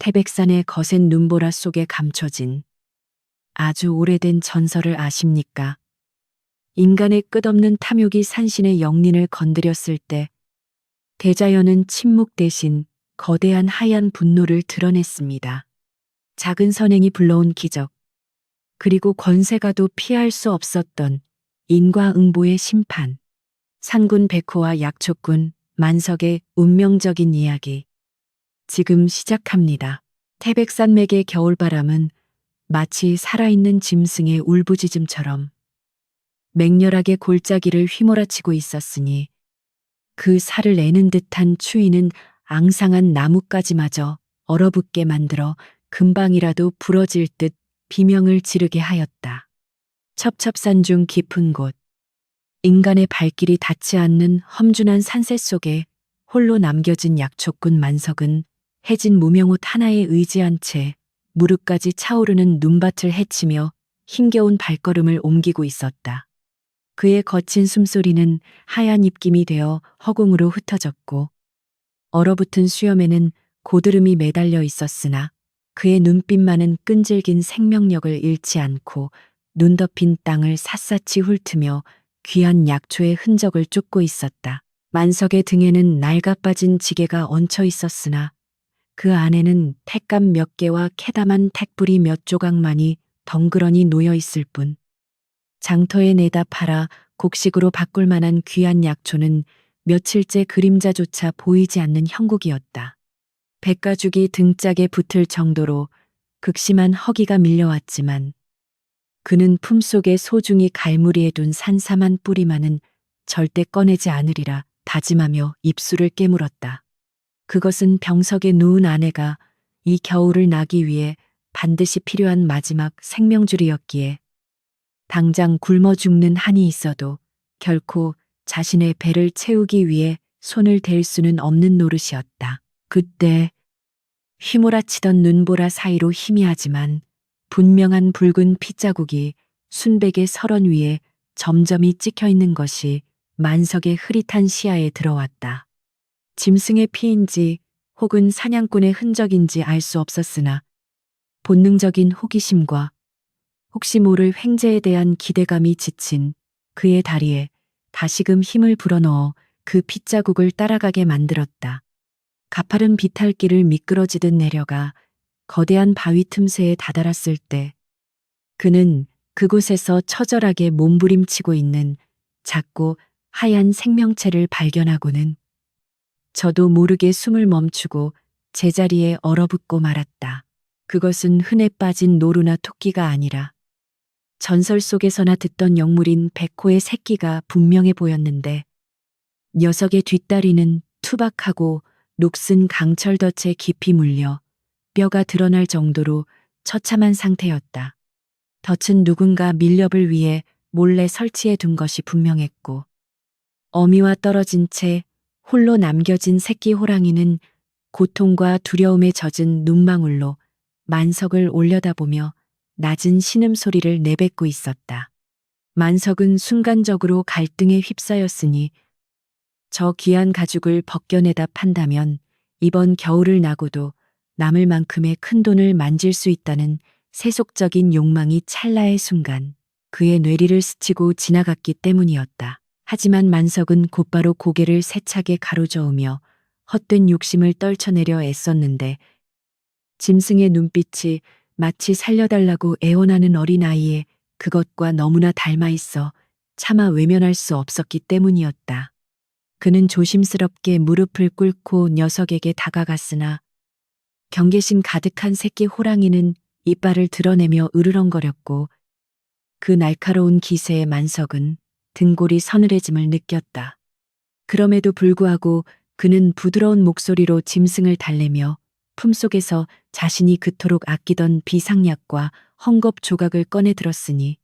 태백산의 거센 눈보라 속에 감춰진 아주 오래된 전설을 아십니까? 인간의 끝없는 탐욕이 산신의 영린을 건드렸을 때 대자연은 침묵 대신 거대한 하얀 분노를 드러냈습니다. 작은 선행이 불러온 기적, 그리고 권세가도 피할 수 없었던 인과응보의 심판. 산군 백호와 약초군 만석의 운명적인 이야기. 지금 시작합니다. 태백산맥의 겨울바람은 마치 살아있는 짐승의 울부짖음처럼 맹렬하게 골짜기를 휘몰아치고 있었으니 그 살을 내는 듯한 추위는 앙상한 나뭇가지마저 얼어붙게 만들어 금방이라도 부러질 듯 비명을 지르게 하였다. 첩첩산중 깊은 곳, 인간의 발길이 닿지 않는 험준한 산세 속에 홀로 남겨진 약초꾼 만석은 해진 무명옷 하나에 의지한 채 무릎까지 차오르는 눈밭을 헤치며 힘겨운 발걸음을 옮기고 있었다. 그의 거친 숨소리는 하얀 입김이 되어 허공으로 흩어졌고 얼어붙은 수염에는 고드름이 매달려 있었으나 그의 눈빛만은 끈질긴 생명력을 잃지 않고 눈 덮인 땅을 샅샅이 훑으며 귀한 약초의 흔적을 쫓고 있었다. 만석의 등에는 낡아빠진 지게가 얹혀 있었으나 그 안에는 택감 몇 개와 캐담한 택불이 몇 조각만이 덩그러니 놓여 있을 뿐. 장터에 내다 팔아 곡식으로 바꿀 만한 귀한 약초는 며칠째 그림자조차 보이지 않는 형국이었다. 백가죽이 등짝에 붙을 정도로 극심한 허기가 밀려왔지만 그는 품속에 소중히 갈무리해 둔 산삼한 뿌리만은 절대 꺼내지 않으리라 다짐하며 입술을 깨물었다. 그것은 병석에 누운 아내가 이 겨울을 나기 위해 반드시 필요한 마지막 생명줄이었기에 당장 굶어 죽는 한이 있어도 결코 자신의 배를 채우기 위해 손을 댈 수는 없는 노릇이었다. 그때 휘몰아치던 눈보라 사이로 희미하지만 분명한 붉은 핏자국이 순백의 설원 위에 점점이 찍혀 있는 것이 만석의 흐릿한 시야에 들어왔다. 짐승의 피인지 혹은 사냥꾼의 흔적인지 알 수 없었으나 본능적인 호기심과 혹시 모를 횡재에 대한 기대감이 지친 그의 다리에 다시금 힘을 불어넣어 그 핏자국을 따라가게 만들었다. 가파른 비탈길을 미끄러지듯 내려가 거대한 바위 틈새에 다다랐을 때 그는 그곳에서 처절하게 몸부림치고 있는 작고 하얀 생명체를 발견하고는 저도 모르게 숨을 멈추고 제자리에 얼어붙고 말았다. 그것은 흔해 빠진 노루나 토끼가 아니라 전설 속에서나 듣던 영물인 백호의 새끼가 분명해 보였는데 녀석의 뒷다리는 투박하고 녹슨 강철덫에 깊이 물려 뼈가 드러날 정도로 처참한 상태였다. 덫은 누군가 밀렵을 위해 몰래 설치해 둔 것이 분명했고 어미와 떨어진 채 홀로 남겨진 새끼 호랑이는 고통과 두려움에 젖은 눈망울로 만석을 올려다보며 낮은 신음소리를 내뱉고 있었다. 만석은 순간적으로 갈등에 휩싸였으니 저 귀한 가죽을 벗겨내다 판다면 이번 겨울을 나고도 남을 만큼의 큰 돈을 만질 수 있다는 세속적인 욕망이 찰나의 순간 그의 뇌리를 스치고 지나갔기 때문이었다. 하지만 만석은 곧바로 고개를 세차게 가로저으며 헛된 욕심을 떨쳐내려 애썼는데 짐승의 눈빛이 마치 살려달라고 애원하는 어린아이의 그것과 너무나 닮아 있어 차마 외면할 수 없었기 때문이었다. 그는 조심스럽게 무릎을 꿇고 녀석에게 다가갔으나 경계심 가득한 새끼 호랑이는 이빨을 드러내며 으르렁거렸고 그 날카로운 기세에 만석은 등골이 서늘해짐을 느꼈다. 그럼에도 불구하고 그는 부드러운 목소리로 짐승을 달래며 품속에서 자신이 그토록 아끼던 비상약과 헝겊 조각을 꺼내 들었으니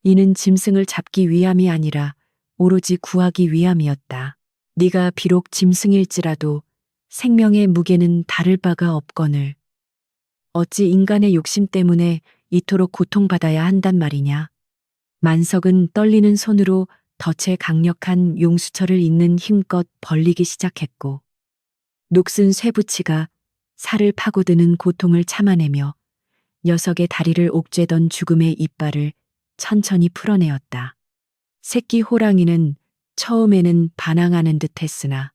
이는 짐승을 잡기 위함이 아니라 오로지 구하기 위함이었다. 네가 비록 짐승일지라도 생명의 무게는 다를 바가 없거늘 어찌 인간의 욕심 때문에 이토록 고통받아야 한단 말이냐. 만석은 떨리는 손으로 덫에 강력한 용수철을 잇는 힘껏 벌리기 시작했고 녹슨 쇠붙이가 살을 파고드는 고통을 참아내며 녀석의 다리를 옥죄던 죽음의 이빨을 천천히 풀어내었다. 새끼 호랑이는 처음에는 반항하는 듯 했으나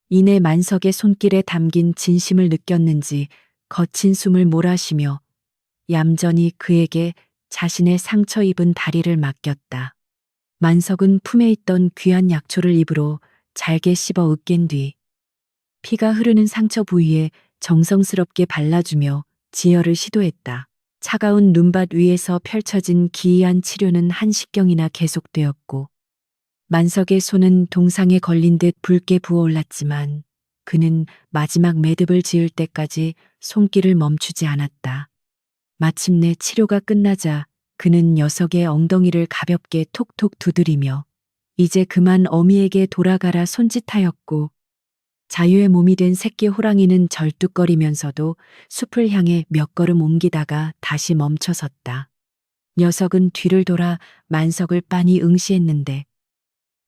이내 만석의 손길에 담긴 진심을 느꼈는지 거친 숨을 몰아쉬며 얌전히 그에게 자신의 상처 입은 다리를 맡겼다. 만석은 품에 있던 귀한 약초를 입으로 잘게 씹어 으깬 뒤 피가 흐르는 상처 부위에 정성스럽게 발라주며 지혈을 시도했다. 차가운 눈밭 위에서 펼쳐진 기이한 치료는 한식경이나 계속되었고 만석의 손은 동상에 걸린 듯 붉게 부어올랐지만 그는 마지막 매듭을 지을 때까지 손길을 멈추지 않았다. 마침내 치료가 끝나자 그는 녀석의 엉덩이를 가볍게 톡톡 두드리며 이제 그만 어미에게 돌아가라 손짓하였고 자유의 몸이 된 새끼 호랑이는 절뚝거리면서도 숲을 향해 몇 걸음 옮기다가 다시 멈춰섰다. 녀석은 뒤를 돌아 만석을 빤히 응시했는데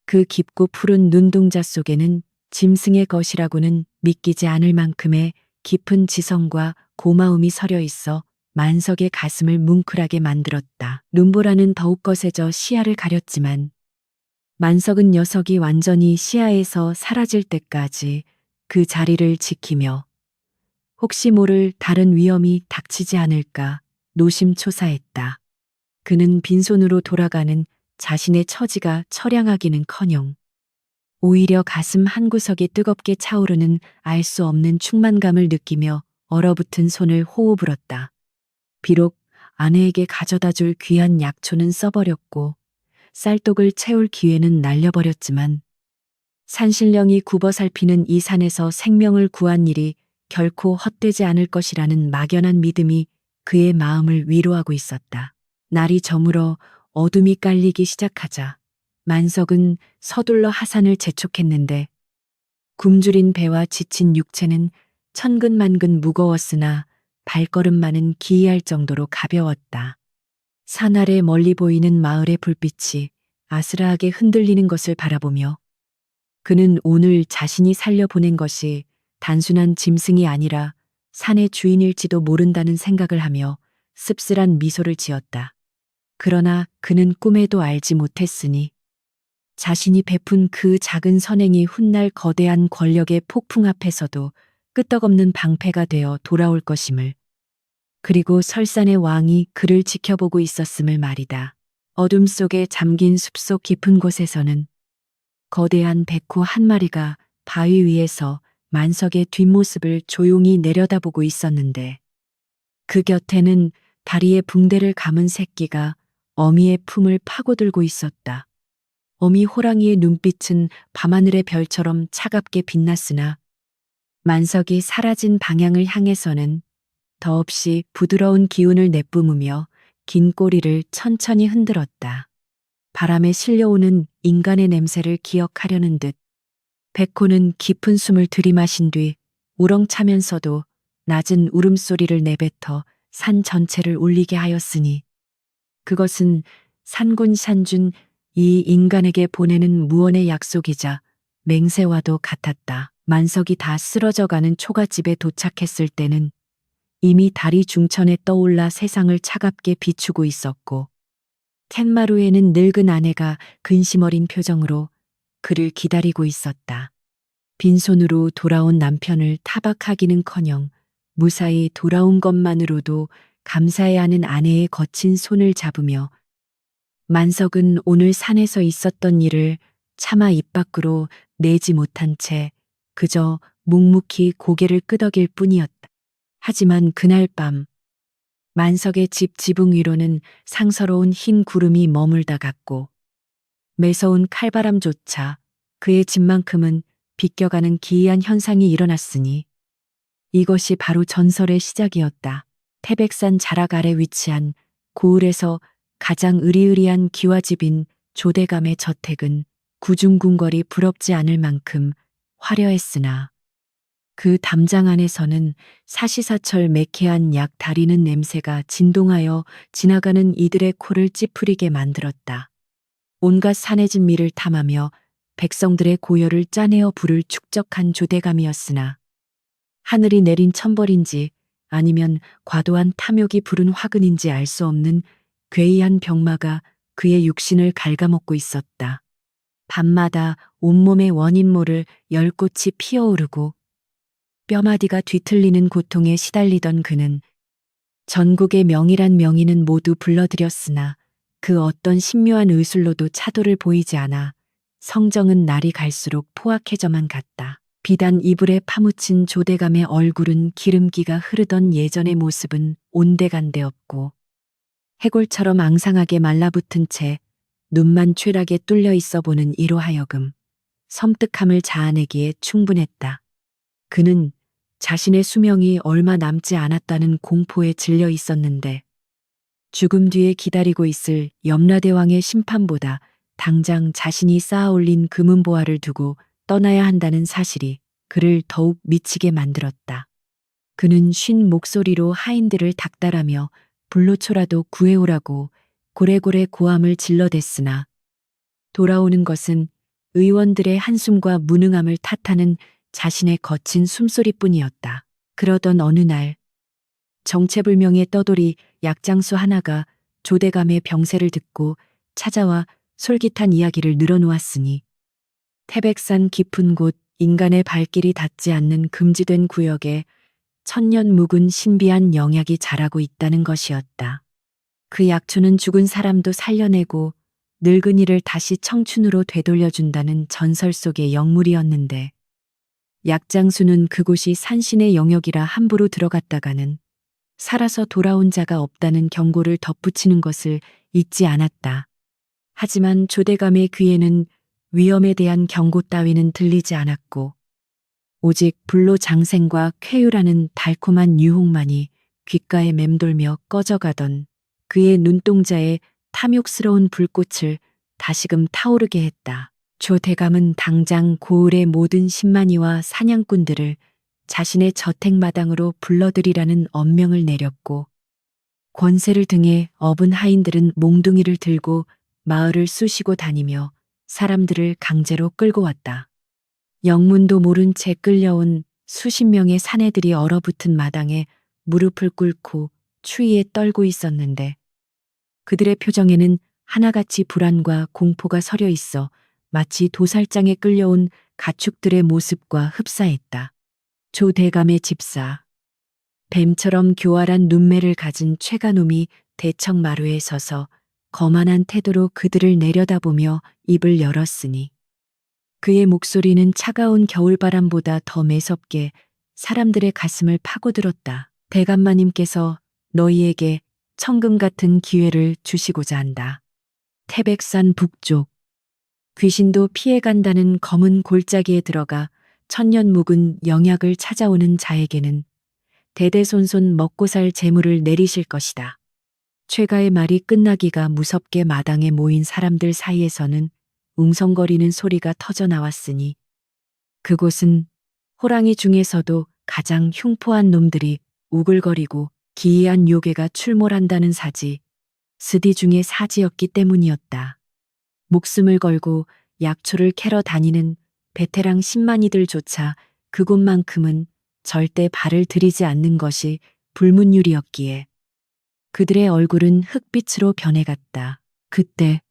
그 깊고 푸른 눈동자 속에는 짐승의 것이라고는 믿기지 않을 만큼의 깊은 지성과 고마움이 서려 있어 만석의 가슴을 뭉클하게 만들었다. 눈보라는 더욱 거세져 시야를 가렸지만 만석은 녀석이 완전히 시야에서 사라질 때까지 그 자리를 지키며 혹시 모를 다른 위험이 닥치지 않을까 노심초사했다. 그는 빈손으로 돌아가는 자신의 처지가 처량하기는커녕 오히려 가슴 한구석이 뜨겁게 차오르는 알 수 없는 충만감을 느끼며 얼어붙은 손을 호호 불었다. 비록 아내에게 가져다 줄 귀한 약초는 써버렸고 쌀독을 채울 기회는 날려버렸지만 산신령이 굽어 살피는 이 산에서 생명을 구한 일이 결코 헛되지 않을 것이라는 막연한 믿음이 그의 마음을 위로하고 있었다. 날이 저물어 어둠이 깔리기 시작하자 만석은 서둘러 하산을 재촉했는데 굶주린 배와 지친 육체는 천근만근 무거웠으나 발걸음만은 기이할 정도로 가벼웠다. 산 아래 멀리 보이는 마을의 불빛이 아스라하게 흔들리는 것을 바라보며 그는 오늘 자신이 살려보낸 것이 단순한 짐승이 아니라 산의 주인일지도 모른다는 생각을 하며 씁쓸한 미소를 지었다. 그러나 그는 꿈에도 알지 못했으니 자신이 베푼 그 작은 선행이 훗날 거대한 권력의 폭풍 앞에서도 끄떡없는 방패가 되어 돌아올 것임을, 그리고 설산의 왕이 그를 지켜보고 있었음을 말이다. 어둠 속에 잠긴 숲속 깊은 곳에서는 거대한 백호 한 마리가 바위 위에서 만석의 뒷모습을 조용히 내려다보고 있었는데 그 곁에는 다리에 붕대를 감은 새끼가 어미의 품을 파고들고 있었다. 어미 호랑이의 눈빛은 밤하늘의 별처럼 차갑게 빛났으나 만석이 사라진 방향을 향해서는 더없이 부드러운 기운을 내뿜으며 긴 꼬리를 천천히 흔들었다. 바람에 실려오는 인간의 냄새를 기억하려는 듯 백호는 깊은 숨을 들이마신 뒤 우렁차면서도 낮은 울음소리를 내뱉어 산 전체를 울리게 하였으니 그것은 산군산준 이 인간에게 보내는 무언의 약속이자 맹세와도 같았다. 만석이 다 쓰러져가는 초가집에 도착했을 때는 이미 다리 중천에 떠올라 세상을 차갑게 비추고 있었고 캔마루에는 늙은 아내가 근심 어린 표정으로 그를 기다리고 있었다. 빈손으로 돌아온 남편을 타박하기는커녕 무사히 돌아온 것만으로도 감사해야 하는 아내의 거친 손을 잡으며 만석은 오늘 산에서 있었던 일을 차마 입 밖으로 내지 못한 채 그저 묵묵히 고개를 끄덕일 뿐이었다. 하지만 그날 밤 만석의 집 지붕 위로는 상서로운 흰 구름이 머물다 갔고 매서운 칼바람조차 그의 집만큼은 비껴가는 기이한 현상이 일어났으니 이것이 바로 전설의 시작이었다. 태백산 자락 아래 위치한 고을에서 가장 으리으리한 기와집인 조대감의 저택은 구중궁궐이 부럽지 않을 만큼 화려했으나 그 담장 안에서는 사시사철 매캐한 약 다리는 냄새가 진동하여 지나가는 이들의 코를 찌푸리게 만들었다. 온갖 산해진 미를 탐하며 백성들의 고열을 짜내어 부를 축적한 조대감이었으나 하늘이 내린 천벌인지 아니면 과도한 탐욕이 부른 화근인지 알 수 없는 괴이한 병마가 그의 육신을 갉아먹고 있었다. 밤마다 온몸에 원인 모를 열꽃이 피어오르고 뼈마디가 뒤틀리는 고통에 시달리던 그는 전국의 명이란 명의는 모두 불러들였으나 그 어떤 신묘한 의술로도 차도를 보이지 않아 성정은 날이 갈수록 포악해져만 갔다. 비단 이불에 파묻힌 조대감의 얼굴은 기름기가 흐르던 예전의 모습은 온데간데 없고 해골처럼 앙상하게 말라붙은 채 눈만 최락에 뚫려 있어 보는 이로 하여금 섬뜩함을 자아내기에 충분했다. 그는 자신의 수명이 얼마 남지 않았다는 공포에 질려 있었는데 죽음 뒤에 기다리고 있을 염라대왕의 심판보다 당장 자신이 쌓아올린 금은보화를 두고 떠나야 한다는 사실이 그를 더욱 미치게 만들었다. 그는 쉰 목소리로 하인들을 닥달하며 불로초라도 구해오라고 고래고래 고함을 질러댔으나 돌아오는 것은 의원들의 한숨과 무능함을 탓하는 자신의 거친 숨소리뿐이었다. 그러던 어느 날 정체불명의 떠돌이 약장수 하나가 조대감의 병세를 듣고 찾아와 솔깃한 이야기를 늘어놓았으니 태백산 깊은 곳 인간의 발길이 닿지 않는 금지된 구역에 천년 묵은 신비한 영약이 자라고 있다는 것이었다. 그 약초는 죽은 사람도 살려내고 늙은이를 다시 청춘으로 되돌려준다는 전설 속의 영물이었는데 약장수는 그곳이 산신의 영역이라 함부로 들어갔다가는 살아서 돌아온 자가 없다는 경고를 덧붙이는 것을 잊지 않았다. 하지만 조대감의 귀에는 위험에 대한 경고 따위는 들리지 않았고 오직 불로장생과 쾌유라는 달콤한 유혹만이 귓가에 맴돌며 꺼져가던 그의 눈동자에 탐욕스러운 불꽃을 다시금 타오르게 했다. 조대감은 당장 고을의 모든 신만이와 사냥꾼들을 자신의 저택마당으로 불러들이라는 엄명을 내렸고 권세를 등에 업은 하인들은 몽둥이를 들고 마을을 쑤시고 다니며 사람들을 강제로 끌고 왔다. 영문도 모른 채 끌려온 수십 명의 사내들이 얼어붙은 마당에 무릎을 꿇고 추위에 떨고 있었는데 그들의 표정에는 하나같이 불안과 공포가 서려 있어 마치 도살장에 끌려온 가축들의 모습과 흡사했다. 조대감의 집사. 뱀처럼 교활한 눈매를 가진 최가놈이 대청마루에 서서 거만한 태도로 그들을 내려다보며 입을 열었으니 그의 목소리는 차가운 겨울바람보다 더 매섭게 사람들의 가슴을 파고들었다. 대감마님께서 너희에게 천금 같은 기회를 주시고자 한다. 태백산 북쪽. 귀신도 피해간다는 검은 골짜기에 들어가 천년 묵은 영약을 찾아오는 자에게는 대대손손 먹고 살 재물을 내리실 것이다. 최가의 말이 끝나기가 무섭게 마당에 모인 사람들 사이에서는 웅성거리는 소리가 터져 나왔으니 그곳은 호랑이 중에서도 가장 흉포한 놈들이 우글거리고 기이한 요괴가 출몰한다는 사지, 스디 중의 사지였기 때문이었다. 목숨을 걸고 약초를 캐러 다니는 베테랑 신만이들조차 그곳만큼은 절대 발을 들이지 않는 것이 불문율이었기에 그들의 얼굴은 흑빛으로 변해갔다. 그때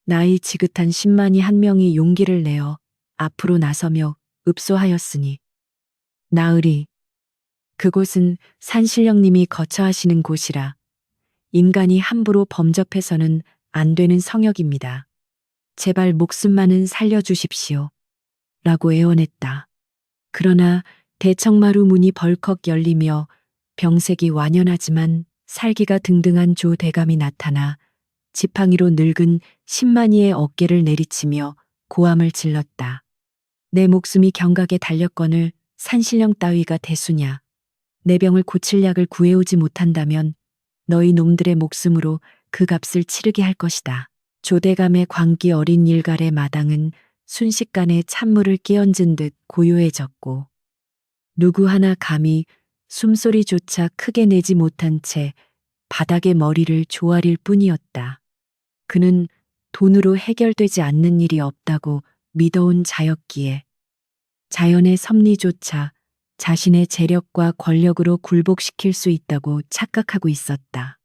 나이 지긋한 신만이 한 명이 용기를 내어 앞으로 나서며 읍소하였으니 나으리, 그곳은 산신령님이 거처하시는 곳이라 인간이 함부로 범접해서는 안 되는 성역입니다. 제발 목숨만은 살려주십시오. 라고 애원했다. 그러나 대청마루 문이 벌컥 열리며 병색이 완연하지만 살기가 등등한 조 대감이 나타나 지팡이로 늙은 신만이의 어깨를 내리치며 고함을 질렀다. 내 목숨이 경각에 달렸거늘 산신령 따위가 대수냐. 내 병을 고칠 약을 구해오지 못한다면 너희 놈들의 목숨으로 그 값을 치르게 할 것이다. 조대감의 광기 어린 일갈의 마당은 순식간에 찬물을 끼얹은 듯 고요해졌고 누구 하나 감히 숨소리조차 크게 내지 못한 채 바닥에 머리를 조아릴 뿐이었다. 그는 돈으로 해결되지 않는 일이 없다고 믿어온 자였기에 자연의 섭리조차 자신의 재력과 권력으로 굴복시킬 수 있다고 착각하고 있었다.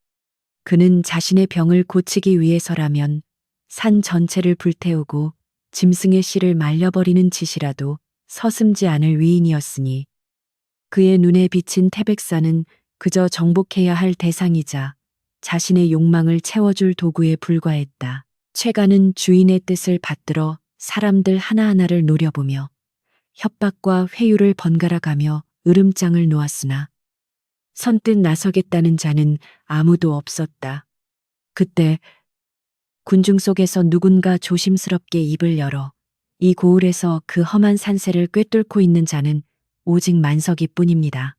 그는 자신의 병을 고치기 위해서라면 산 전체를 불태우고 짐승의 씨를 말려버리는 짓이라도 서슴지 않을 위인이었으니 그의 눈에 비친 태백산은 그저 정복해야 할 대상이자 자신의 욕망을 채워줄 도구에 불과했다. 최가는 주인의 뜻을 받들어 사람들 하나하나를 노려보며 협박과 회유를 번갈아 가며 으름장을 놓았으나 선뜻 나서겠다는 자는 아무도 없었다. 그때 군중 속에서 누군가 조심스럽게 입을 열어 이 고을에서 그 험한 산세를 꿰뚫고 있는 자는 오직 만석이 뿐입니다.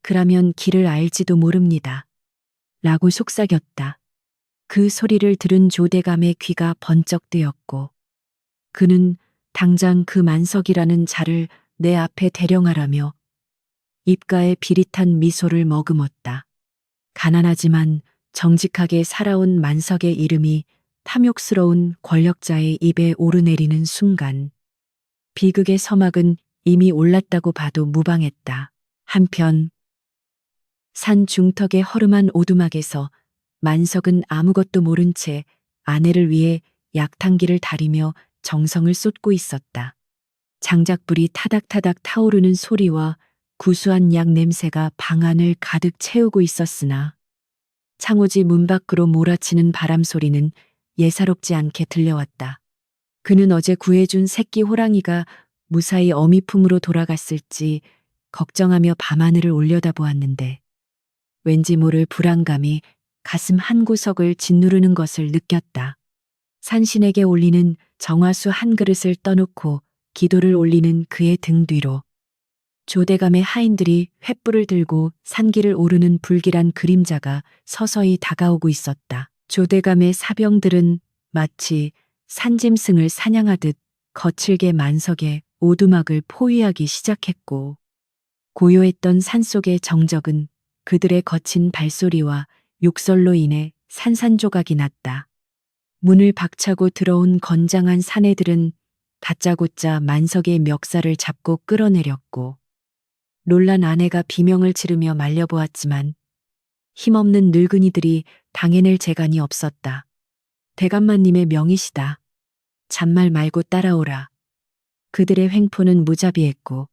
그라면 길을 알지도 모릅니다. 라고 속삭였다. 그 소리를 들은 조대감의 귀가 번쩍 뜨였고 그는 당장 그 만석이라는 자를 내 앞에 대령하라며 입가에 비릿한 미소를 머금었다. 가난하지만 정직하게 살아온 만석의 이름이 탐욕스러운 권력자의 입에 오르내리는 순간 비극의 서막은 이미 올랐다고 봐도 무방했다. 한편 산 중턱의 허름한 오두막에서 만석은 아무것도 모른 채 아내를 위해 약탕기를 다리며 정성을 쏟고 있었다. 장작불이 타닥타닥 타오르는 소리와 구수한 약 냄새가 방 안을 가득 채우고 있었으나 창호지 문 밖으로 몰아치는 바람 소리는 예사롭지 않게 들려왔다. 그는 어제 구해준 새끼 호랑이가 무사히 어미 품으로 돌아갔을지 걱정하며 밤하늘을 올려다보았는데 왠지 모를 불안감이 가슴 한구석을 짓누르는 것을 느꼈다. 산신에게 올리는 정화수 한 그릇을 떠놓고 기도를 올리는 그의 등 뒤로 조대감의 하인들이 횃불을 들고 산길을 오르는 불길한 그림자가 서서히 다가오고 있었다. 조대감의 사병들은 마치 산짐승을 사냥하듯 거칠게 만석의 오두막을 포위하기 시작했고 고요했던 산속의 정적은 그들의 거친 발소리와 욕설로 인해 산산조각이 났다. 문을 박차고 들어온 건장한 사내들은 다짜고짜 만석의 멱살을 잡고 끌어내렸고 놀란 아내가 비명을 지르며 말려보았지만 힘없는 늙은이들이 당해낼 재간이 없었다. 대감마님의 명이시다. 잔말 말고 따라오라. 그들의 횡포는 무자비했고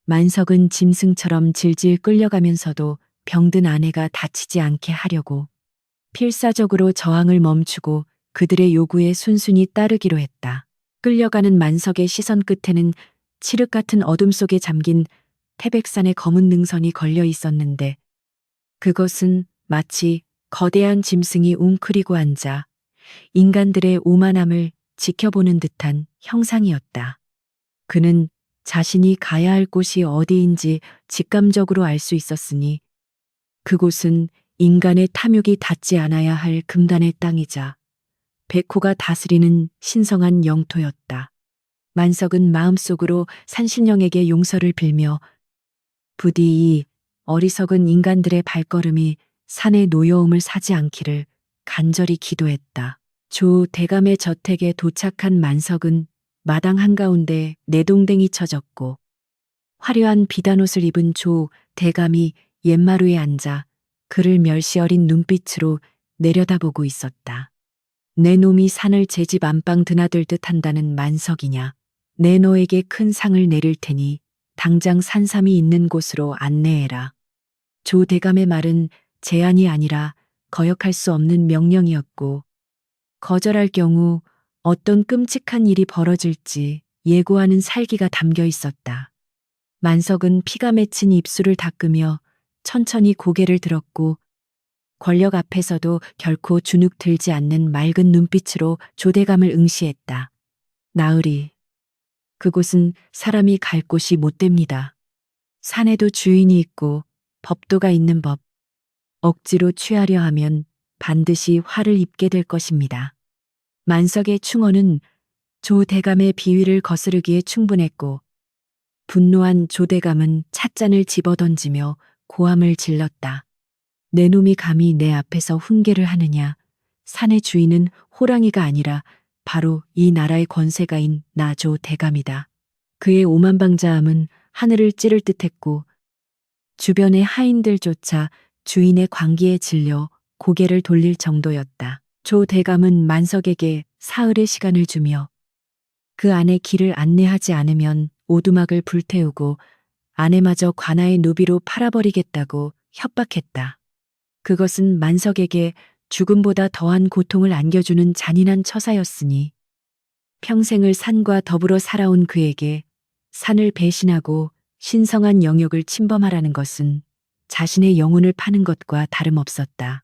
만석은 짐승처럼 질질 끌려가면서도 병든 아내가 다치지 않게 하려고 필사적으로 저항을 멈추고 그들의 요구에 순순히 따르기로 했다. 끌려가는 만석의 시선 끝에는 칠흑 같은 어둠 속에 잠긴 태백산의 검은 능선이 걸려 있었는데 그것은 마치 거대한 짐승이 웅크리고 앉아 인간들의 오만함을 지켜보는 듯한 형상이었다. 그는 자신이 가야 할 곳이 어디인지 직감적으로 알 수 있었으니 그곳은 인간의 탐욕이 닿지 않아야 할 금단의 땅이자 백호가 다스리는 신성한 영토였다. 만석은 마음속으로 산신령에게 용서를 빌며 부디 이 어리석은 인간들의 발걸음이 산의 노여움을 사지 않기를 간절히 기도했다. 조 대감의 저택에 도착한 만석은 마당 한가운데 내동댕이 쳐졌고 화려한 비단옷을 입은 조 대감이 옛마루에 앉아 그를 멸시어린 눈빛으로 내려다보고 있었다. 내 놈이 산을 제 집 안방 드나들 듯 한다는 만석이냐. 내 너에게 큰 상을 내릴 테니 당장 산삼이 있는 곳으로 안내해라. 조 대감의 말은 제안이 아니라 거역할 수 없는 명령이었고 거절할 경우 어떤 끔찍한 일이 벌어질지 예고하는 살기가 담겨 있었다. 만석은 피가 맺힌 입술을 닦으며 천천히 고개를 들었고 권력 앞에서도 결코 주눅 들지 않는 맑은 눈빛으로 조대감을 응시했다. 나으리, 그곳은 사람이 갈 곳이 못 됩니다. 산에도 주인이 있고 법도가 있는 법. 억지로 취하려 하면 반드시 화를 입게 될 것입니다. 만석의 충언은 조대감의 비위를 거스르기에 충분했고 분노한 조대감은 찻잔을 집어던지며 고함을 질렀다. 내 놈이 감히 내 앞에서 훈계를 하느냐. 산의 주인은 호랑이가 아니라 바로 이 나라의 권세가인 나 조대감이다. 그의 오만방자함은 하늘을 찌를 듯했고 주변의 하인들조차 주인의 광기에 질려 고개를 돌릴 정도였다. 조 대감은 만석에게 사흘의 시간을 주며 그 안에 길을 안내하지 않으면 오두막을 불태우고 아내마저 관아의 노비로 팔아버리겠다고 협박했다. 그것은 만석에게 죽음보다 더한 고통을 안겨주는 잔인한 처사였으니 평생을 산과 더불어 살아온 그에게 산을 배신하고 신성한 영역을 침범하라는 것은 자신의 영혼을 파는 것과 다름없었다.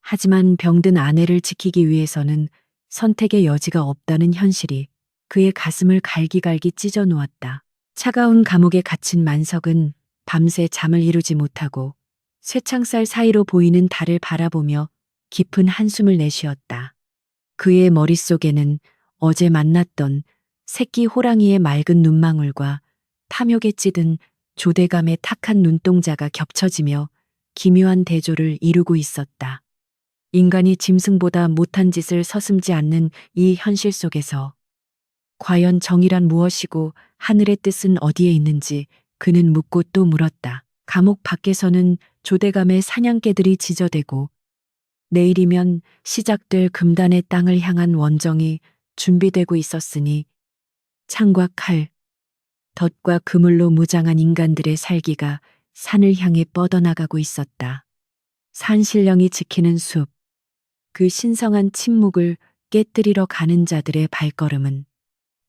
하지만 병든 아내를 지키기 위해서는 선택의 여지가 없다는 현실이 그의 가슴을 갈기갈기 찢어 놓았다. 차가운 감옥에 갇힌 만석은 밤새 잠을 이루지 못하고 쇠창살 사이로 보이는 달을 바라보며 깊은 한숨을 내쉬었다. 그의 머릿속에는 어제 만났던 새끼 호랑이의 맑은 눈망울과 탐욕에 찌든 조대감의 탁한 눈동자가 겹쳐지며 기묘한 대조를 이루고 있었다. 인간이 짐승보다 못한 짓을 서슴지 않는 이 현실 속에서 과연 정의란 무엇이고 하늘의 뜻은 어디에 있는지 그는 묻고 또 물었다. 감옥 밖에서는 조대감의 사냥개들이 지저대고 내일이면 시작될 금단의 땅을 향한 원정이 준비되고 있었으니 창과 칼, 덫과 그물로 무장한 인간들의 살기가 산을 향해 뻗어나가고 있었다. 산신령이 지키는 숲, 그 신성한 침묵을 깨뜨리러 가는 자들의 발걸음은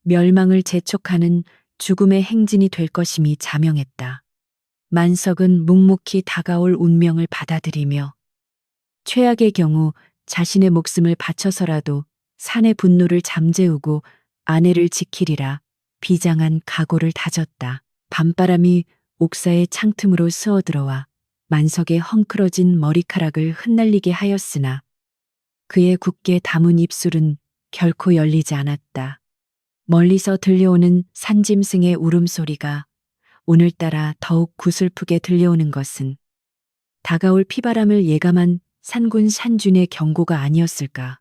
멸망을 재촉하는 죽음의 행진이 될 것임이 자명했다. 만석은 묵묵히 다가올 운명을 받아들이며 최악의 경우 자신의 목숨을 바쳐서라도 산의 분노를 잠재우고 아내를 지키리라 비장한 각오를 다졌다. 밤바람이 옥사의 창틈으로 스어들어와 만석의 헝클어진 머리카락을 흩날리게 하였으나 그의 굳게 담은 입술은 결코 열리지 않았다. 멀리서 들려오는 산짐승의 울음소리가 오늘따라 더욱 구슬프게 들려오는 것은 다가올 피바람을 예감한 산군 산준의 경고가 아니었을까.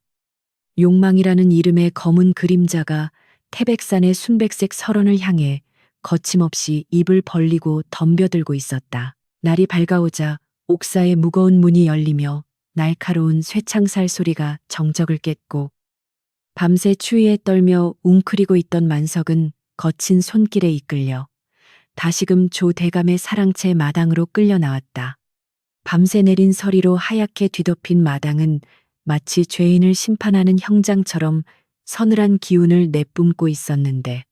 욕망이라는 이름의 검은 그림자가 태백산의 순백색 설원을 향해 거침없이 입을 벌리고 덤벼들고 있었다. 날이 밝아오자 옥사의 무거운 문이 열리며 날카로운 쇠창살 소리가 정적을 깼고 밤새 추위에 떨며 웅크리고 있던 만석은 거친 손길에 이끌려 다시금 조 대감의 사랑채 마당으로 끌려 나왔다. 밤새 내린 서리로 하얗게 뒤덮인 마당은 마치 죄인을 심판하는 형장처럼 서늘한 기운을 내뿜고 있었는데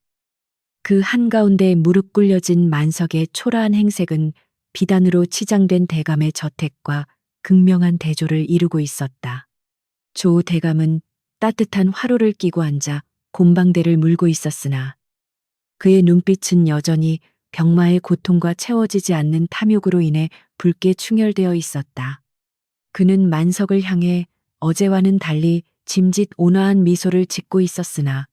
그 한가운데 무릎 꿇려진 만석의 초라한 행색은 비단으로 치장된 대감의 저택과 극명한 대조를 이루고 있었다. 조 대감은 따뜻한 화로를 끼고 앉아 곰방대를 물고 있었으나 그의 눈빛은 여전히 병마의 고통과 채워지지 않는 탐욕으로 인해 붉게 충혈되어 있었다. 그는 만석을 향해 어제와는 달리 짐짓 온화한 미소를 짓고 있었으나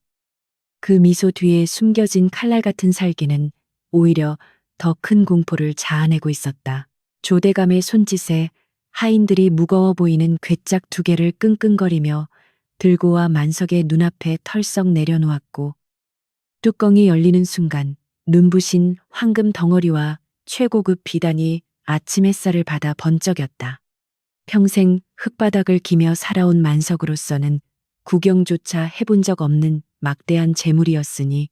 그 미소 뒤에 숨겨진 칼날 같은 살기는 오히려 더 큰 공포를 자아내고 있었다. 조대감의 손짓에 하인들이 무거워 보이는 괴짝 두 개를 끙끙거리며 들고 와 만석의 눈앞에 털썩 내려놓았고 뚜껑이 열리는 순간 눈부신 황금 덩어리와 최고급 비단이 아침 햇살을 받아 번쩍였다. 평생 흙바닥을 기며 살아온 만석으로서는 구경조차 해본 적 없는 막대한 재물이었으니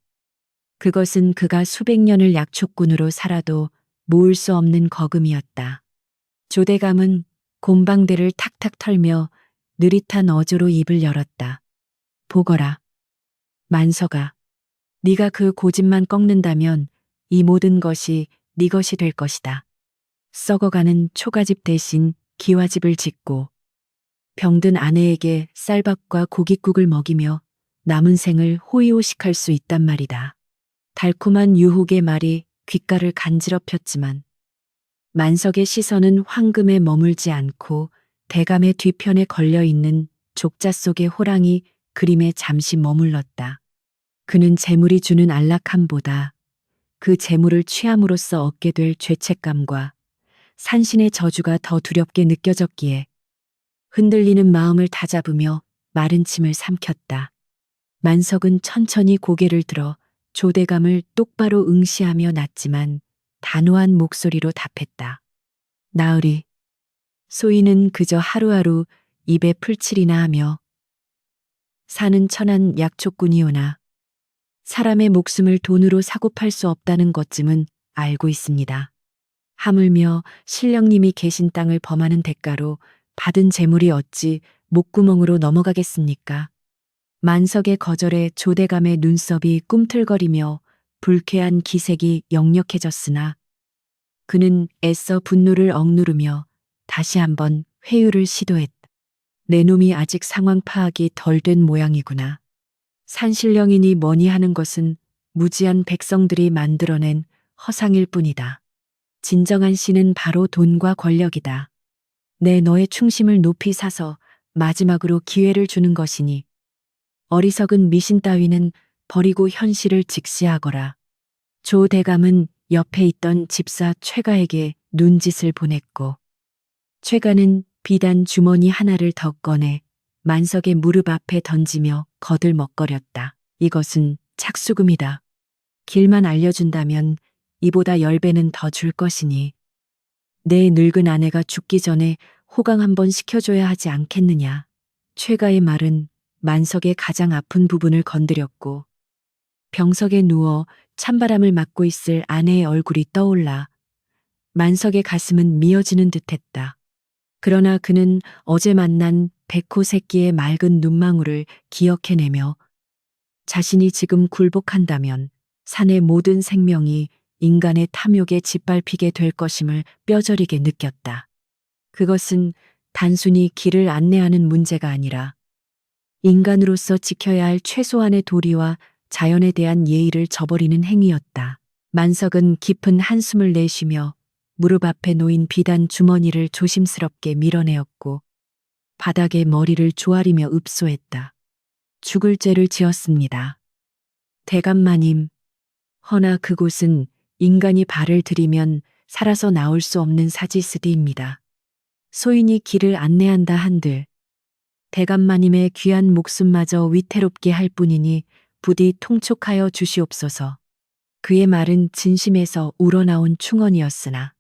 그것은 그가 수백 년을 약초꾼으로 살아도 모을 수 없는 거금이었다. 조대감은 곰방대를 탁탁 털며 느릿한 어조로 입을 열었다. 보거라. 만석아. 네가 그 고집만 꺾는다면 이 모든 것이 네 것이 될 것이다. 썩어가는 초가집 대신 기와집을 짓고 병든 아내에게 쌀밥과 고깃국을 먹이며 남은 생을 호의호식할 수 있단 말이다. 달콤한 유혹의 말이 귓가를 간지럽혔지만 만석의 시선은 황금에 머물지 않고 대감의 뒤편에 걸려있는 족자 속의 호랑이 그림에 잠시 머물렀다. 그는 재물이 주는 안락함보다 그 재물을 취함으로써 얻게 될 죄책감과 산신의 저주가 더 두렵게 느껴졌기에 흔들리는 마음을 다잡으며 마른 침을 삼켰다. 만석은 천천히 고개를 들어 조대감을 똑바로 응시하며 낳지만 단호한 목소리로 답했다. 나으리. 소인은 그저 하루하루 입에 풀칠이나 하며 사는 천한 약초꾼이오나 사람의 목숨을 돈으로 사고 팔 수 없다는 것쯤은 알고 있습니다. 하물며 신령님이 계신 땅을 범하는 대가로 받은 재물이 어찌 목구멍으로 넘어가겠습니까? 만석의 거절에 조대감의 눈썹이 꿈틀거리며 불쾌한 기색이 역력해졌으나 그는 애써 분노를 억누르며 다시 한번 회유를 시도했다. 내 놈이 아직 상황 파악이 덜 된 모양이구나. 산신령이니 뭐니 하는 것은 무지한 백성들이 만들어낸 허상일 뿐이다. 진정한 신은 바로 돈과 권력이다. 내 너의 충심을 높이 사서 마지막으로 기회를 주는 것이니 어리석은 미신 따위는 버리고 현실을 직시하거라. 조 대감은 옆에 있던 집사 최가에게 눈짓을 보냈고 최가는 비단 주머니 하나를 더 꺼내 만석의 무릎 앞에 던지며 거들먹거렸다. 이것은 착수금이다. 길만 알려준다면 이보다 10배는 더 줄 것이니 내 늙은 아내가 죽기 전에 호강 한번 시켜줘야 하지 않겠느냐. 최가의 말은 만석의 가장 아픈 부분을 건드렸고 병석에 누워 찬바람을 맞고 있을 아내의 얼굴이 떠올라 만석의 가슴은 미어지는 듯했다. 그러나 그는 어제 만난 백호 새끼의 맑은 눈망울을 기억해내며 자신이 지금 굴복한다면 산의 모든 생명이 인간의 탐욕에 짓밟히게 될 것임을 뼈저리게 느꼈다. 그것은 단순히 길을 안내하는 문제가 아니라 인간으로서 지켜야 할 최소한의 도리와 자연에 대한 예의를 저버리는 행위였다. 만석은 깊은 한숨을 내쉬며 무릎 앞에 놓인 비단 주머니를 조심스럽게 밀어내었고 바닥에 머리를 조아리며 읍소했다. 죽을 죄를 지었습니다. 대감마님, 허나 그곳은 인간이 발을 들이면 살아서 나올 수 없는 사지스디입니다. 소인이 길을 안내한다 한들 대감마님의 귀한 목숨마저 위태롭게 할 뿐이니 부디 통촉하여 주시옵소서. 그의 말은 진심에서 우러나온 충언이었으나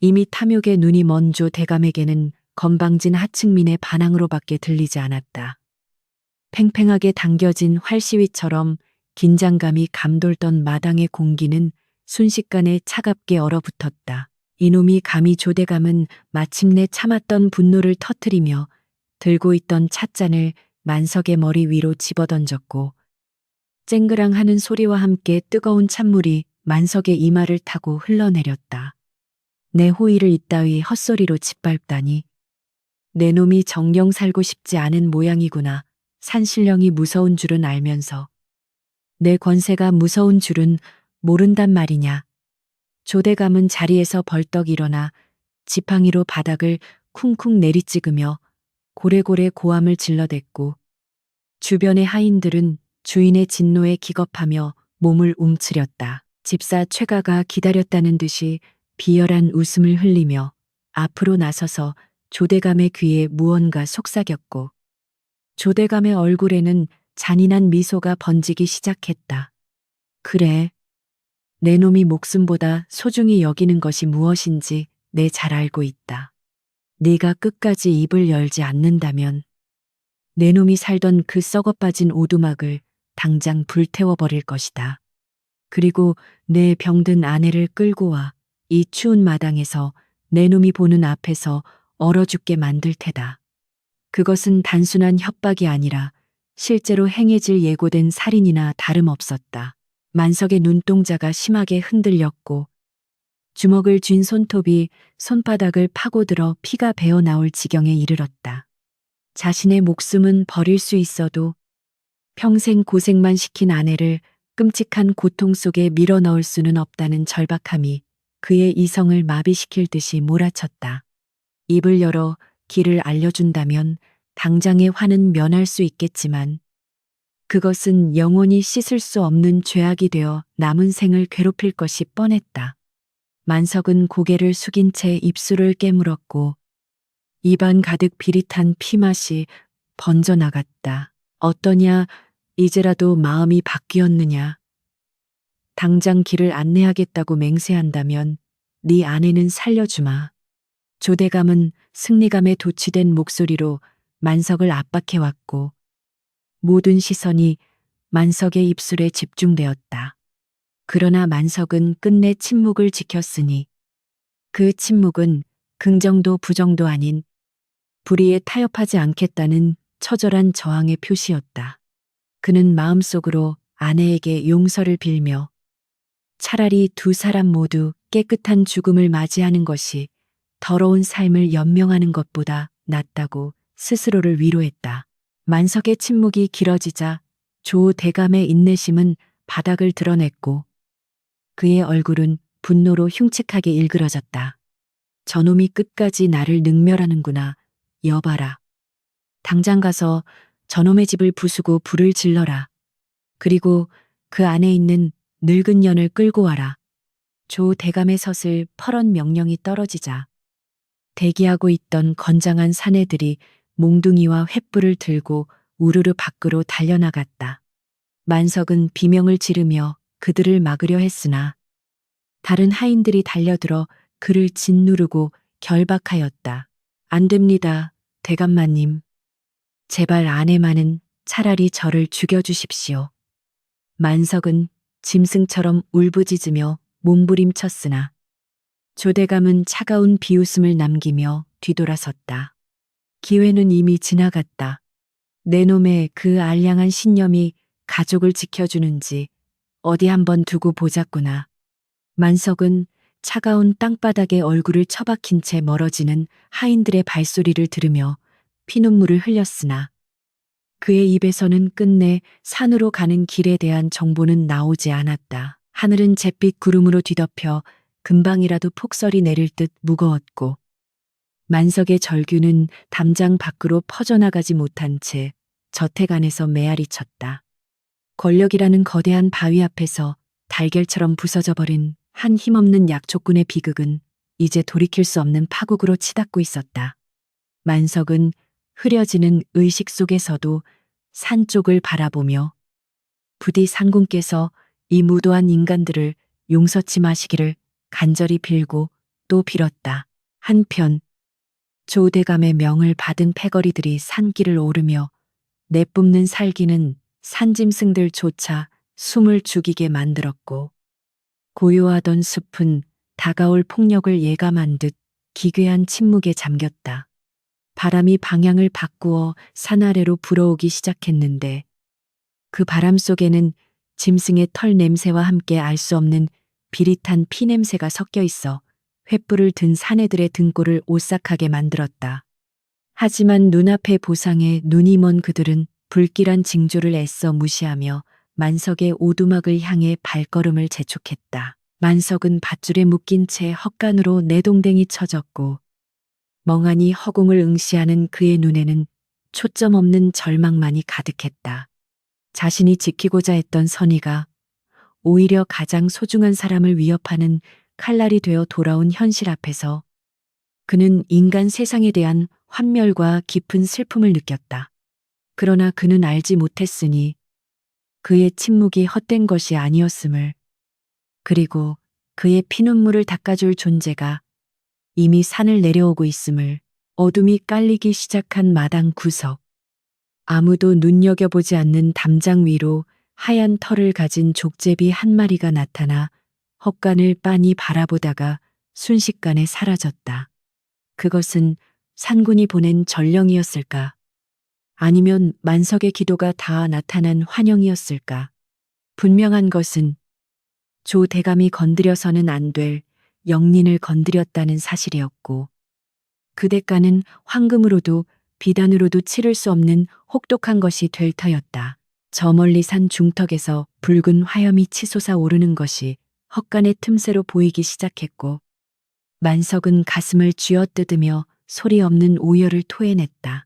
이미 탐욕의 눈이 먼 조 대감에게는 건방진 하층민의 반항으로밖에 들리지 않았다. 팽팽하게 당겨진 활시위처럼 긴장감이 감돌던 마당의 공기는 순식간에 차갑게 얼어붙었다. 이놈이 감히 조대감은 마침내 참았던 분노를 터뜨리며 들고 있던 찻잔을 만석의 머리 위로 집어던졌고 쨍그랑하는 소리와 함께 뜨거운 찬물이 만석의 이마를 타고 흘러내렸다. 내 호의를 이따위 헛소리로 짓밟다니. 내 놈이 정령 살고 싶지 않은 모양이구나. 산신령이 무서운 줄은 알면서 내 권세가 무서운 줄은 모른단 말이냐. 조대감은 자리에서 벌떡 일어나 지팡이로 바닥을 쿵쿵 내리찍으며 고래고래 고함을 질러댔고 주변의 하인들은 주인의 진노에 기겁하며 몸을 움츠렸다. 집사 최가가 기다렸다는 듯이 비열한 웃음을 흘리며 앞으로 나서서 조대감의 귀에 무언가 속삭였고 조대감의 얼굴에는 잔인한 미소가 번지기 시작했다. 그래. 내 놈이 목숨보다 소중히 여기는 것이 무엇인지 내 잘 알고 있다. 네가 끝까지 입을 열지 않는다면 내 놈이 살던 그 썩어빠진 오두막을 당장 불태워버릴 것이다. 그리고 내 병든 아내를 끌고 와 이 추운 마당에서 내 놈이 보는 앞에서 얼어 죽게 만들 테다. 그것은 단순한 협박이 아니라 실제로 행해질 예고된 살인이나 다름없었다. 만석의 눈동자가 심하게 흔들렸고 주먹을 쥔 손톱이 손바닥을 파고들어 피가 배어 나올 지경에 이르렀다. 자신의 목숨은 버릴 수 있어도 평생 고생만 시킨 아내를 끔찍한 고통 속에 밀어넣을 수는 없다는 절박함이 그의 이성을 마비시킬 듯이 몰아쳤다. 입을 열어 길을 알려준다면 당장의 화는 면할 수 있겠지만 그것은 영원히 씻을 수 없는 죄악이 되어 남은 생을 괴롭힐 것이 뻔했다. 만석은 고개를 숙인 채 입술을 깨물었고 입안 가득 비릿한 피맛이 번져나갔다. 어떠냐, 이제라도 마음이 바뀌었느냐. 당장 길을 안내하겠다고 맹세한다면 네 아내는 살려주마. 조대감은 승리감에 도취된 목소리로 만석을 압박해왔고 모든 시선이 만석의 입술에 집중되었다. 그러나 만석은 끝내 침묵을 지켰으니 그 침묵은 긍정도 부정도 아닌 불의에 타협하지 않겠다는 처절한 저항의 표시였다. 그는 마음속으로 아내에게 용서를 빌며 차라리 두 사람 모두 깨끗한 죽음을 맞이하는 것이 더러운 삶을 연명하는 것보다 낫다고 스스로를 위로했다. 만석의 침묵이 길어지자 조 대감의 인내심은 바닥을 드러냈고 그의 얼굴은 분노로 흉측하게 일그러졌다. 저놈이 끝까지 나를 능멸하는구나. 여봐라. 당장 가서 저놈의 집을 부수고 불을 질러라. 그리고 그 안에 있는 늙은 년을 끌고 와라. 조 대감의 서슬 퍼런 명령이 떨어지자 대기하고 있던 건장한 사내들이 몽둥이와 횃불을 들고 우르르 밖으로 달려나갔다. 만석은 비명을 지르며 그들을 막으려 했으나 다른 하인들이 달려들어 그를 짓누르고 결박하였다. 안 됩니다, 대감마님. 제발 아내만은 차라리 저를 죽여주십시오. 만석은 짐승처럼 울부짖으며 몸부림쳤으나 조대감은 차가운 비웃음을 남기며 뒤돌아섰다. 기회는 이미 지나갔다. 내 놈의 그 알량한 신념이 가족을 지켜주는지 어디 한번 두고 보자꾸나. 만석은 차가운 땅바닥에 얼굴을 처박힌 채 멀어지는 하인들의 발소리를 들으며 피눈물을 흘렸으나 그의 입에서는 끝내 산으로 가는 길에 대한 정보는 나오지 않았다. 하늘은 잿빛 구름으로 뒤덮여 금방이라도 폭설이 내릴 듯 무거웠고 만석의 절규는 담장 밖으로 퍼져나가지 못한 채 저택 안에서 메아리 쳤다. 권력이라는 거대한 바위 앞에서 달걀처럼 부서져 버린 한 힘없는 약초꾼의 비극은 이제 돌이킬 수 없는 파국으로 치닫고 있었다. 만석은 흐려지는 의식 속에서도 산 쪽을 바라보며 부디 상궁께서 이 무도한 인간들을 용서치 마시기를 간절히 빌고 또 빌었다. 한편 조대감의 명을 받은 패거리들이 산길을 오르며 내뿜는 살기는 산짐승들조차 숨을 죽이게 만들었고 고요하던 숲은 다가올 폭력을 예감한 듯 기괴한 침묵에 잠겼다. 바람이 방향을 바꾸어 산 아래로 불어오기 시작했는데 그 바람 속에는 짐승의 털 냄새와 함께 알 수 없는 비릿한 피 냄새가 섞여 있어 횃불을 든 사내들의 등골을 오싹하게 만들었다. 하지만 눈앞의 보상에 눈이 먼 그들은 불길한 징조를 애써 무시하며 만석의 오두막을 향해 발걸음을 재촉했다. 만석은 밧줄에 묶인 채 헛간으로 내동댕이 쳐졌고 멍하니 허공을 응시하는 그의 눈에는 초점 없는 절망만이 가득했다. 자신이 지키고자 했던 선의가 오히려 가장 소중한 사람을 위협하는 칼날이 되어 돌아온 현실 앞에서 그는 인간 세상에 대한 환멸과 깊은 슬픔을 느꼈다. 그러나 그는 알지 못했으니 그의 침묵이 헛된 것이 아니었음을, 그리고 그의 피눈물을 닦아줄 존재가 이미 산을 내려오고 있음을. 어둠이 깔리기 시작한 마당 구석. 아무도 눈여겨보지 않는 담장 위로 하얀 털을 가진 족제비 한 마리가 나타나 헛간을 빤히 바라보다가 순식간에 사라졌다. 그것은 산군이 보낸 전령이었을까? 아니면 만석의 기도가 닿아 나타난 환영이었을까? 분명한 것은 조 대감이 건드려서는 안 될 영린을 건드렸다는 사실이었고 그 대가는 황금으로도 비단으로도 치를 수 없는 혹독한 것이 될 터였다. 저 멀리 산 중턱에서 붉은 화염이 치솟아 오르는 것이 헛간의 틈새로 보이기 시작했고 만석은 가슴을 쥐어뜯으며 소리 없는 오열을 토해냈다.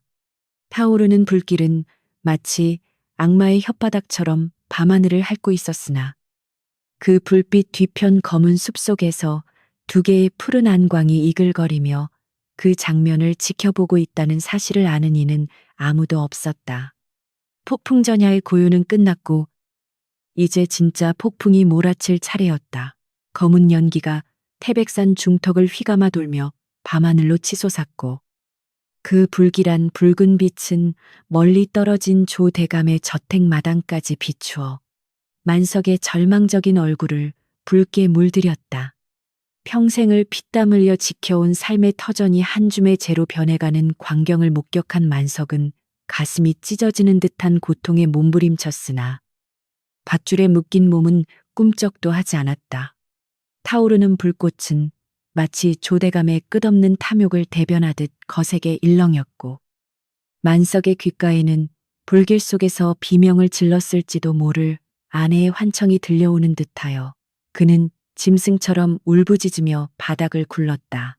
타오르는 불길은 마치 악마의 혓바닥처럼 밤하늘을 핥고 있었으나 그 불빛 뒤편 검은 숲속에서 두 개의 푸른 안광이 이글거리며 그 장면을 지켜보고 있다는 사실을 아는 이는 아무도 없었다. 폭풍전야의 고요는 끝났고 이제 진짜 폭풍이 몰아칠 차례였다. 검은 연기가 태백산 중턱을 휘감아 돌며 밤하늘로 치솟았고 그 불길한 붉은 빛은 멀리 떨어진 조 대감의 저택 마당까지 비추어 만석의 절망적인 얼굴을 붉게 물들였다. 평생을 피땀 흘려 지켜온 삶의 터전이 한 줌의 재로 변해가는 광경을 목격한 만석은 가슴이 찢어지는 듯한 고통에 몸부림쳤으나 밧줄에 묶인 몸은 꿈쩍도 하지 않았다. 타오르는 불꽃은 마치 조대감의 끝없는 탐욕을 대변하듯 거세게 일렁였고 만석의 귓가에는 불길 속에서 비명을 질렀을지도 모를 아내의 환청이 들려오는 듯하여 그는 짐승처럼 울부짖으며 바닥을 굴렀다.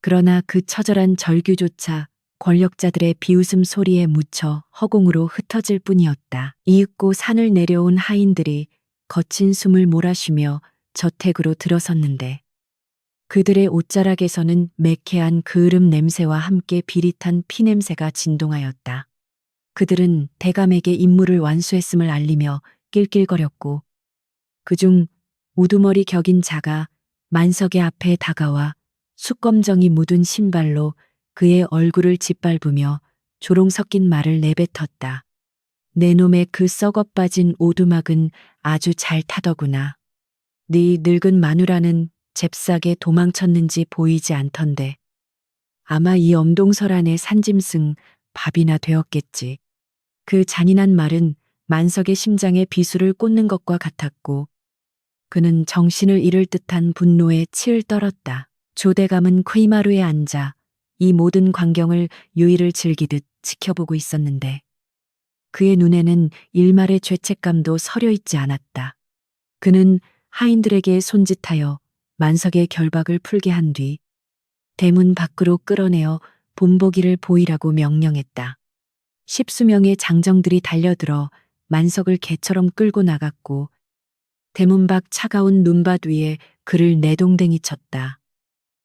그러나 그 처절한 절규조차 권력자들의 비웃음 소리에 묻혀 허공으로 흩어질 뿐이었다. 이윽고 산을 내려온 하인들이 거친 숨을 몰아쉬며 저택으로 들어섰는데 그들의 옷자락에서는 매캐한 그을음 냄새와 함께 비릿한 피냄새가 진동하였다. 그들은 대감에게 임무를 완수했음을 알리며 낄낄거렸고 그중 우두머리 격인 자가 만석의 앞에 다가와 숯검정이 묻은 신발로 그의 얼굴을 짓밟으며 조롱 섞인 말을 내뱉었다. 내 놈의 그 썩어 빠진 오두막은 아주 잘 타더구나. 네 늙은 마누라는 잽싸게 도망쳤는지 보이지 않던데. 아마 이 엄동설 안에 산짐승 밥이나 되었겠지. 그 잔인한 말은 만석의 심장에 비수를 꽂는 것과 같았고 그는 정신을 잃을 듯한 분노에 치을 떨었다. 조대감은 퀴마루에 앉아 이 모든 광경을 유의를 즐기듯 지켜보고 있었는데 그의 눈에는 일말의 죄책감도 서려 있지 않았다. 그는 하인들에게 손짓하여 만석의 결박을 풀게 한 뒤 대문 밖으로 끌어내어 본보기를 보이라고 명령했다. 십수명의 장정들이 달려들어 만석을 개처럼 끌고 나갔고 대문 밖 차가운 눈밭 위에 그를 내동댕이 쳤다.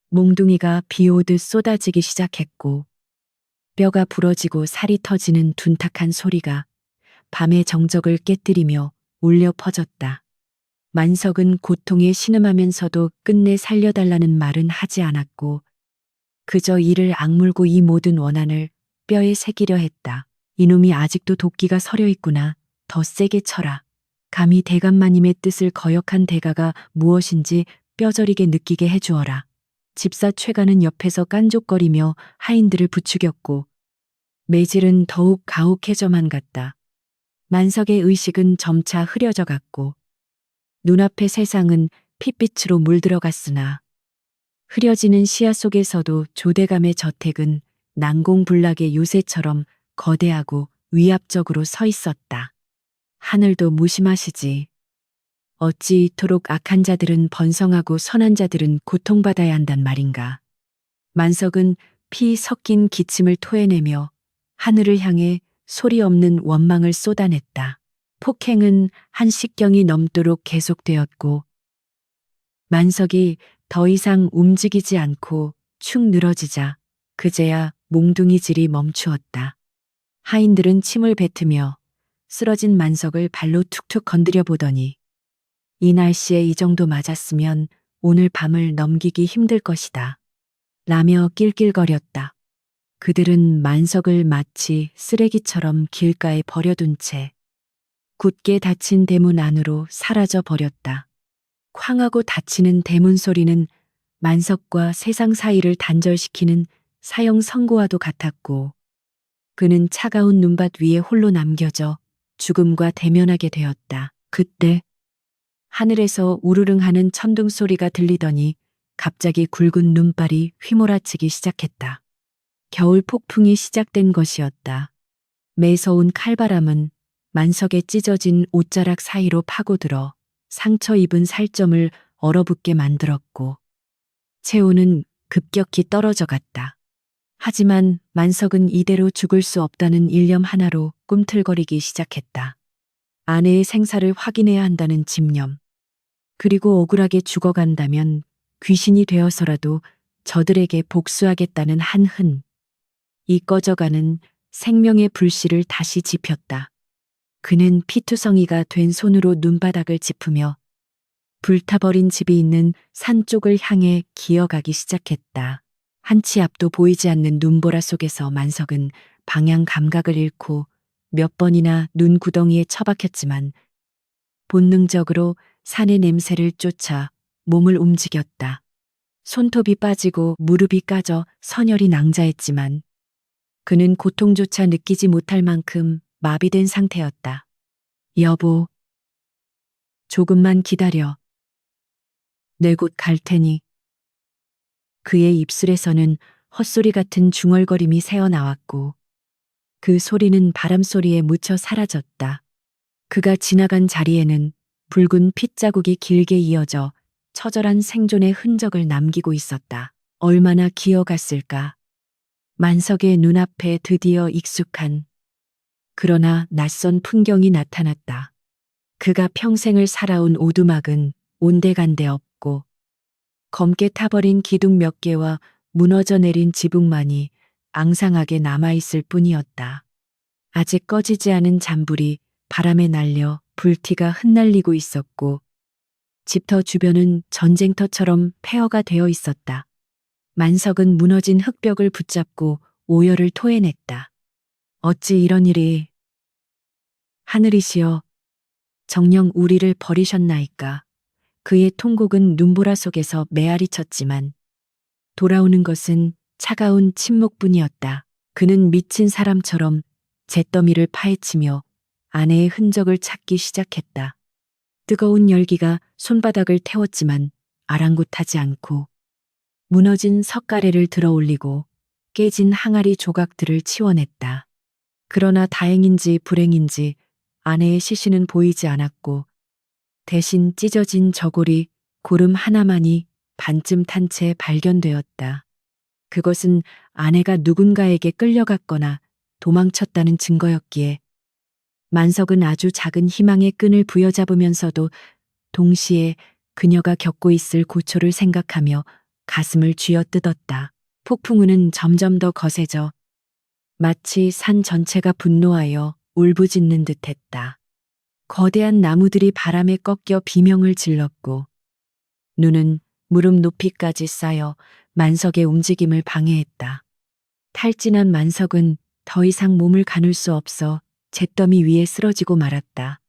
몽둥이가 비 오듯 쏟아지기 시작했고 뼈가 부러지고 살이 터지는 둔탁한 소리가 밤의 정적을 깨뜨리며 울려 퍼졌다. 만석은 고통에 신음하면서도 끝내 살려달라는 말은 하지 않았고 그저 이를 악물고 이 모든 원한을 뼈에 새기려 했다. 이놈이 아직도 도끼가 서려 있구나. 더 세게 쳐라. 감히 대감마님의 뜻을 거역한 대가가 무엇인지 뼈저리게 느끼게 해주어라. 집사 최가는 옆에서 깐족거리며 하인들을 부추겼고 매질은 더욱 가혹해져만 갔다. 만석의 의식은 점차 흐려져 갔고 눈앞의 세상은 핏빛으로 물들어갔으나 흐려지는 시야 속에서도 조대감의 저택은 난공불락의 요새처럼 거대하고 위압적으로 서 있었다. 하늘도 무심하시지. 어찌 이토록 악한 자들은 번성하고 선한 자들은 고통받아야 한단 말인가. 만석은 피 섞인 기침을 토해내며 하늘을 향해 소리 없는 원망을 쏟아냈다. 폭행은 한 식경이 넘도록 계속되었고 만석이 더 이상 움직이지 않고 축 늘어지자 그제야 몽둥이질이 멈추었다. 하인들은 침을 뱉으며 쓰러진 만석을 발로 툭툭 건드려 보더니 이 날씨에 이 정도 맞았으면 오늘 밤을 넘기기 힘들 것이다. 라며 낄낄거렸다. 그들은 만석을 마치 쓰레기처럼 길가에 버려둔 채 굳게 닫힌 대문 안으로 사라져 버렸다. 쾅하고 닫히는 대문 소리는 만석과 세상 사이를 단절시키는 사형 선고와도 같았고 그는 차가운 눈밭 위에 홀로 남겨져 죽음과 대면하게 되었다. 그때 하늘에서 우르릉하는 천둥 소리가 들리더니 갑자기 굵은 눈발이 휘몰아치기 시작했다. 겨울 폭풍이 시작된 것이었다. 매서운 칼바람은 만석의 찢어진 옷자락 사이로 파고들어 상처 입은 살점을 얼어붙게 만들었고 체온은 급격히 떨어져 갔다. 하지만 만석은 이대로 죽을 수 없다는 일념 하나로 꿈틀거리기 시작했다. 아내의 생사를 확인해야 한다는 집념. 그리고 억울하게 죽어간다면 귀신이 되어서라도 저들에게 복수하겠다는 한흔. 이 꺼져가는 생명의 불씨를 다시 지폈다. 그는 피투성이가 된 손으로 눈바닥을 짚으며 불타버린 집이 있는 산 쪽을 향해 기어가기 시작했다. 한치 앞도 보이지 않는 눈보라 속에서 만석은 방향 감각을 잃고 몇 번이나 눈 구덩이에 처박혔지만 본능적으로 산의 냄새를 쫓아 몸을 움직였다. 손톱이 빠지고 무릎이 까져 선혈이 낭자했지만 그는 고통조차 느끼지 못할 만큼 마비된 상태였다. 여보, 조금만 기다려. 내 곧 갈 테니. 그의 입술에서는 헛소리 같은 중얼거림이 새어나왔고 그 소리는 바람 소리에 묻혀 사라졌다. 그가 지나간 자리에는 붉은 핏자국이 길게 이어져 처절한 생존의 흔적을 남기고 있었다. 얼마나 기어갔을까. 만석의 눈앞에 드디어 익숙한 그러나 낯선 풍경이 나타났다. 그가 평생을 살아온 오두막은 온데간데 없고 검게 타버린 기둥 몇 개와 무너져 내린 지붕만이 앙상하게 남아있을 뿐이었다. 아직 꺼지지 않은 잔불이 바람에 날려 불티가 흩날리고 있었고 집터 주변은 전쟁터처럼 폐허가 되어 있었다. 만석은 무너진 흙벽을 붙잡고 오열을 토해냈다. 어찌 이런 일이. 하늘이시여, 정녕 우리를 버리셨나이까. 그의 통곡은 눈보라 속에서 메아리 쳤지만 돌아오는 것은 차가운 침묵뿐이었다. 그는 미친 사람처럼 잿더미를 파헤치며 아내의 흔적을 찾기 시작했다. 뜨거운 열기가 손바닥을 태웠지만 아랑곳하지 않고 무너진 석가래를 들어 올리고 깨진 항아리 조각들을 치워냈다. 그러나 다행인지 불행인지 아내의 시신은 보이지 않았고 대신 찢어진 저고리 고름 하나만이 반쯤 탄 채 발견되었다. 그것은 아내가 누군가에게 끌려갔거나 도망쳤다는 증거였기에 만석은 아주 작은 희망의 끈을 부여잡으면서도 동시에 그녀가 겪고 있을 고초를 생각하며 가슴을 쥐어뜯었다. 폭풍우는 점점 더 거세져 마치 산 전체가 분노하여 울부짖는 듯했다. 거대한 나무들이 바람에 꺾여 비명을 질렀고 눈은 무릎 높이까지 쌓여 만석의 움직임을 방해했다. 탈진한 만석은 더 이상 몸을 가눌 수 없어 잿더미 위에 쓰러지고 말았다.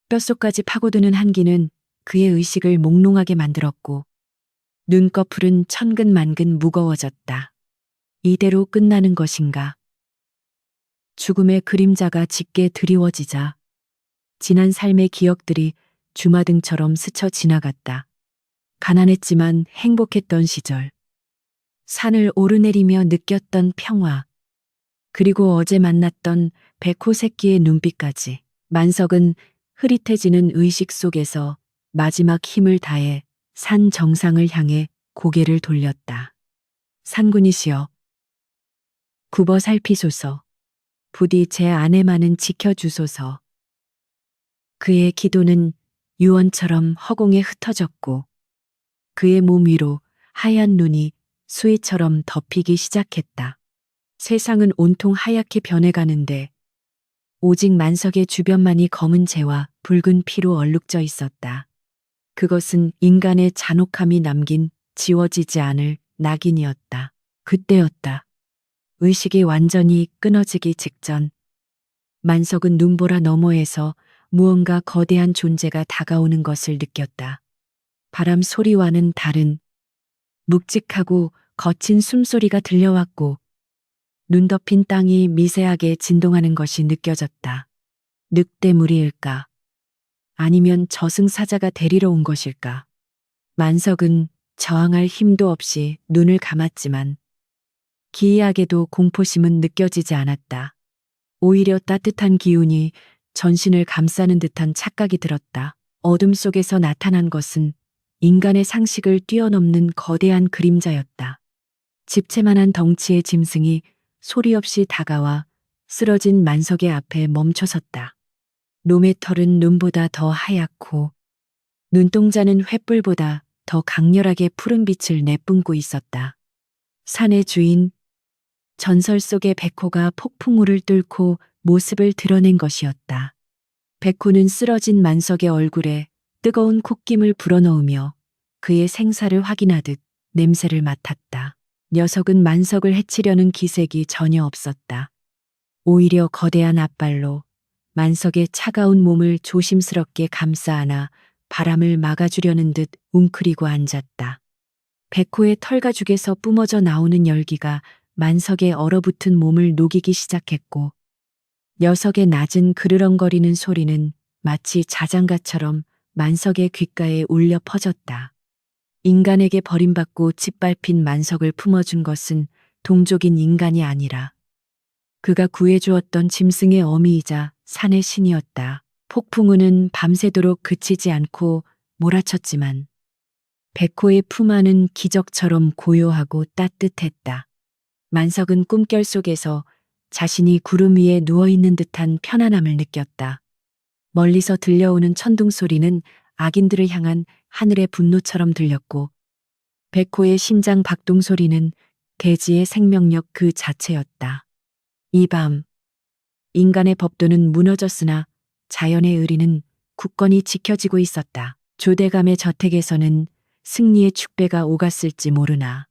뼛속까지 파고드는 한기는 그의 의식을 몽롱하게 만들었고 눈꺼풀은 천근만근 무거워졌다. 이대로 끝나는 것인가? 죽음의 그림자가 짙게 드리워지자 지난 삶의 기억들이 주마등처럼 스쳐 지나갔다. 가난했지만 행복했던 시절. 산을 오르내리며 느꼈던 평화. 그리고 어제 만났던 백호 새끼의 눈빛까지. 만석은 흐릿해지는 의식 속에서 마지막 힘을 다해 산 정상을 향해 고개를 돌렸다. 산군이시여. 굽어 살피소서. 부디 제 아내만은 지켜주소서. 그의 기도는 유언처럼 허공에 흩어졌고 그의 몸 위로 하얀 눈이 수위처럼 덮이기 시작했다. 세상은 온통 하얗게 변해가는데 오직 만석의 주변만이 검은 재와 붉은 피로 얼룩져 있었다. 그것은 인간의 잔혹함이 남긴 지워지지 않을 낙인이었다. 그때였다. 의식이 완전히 끊어지기 직전 만석은 눈보라 너머에서 무언가 거대한 존재가 다가오는 것을 느꼈다. 바람 소리와는 다른 묵직하고 거친 숨소리가 들려왔고 눈 덮인 땅이 미세하게 진동하는 것이 느껴졌다. 늑대무리일까? 아니면 저승사자가 데리러 온 것일까? 만석은 저항할 힘도 없이 눈을 감았지만 기이하게도 공포심은 느껴지지 않았다. 오히려 따뜻한 기운이 전신을 감싸는 듯한 착각이 들었다. 어둠 속에서 나타난 것은 인간의 상식을 뛰어넘는 거대한 그림자였다. 집채만한 덩치의 짐승이 소리 없이 다가와 쓰러진 만석의 앞에 멈춰섰다. 놈의 털은 눈보다 더 하얗고 눈동자는 횃불보다 더 강렬하게 푸른 빛을 내뿜고 있었다. 산의 주인, 전설 속의 백호가 폭풍우를 뚫고 모습을 드러낸 것이었다. 백호는 쓰러진 만석의 얼굴에 뜨거운 콧김을 불어넣으며 그의 생사를 확인하듯 냄새를 맡았다. 녀석은 만석을 해치려는 기색이 전혀 없었다. 오히려 거대한 앞발로 만석의 차가운 몸을 조심스럽게 감싸 안아 바람을 막아주려는 듯 웅크리고 앉았다. 백호의 털가죽에서 뿜어져 나오는 열기가 만석의 얼어붙은 몸을 녹이기 시작했고 녀석의 낮은 그르렁거리는 소리는 마치 자장가처럼 만석의 귓가에 울려 퍼졌다. 인간에게 버림받고 짓밟힌 만석을 품어준 것은 동족인 인간이 아니라 그가 구해주었던 짐승의 어미이자 산의 신이었다. 폭풍우는 밤새도록 그치지 않고 몰아쳤지만 백호의 품 안은 기적처럼 고요하고 따뜻했다. 만석은 꿈결 속에서 자신이 구름 위에 누워있는 듯한 편안함을 느꼈다. 멀리서 들려오는 천둥 소리는 악인들을 향한 하늘의 분노처럼 들렸고 백호의 심장 박동 소리는 대지의 생명력 그 자체였다. 이 밤 인간의 법도는 무너졌으나 자연의 의리는 굳건히 지켜지고 있었다. 조대감의 저택에서는 승리의 축배가 오갔을지 모르나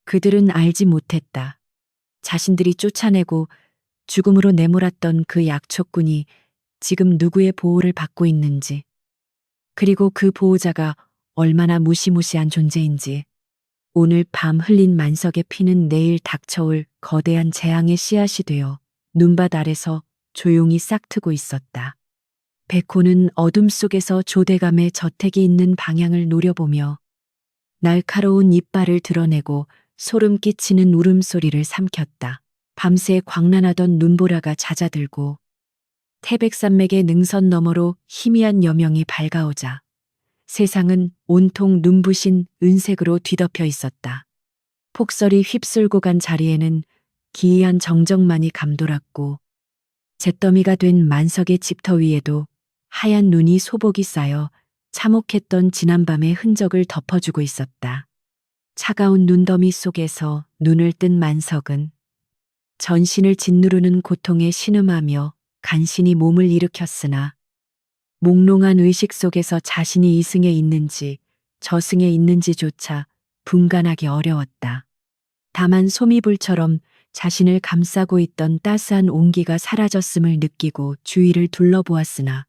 그들은 알지 못했다. 자신들이 쫓아내고 죽음으로 내몰았던 그 약초꾼이 지금 누구의 보호를 받고 있는지, 그리고 그 보호자가 얼마나 무시무시한 존재인지. 오늘 밤 흘린 만석의 피는 내일 닥쳐올 거대한 재앙의 씨앗이 되어 눈밭 아래서 조용히 싹트고 있었다. 백호는 어둠 속에서 조대감의 저택이 있는 방향을 노려보며 날카로운 이빨을 드러내고 소름 끼치는 울음소리를 삼켰다. 밤새 광란하던 눈보라가 잦아들고 태백산맥의 능선 너머로 희미한 여명이 밝아오자 세상은 온통 눈부신 은색으로 뒤덮여 있었다. 폭설이 휩쓸고 간 자리에는 기이한 정적만이 감돌았고 잿더미가 된 만석의 집터 위에도 하얀 눈이 소복이 쌓여 참혹했던 지난밤의 흔적을 덮어주고 있었다. 차가운 눈더미 속에서 눈을 뜬 만석은 전신을 짓누르는 고통에 신음하며 간신히 몸을 일으켰으나 몽롱한 의식 속에서 자신이 이승에 있는지 저승에 있는지조차 분간하기 어려웠다. 다만 소미불처럼 자신을 감싸고 있던 따스한 온기가 사라졌음을 느끼고 주위를 둘러보았으나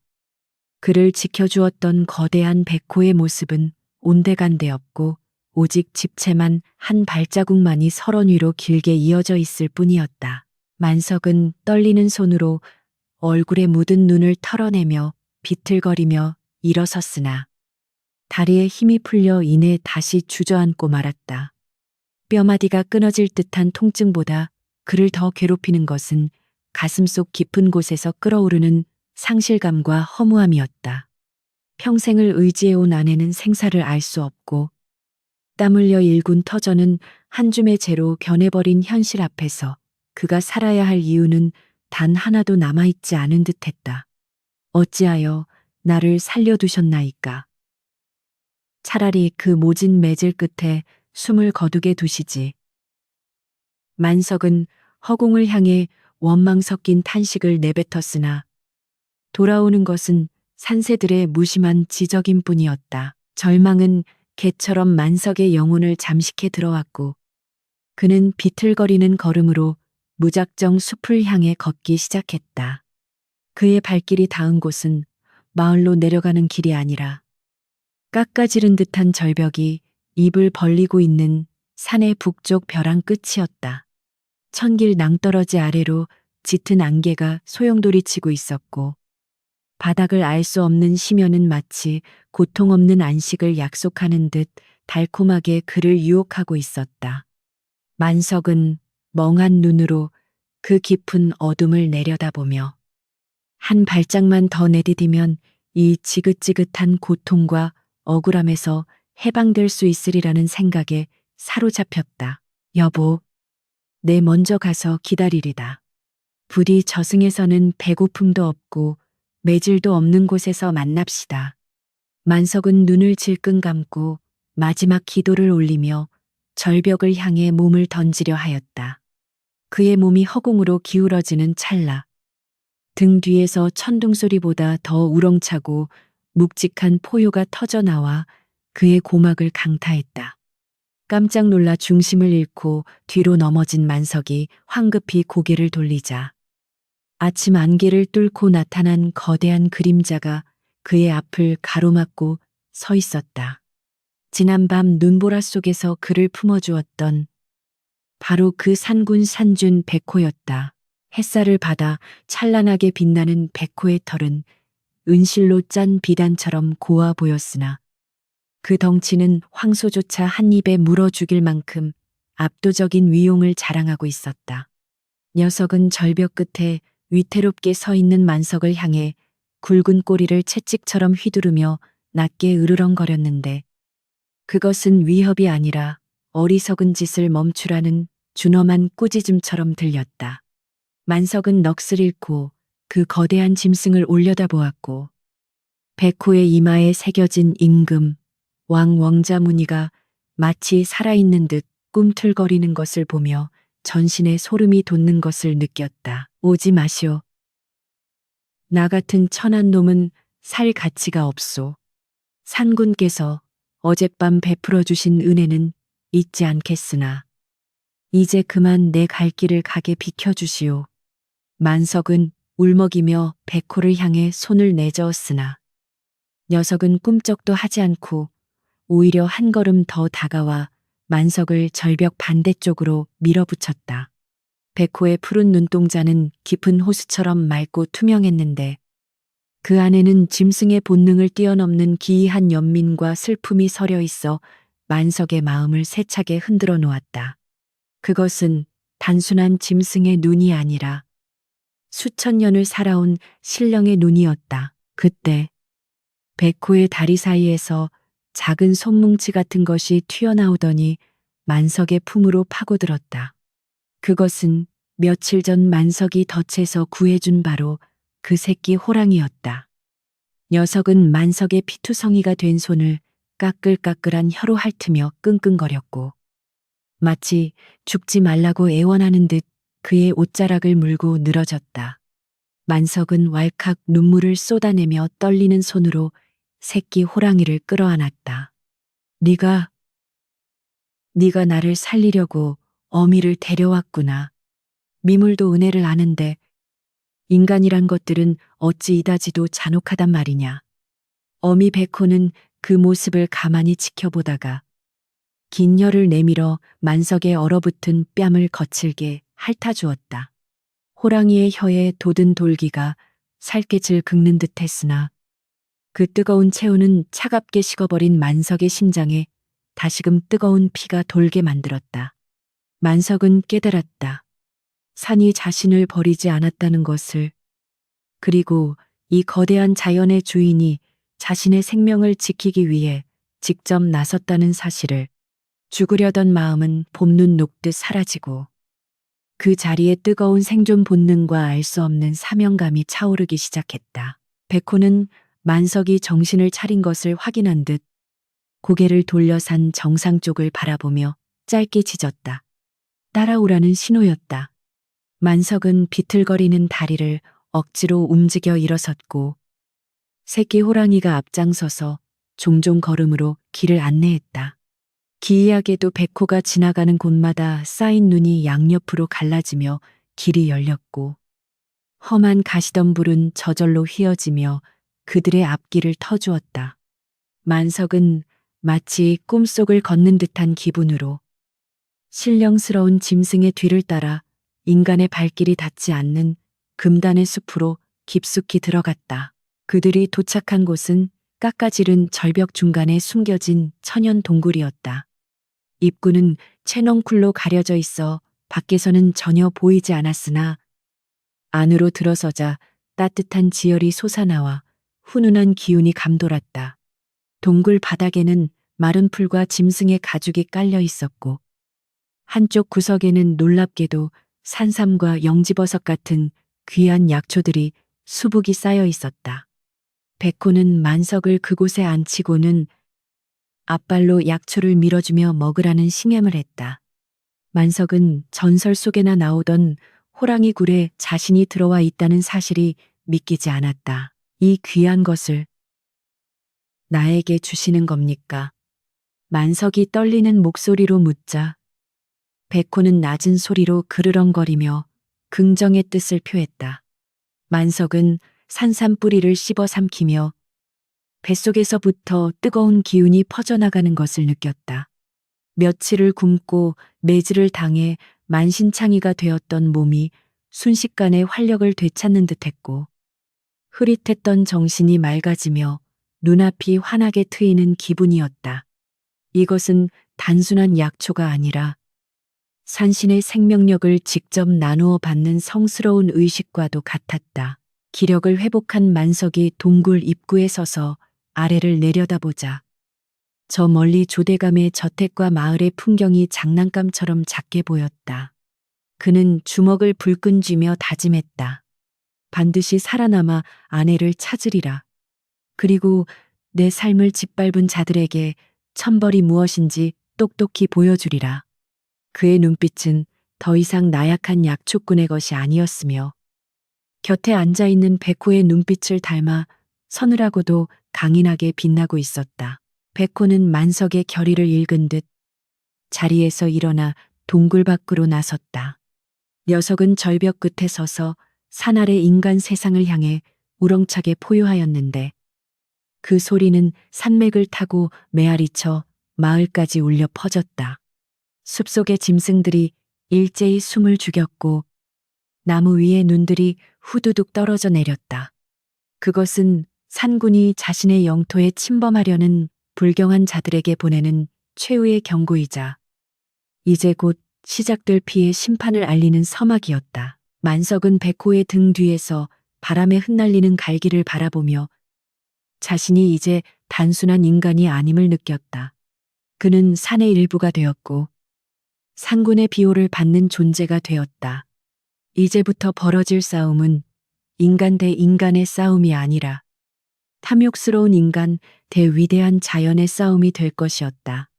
그를 지켜주었던 거대한 백호의 모습은 온데간데 없고 오직 집채만 한 발자국만이 설원 위로 길게 이어져 있을 뿐이었다. 만석은 떨리는 손으로 얼굴에 묻은 눈을 털어내며 비틀거리며 일어섰으나 다리에 힘이 풀려 이내 다시 주저앉고 말았다. 뼈마디가 끊어질 듯한 통증보다 그를 더 괴롭히는 것은 가슴속 깊은 곳에서 끓어오르는 상실감과 허무함이었다. 평생을 의지해온 아내는 생사를 알 수 없고 땀 흘려 일군 터전은 한 줌의 재로 변해버린 현실 앞에서 그가 살아야 할 이유는 단 하나도 남아있지 않은 듯했다. 어찌하여 나를 살려두셨나이까. 차라리 그 모진 매질 끝에 숨을 거두게 두시지. 만석은 허공을 향해 원망 섞인 탄식을 내뱉었으나 돌아오는 것은 산새들의 무심한 지적임 뿐이었다. 절망은 개처럼 만석의 영혼을 잠식해 들어왔고 그는 비틀거리는 걸음으로 무작정 숲을 향해 걷기 시작했다. 그의 발길이 닿은 곳은 마을로 내려가는 길이 아니라 깎아지른 듯한 절벽이 입을 벌리고 있는 산의 북쪽 벼랑 끝이었다. 천길 낭떠러지 아래로 짙은 안개가 소용돌이치고 있었고 바닥을 알 수 없는 심연은 마치 고통 없는 안식을 약속하는 듯 달콤하게 그를 유혹하고 있었다. 만석은 멍한 눈으로 그 깊은 어둠을 내려다보며 한 발짝만 더 내디디면 이 지긋지긋한 고통과 억울함에서 해방될 수 있으리라는 생각에 사로잡혔다. 여보, 내 먼저 가서 기다리리다. 부디 저승에서는 배고픔도 없고 매질도 없는 곳에서 만납시다. 만석은 눈을 질끈 감고 마지막 기도를 올리며 절벽을 향해 몸을 던지려 하였다. 그의 몸이 허공으로 기울어지는 찰나 등 뒤에서 천둥 소리보다 더 우렁차고 묵직한 포효가 터져 나와 그의 고막을 강타했다. 깜짝 놀라 중심을 잃고 뒤로 넘어진 만석이 황급히 고개를 돌리자 아침 안개를 뚫고 나타난 거대한 그림자가 그의 앞을 가로막고 서 있었다. 지난밤 눈보라 속에서 그를 품어주었던 바로 그 산군 산준 백호였다. 햇살을 받아 찬란하게 빛나는 백호의 털은 은실로 짠 비단처럼 고와 보였으나 그 덩치는 황소조차 한 입에 물어 죽일 만큼 압도적인 위용을 자랑하고 있었다. 녀석은 절벽 끝에 위태롭게 서 있는 만석을 향해 굵은 꼬리를 채찍처럼 휘두르며 낮게 으르렁거렸는데 그것은 위협이 아니라 어리석은 짓을 멈추라는 준엄한 꾸짖음처럼 들렸다. 만석은 넋을 잃고 그 거대한 짐승을 올려다보았고 백호의 이마에 새겨진 임금, 왕자 무늬가 마치 살아있는 듯 꿈틀거리는 것을 보며 전신에 소름이 돋는 것을 느꼈다. 오지 마시오. 나 같은 천한 놈은 살 가치가 없소. 산군께서 어젯밤 베풀어 주신 은혜는 잊지 않겠으나 이제 그만 내 갈 길을 가게 비켜주시오. 만석은 울먹이며 백호를 향해 손을 내저었으나 녀석은 꿈쩍도 하지 않고 오히려 한 걸음 더 다가와 만석을 절벽 반대쪽으로 밀어붙였다. 백호의 푸른 눈동자는 깊은 호수처럼 맑고 투명했는데 그 안에는 짐승의 본능을 뛰어넘는 기이한 연민과 슬픔이 서려 있어 만석의 마음을 세차게 흔들어 놓았다. 그것은 단순한 짐승의 눈이 아니라 수천 년을 살아온 신령의 눈이었다. 그때 백호의 다리 사이에서 작은 손뭉치 같은 것이 튀어나오더니 만석의 품으로 파고들었다. 그것은 며칠 전 만석이 덫에서 구해준 바로 그 새끼 호랑이였다. 녀석은 만석의 피투성이가 된 손을 까끌까끌한 혀로 핥으며 끙끙거렸고 마치 죽지 말라고 애원하는 듯 그의 옷자락을 물고 늘어졌다. 만석은 왈칵 눈물을 쏟아내며 떨리는 손으로 새끼 호랑이를 끌어안았다. 네가 나를 살리려고 어미를 데려왔구나. 미물도 은혜를 아는데 인간이란 것들은 어찌 이다지도 잔혹하단 말이냐. 어미 백호는 그 모습을 가만히 지켜보다가 긴 혀를 내밀어 만석의 얼어붙은 뺨을 거칠게 핥아주었다. 호랑이의 혀에 돋은 돌기가 살갗을 긁는 듯 했으나 그 뜨거운 체온은 차갑게 식어버린 만석의 심장에 다시금 뜨거운 피가 돌게 만들었다. 만석은 깨달았다. 산이 자신을 버리지 않았다는 것을, 그리고 이 거대한 자연의 주인이 자신의 생명을 지키기 위해 직접 나섰다는 사실을. 죽으려던 마음은 봄눈 녹듯 사라지고 그 자리에 뜨거운 생존 본능과 알 수 없는 사명감이 차오르기 시작했다. 백호는 만석이 정신을 차린 것을 확인한 듯 고개를 돌려 산 정상 쪽을 바라보며 짧게 짖었다. 따라오라는 신호였다. 만석은 비틀거리는 다리를 억지로 움직여 일어섰고 새끼 호랑이가 앞장서서 종종 걸음으로 길을 안내했다. 기이하게도 백호가 지나가는 곳마다 쌓인 눈이 양옆으로 갈라지며 길이 열렸고 험한 가시덤불은 저절로 휘어지며 그들의 앞길을 터주었다. 만석은 마치 꿈속을 걷는 듯한 기분으로 신령스러운 짐승의 뒤를 따라 인간의 발길이 닿지 않는 금단의 숲으로 깊숙이 들어갔다. 그들이 도착한 곳은 깎아지른 절벽 중간에 숨겨진 천연 동굴이었다. 입구는 채넝쿨로 가려져 있어 밖에서는 전혀 보이지 않았으나 안으로 들어서자 따뜻한 지열이 솟아나와 훈훈한 기운이 감돌았다. 동굴 바닥에는 마른 풀과 짐승의 가죽이 깔려 있었고 한쪽 구석에는 놀랍게도 산삼과 영지버섯 같은 귀한 약초들이 수북이 쌓여 있었다. 백호는 만석을 그곳에 앉히고는 앞발로 약초를 밀어주며 먹으라는 싱엠을 했다. 만석은 전설 속에나 나오던 호랑이 굴에 자신이 들어와 있다는 사실이 믿기지 않았다. 이 귀한 것을 나에게 주시는 겁니까? 만석이 떨리는 목소리로 묻자 백호는 낮은 소리로 그르렁거리며 긍정의 뜻을 표했다. 만석은 산산 뿌리를 씹어 삼키며 뱃속에서부터 뜨거운 기운이 퍼져나가는 것을 느꼈다. 며칠을 굶고 매질을 당해 만신창이가 되었던 몸이 순식간에 활력을 되찾는 듯했고 흐릿했던 정신이 맑아지며 눈앞이 환하게 트이는 기분이었다. 이것은 단순한 약초가 아니라 산신의 생명력을 직접 나누어 받는 성스러운 의식과도 같았다. 기력을 회복한 만석이 동굴 입구에 서서 아래를 내려다보자 저 멀리 조대감의 저택과 마을의 풍경이 장난감처럼 작게 보였다. 그는 주먹을 불끈 쥐며 다짐했다. 반드시 살아남아 아내를 찾으리라. 그리고 내 삶을 짓밟은 자들에게 천벌이 무엇인지 똑똑히 보여주리라. 그의 눈빛은 더 이상 나약한 약초꾼의 것이 아니었으며 곁에 앉아있는 백호의 눈빛을 닮아 서늘하고도 강인하게 빛나고 있었다. 백호는 만석의 결의를 읽은 듯 자리에서 일어나 동굴 밖으로 나섰다. 녀석은 절벽 끝에 서서 산 아래 인간 세상을 향해 우렁차게 포효하였는데 그 소리는 산맥을 타고 메아리쳐 마을까지 울려 퍼졌다. 숲속의 짐승들이 일제히 숨을 죽였고 나무 위에 눈들이 후두둑 떨어져 내렸다. 그것은 산군이 자신의 영토에 침범하려는 불경한 자들에게 보내는 최후의 경고이자 이제 곧 시작될 피의 심판을 알리는 서막이었다. 만석은 백호의 등 뒤에서 바람에 흩날리는 갈기를 바라보며 자신이 이제 단순한 인간이 아님을 느꼈다. 그는 산의 일부가 되었고 산군의 비호를 받는 존재가 되었다. 이제부터 벌어질 싸움은 인간 대 인간의 싸움이 아니라 탐욕스러운 인간 대 위대한 자연의 싸움이 될 것이었다.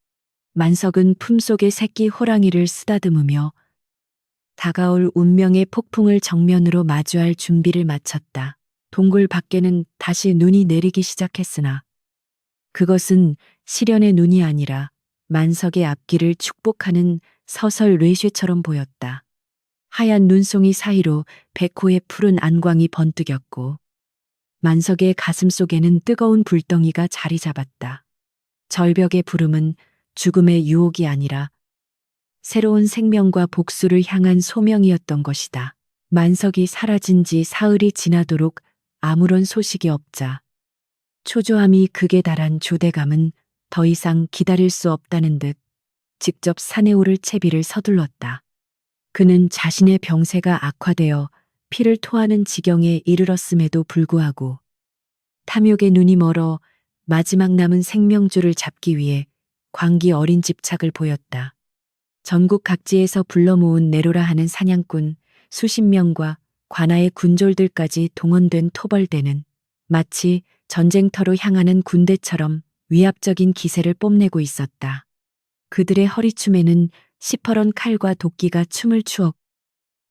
만석은 품속의 새끼 호랑이를 쓰다듬으며 다가올 운명의 폭풍을 정면으로 마주할 준비를 마쳤다. 동굴 밖에는 다시 눈이 내리기 시작했으나 그것은 시련의 눈이 아니라 만석의 앞길을 축복하는 서설 뇌쉐처럼 보였다. 하얀 눈송이 사이로 백호의 푸른 안광이 번뜩였고 만석의 가슴 속에는 뜨거운 불덩이가 자리 잡았다. 절벽의 부름은 죽음의 유혹이 아니라 새로운 생명과 복수를 향한 소명이었던 것이다. 만석이 사라진 지 사흘이 지나도록 아무런 소식이 없자 초조함이 극에 달한 조대감은 더 이상 기다릴 수 없다는 듯 직접 산에 오를 채비를 서둘렀다. 그는 자신의 병세가 악화되어 피를 토하는 지경에 이르렀음에도 불구하고 탐욕의 눈이 멀어 마지막 남은 생명줄을 잡기 위해 광기 어린 집착을 보였다. 전국 각지에서 불러 모은 네로라 하는 사냥꾼 수십 명과 관아의 군졸들까지 동원된 토벌대는 마치 전쟁터로 향하는 군대처럼 위압적인 기세를 뽐내고 있었다. 그들의 허리춤에는 시퍼런 칼과 도끼가 춤을 추었고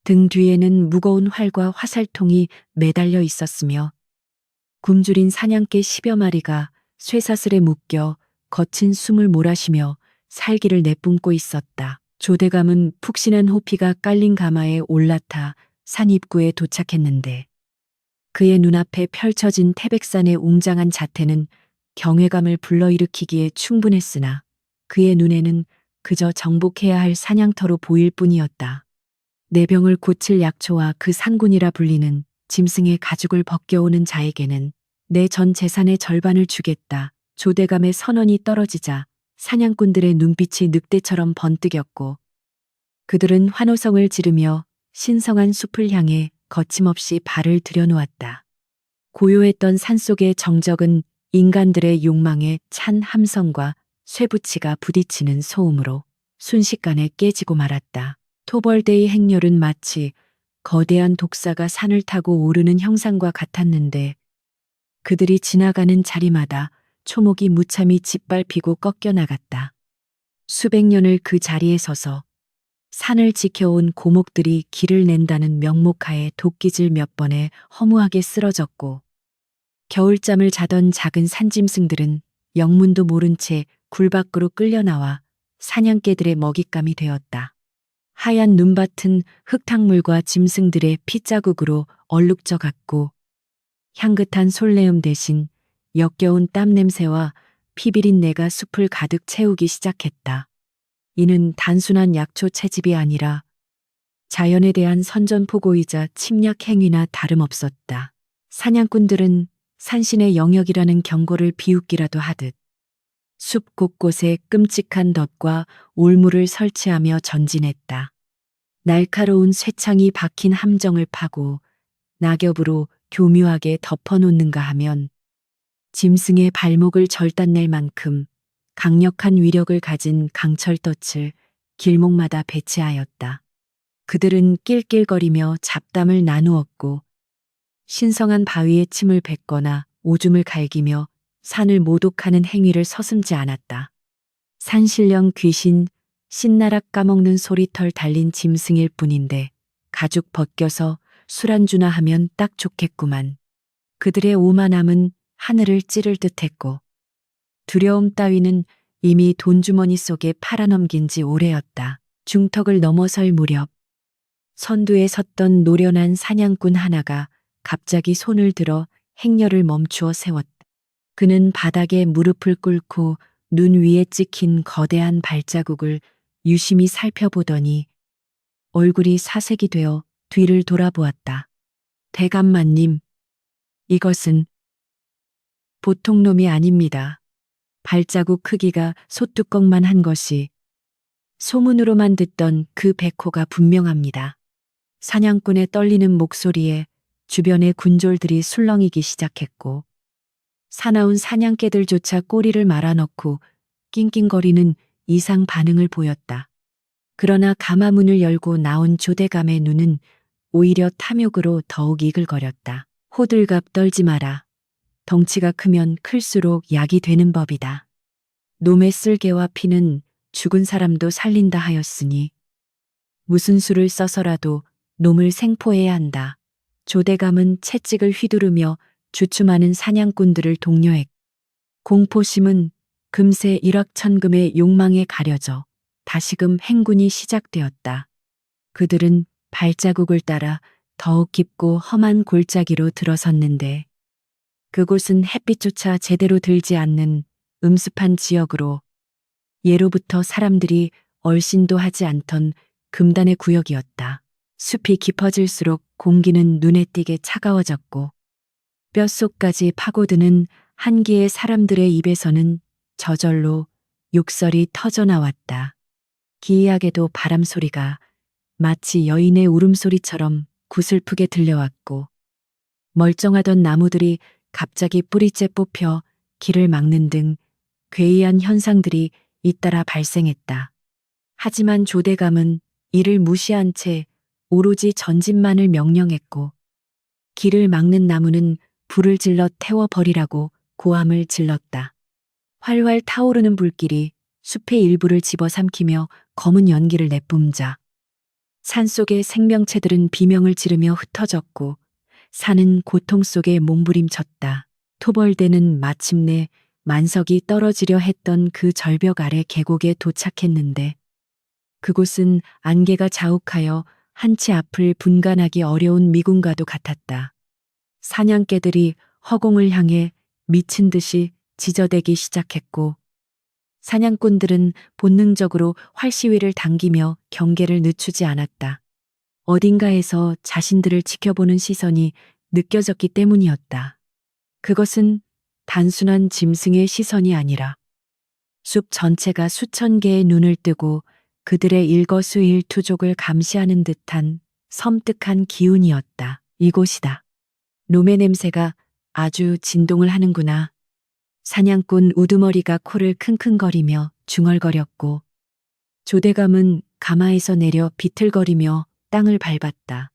등 뒤에는 무거운 활과 화살통이 매달려 있었으며 굶주린 사냥개 10여 마리가 쇠사슬에 묶여 거친 숨을 몰아쉬며 살기를 내뿜고 있었다. 조대감은 푹신한 호피가 깔린 가마에 올라타 산 입구에 도착했는데 그의 눈앞에 펼쳐진 태백산의 웅장한 자태는 경외감을 불러일으키기에 충분했으나 그의 눈에는 그저 정복해야 할 사냥터로 보일 뿐이었다. 내 병을 고칠 약초와 그 산군이라 불리는 짐승의 가죽을 벗겨오는 자에게는 내 전 재산의 절반을 주겠다. 조대감의 선언이 떨어지자 사냥꾼들의 눈빛이 늑대처럼 번뜩였고 그들은 환호성을 지르며 신성한 숲을 향해 거침없이 발을 들여놓았다. 고요했던 산속의 정적은 인간들의 욕망에 찬 함성과 쇠붙이가 부딪히는 소음으로 순식간에 깨지고 말았다. 토벌대의 행렬은 마치 거대한 독사가 산을 타고 오르는 형상과 같았는데 그들이 지나가는 자리마다 초목이 무참히 짓밟히고 꺾여 나갔다. 수백 년을 그 자리에 서서 산을 지켜온 고목들이 길을 낸다는 명목하에 도끼질 몇 번에 허무하게 쓰러졌고, 겨울잠을 자던 작은 산짐승들은 영문도 모른 채 굴 밖으로 끌려나와 사냥개들의 먹잇감이 되었다. 하얀 눈밭은 흙탕물과 짐승들의 핏자국으로 얼룩져갔고, 향긋한 솔내음 대신 역겨운 땀 냄새와 피비린내가 숲을 가득 채우기 시작했다. 이는 단순한 약초 채집이 아니라 자연에 대한 선전포고이자 침략 행위나 다름없었다. 사냥꾼들은 산신의 영역이라는 경고를 비웃기라도 하듯 숲 곳곳에 끔찍한 덫과 올무를 설치하며 전진했다. 날카로운 쇠창이 박힌 함정을 파고 낙엽으로 교묘하게 덮어놓는가 하면 짐승의 발목을 절단낼 만큼 강력한 위력을 가진 강철덫을 길목마다 배치하였다. 그들은 낄낄거리며 잡담을 나누었고, 신성한 바위에 침을 뱉거나 오줌을 갈기며 산을 모독하는 행위를 서슴지 않았다. 산신령 귀신, 신나락 까먹는 소리털 달린 짐승일 뿐인데 가죽 벗겨서 술안주나 하면 딱 좋겠구만. 그들의 오만함은 하늘을 찌를 듯했고, 두려움 따위는 이미 돈주머니 속에 팔아넘긴 지 오래였다. 중턱을 넘어설 무렵 선두에 섰던 노련한 사냥꾼 하나가 갑자기 손을 들어 행렬을 멈추어 세웠다. 그는 바닥에 무릎을 꿇고 눈 위에 찍힌 거대한 발자국을 유심히 살펴보더니 얼굴이 사색이 되어 뒤를 돌아보았다. 대감마님, 이것은 보통 놈이 아닙니다. 발자국 크기가 소뚜껑만 한 것이 소문으로만 듣던 그 백호가 분명합니다. 사냥꾼의 떨리는 목소리에 주변의 군졸들이 술렁이기 시작했고, 사나운 사냥개들조차 꼬리를 말아넣고 낑낑거리는 이상 반응을 보였다. 그러나 가마문을 열고 나온 조대감의 눈은 오히려 탐욕으로 더욱 이글거렸다. 호들갑 떨지 마라. 덩치가 크면 클수록 약이 되는 법이다. 놈의 쓸개와 피는 죽은 사람도 살린다 하였으니 무슨 수를 써서라도 놈을 생포해야 한다. 조대감은 채찍을 휘두르며 주춤하는 사냥꾼들을 독려했고, 공포심은 금세 일확천금의 욕망에 가려져 다시금 행군이 시작되었다. 그들은 발자국을 따라 더욱 깊고 험한 골짜기로 들어섰는데, 그곳은 햇빛조차 제대로 들지 않는 음습한 지역으로 예로부터 사람들이 얼씬도 하지 않던 금단의 구역이었다. 숲이 깊어질수록 공기는 눈에 띄게 차가워졌고, 뼛속까지 파고드는 한기의 사람들의 입에서는 저절로 욕설이 터져나왔다. 기이하게도 바람 소리가 마치 여인의 울음소리처럼 구슬프게 들려왔고, 멀쩡하던 나무들이 갑자기 뿌리째 뽑혀 길을 막는 등 괴이한 현상들이 잇따라 발생했다. 하지만 조대감은 이를 무시한 채 오로지 전진만을 명령했고, 길을 막는 나무는 불을 질러 태워버리라고 고함을 질렀다. 활활 타오르는 불길이 숲의 일부를 집어삼키며 검은 연기를 내뿜자 산속의 생명체들은 비명을 지르며 흩어졌고, 산은 고통 속에 몸부림쳤다. 토벌대는 마침내 만석이 떨어지려 했던 그 절벽 아래 계곡에 도착했는데, 그곳은 안개가 자욱하여 한치 앞을 분간하기 어려운 미군과도 같았다. 사냥개들이 허공을 향해 미친 듯이 지저대기 시작했고, 사냥꾼들은 본능적으로 활시위를 당기며 경계를 늦추지 않았다. 어딘가에서 자신들을 지켜보는 시선이 느껴졌기 때문이었다. 그것은 단순한 짐승의 시선이 아니라 숲 전체가 수천 개의 눈을 뜨고 그들의 일거수일투족을 감시하는 듯한 섬뜩한 기운이었다. 이곳이다. 놈의 냄새가 아주 진동을 하는구나. 사냥꾼 우두머리가 코를 킁킁거리며 중얼거렸고, 조대감은 가마에서 내려 비틀거리며 땅을 밟았다.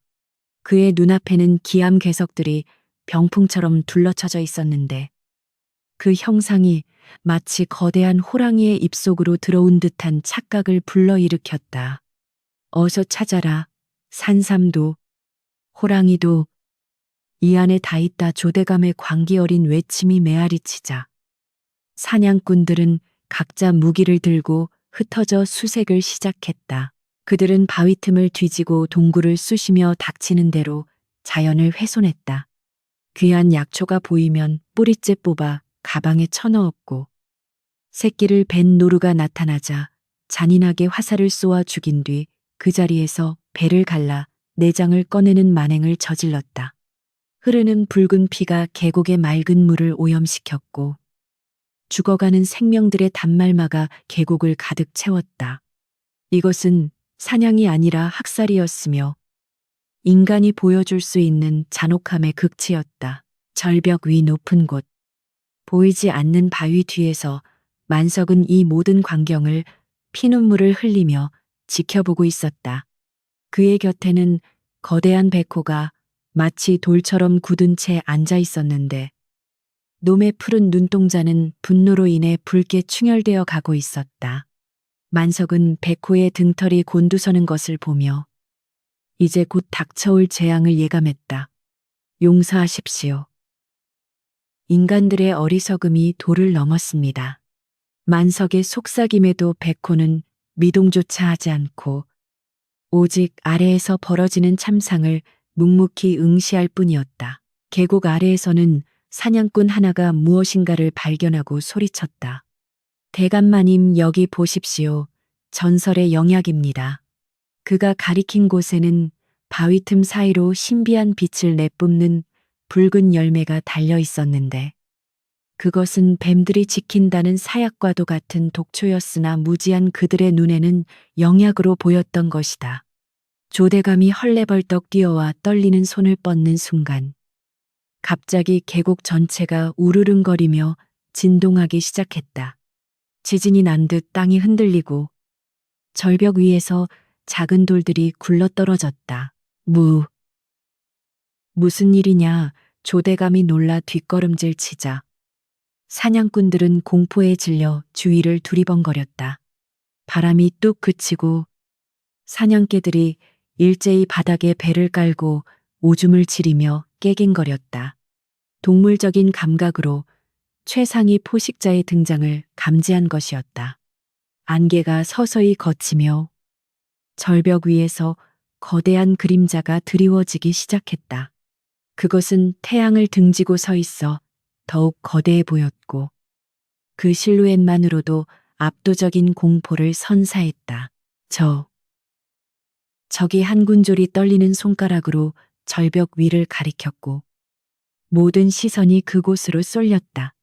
그의 눈앞에는 기암 괴석들이 병풍처럼 둘러쳐져 있었는데, 그 형상이 마치 거대한 호랑이의 입속으로 들어온 듯한 착각을 불러일으켰다. 어서 찾아라. 산삼도, 호랑이도 이 안에 다 있다. 조대감의 광기 어린 외침이 메아리치자 사냥꾼들은 각자 무기를 들고 흩어져 수색을 시작했다. 그들은 바위 틈을 뒤지고 동굴을 쑤시며 닥치는 대로 자연을 훼손했다. 귀한 약초가 보이면 뿌리째 뽑아 가방에 쳐넣었고, 새끼를 벤 노루가 나타나자 잔인하게 화살을 쏘아 죽인 뒤 그 자리에서 배를 갈라 내장을 꺼내는 만행을 저질렀다. 흐르는 붉은 피가 계곡의 맑은 물을 오염시켰고, 죽어가는 생명들의 단말마가 계곡을 가득 채웠다. 이것은 사냥이 아니라 학살이었으며 인간이 보여줄 수 있는 잔혹함의 극치였다. 절벽 위 높은 곳, 보이지 않는 바위 뒤에서 만석은 이 모든 광경을 피눈물을 흘리며 지켜보고 있었다. 그의 곁에는 거대한 백호가 마치 돌처럼 굳은 채 앉아 있었는데, 놈의 푸른 눈동자는 분노로 인해 붉게 충혈되어 가고 있었다. 만석은 백호의 등털이 곤두서는 것을 보며 이제 곧 닥쳐올 재앙을 예감했다. 용서하십시오. 인간들의 어리석음이 도를 넘었습니다. 만석의 속삭임에도 백호는 미동조차 하지 않고 오직 아래에서 벌어지는 참상을 묵묵히 응시할 뿐이었다. 계곡 아래에서는 사냥꾼 하나가 무엇인가를 발견하고 소리쳤다. 대감마님, 여기 보십시오. 전설의 영약입니다. 그가 가리킨 곳에는 바위 틈 사이로 신비한 빛을 내뿜는 붉은 열매가 달려 있었는데, 그것은 뱀들이 지킨다는 사약과도 같은 독초였으나 무지한 그들의 눈에는 영약으로 보였던 것이다. 조대감이 헐레벌떡 뛰어와 떨리는 손을 뻗는 순간, 갑자기 계곡 전체가 우르릉거리며 진동하기 시작했다. 지진이 난 듯 땅이 흔들리고 절벽 위에서 작은 돌들이 굴러떨어졌다. 무슨 일이냐? 조대감이 놀라 뒷걸음질 치자 사냥꾼들은 공포에 질려 주위를 두리번거렸다. 바람이 뚝 그치고 사냥개들이 일제히 바닥에 배를 깔고 오줌을 지리며 깨갱거렸다. 동물적인 감각으로 최상위 포식자의 등장을 감지한 것이었다. 안개가 서서히 걷히며 절벽 위에서 거대한 그림자가 드리워지기 시작했다. 그것은 태양을 등지고 서 있어 더욱 거대해 보였고, 그 실루엣만으로도 압도적인 공포를 선사했다. 적이 한 군졸이 떨리는 손가락으로 절벽 위를 가리켰고, 모든 시선이 그곳으로 쏠렸다.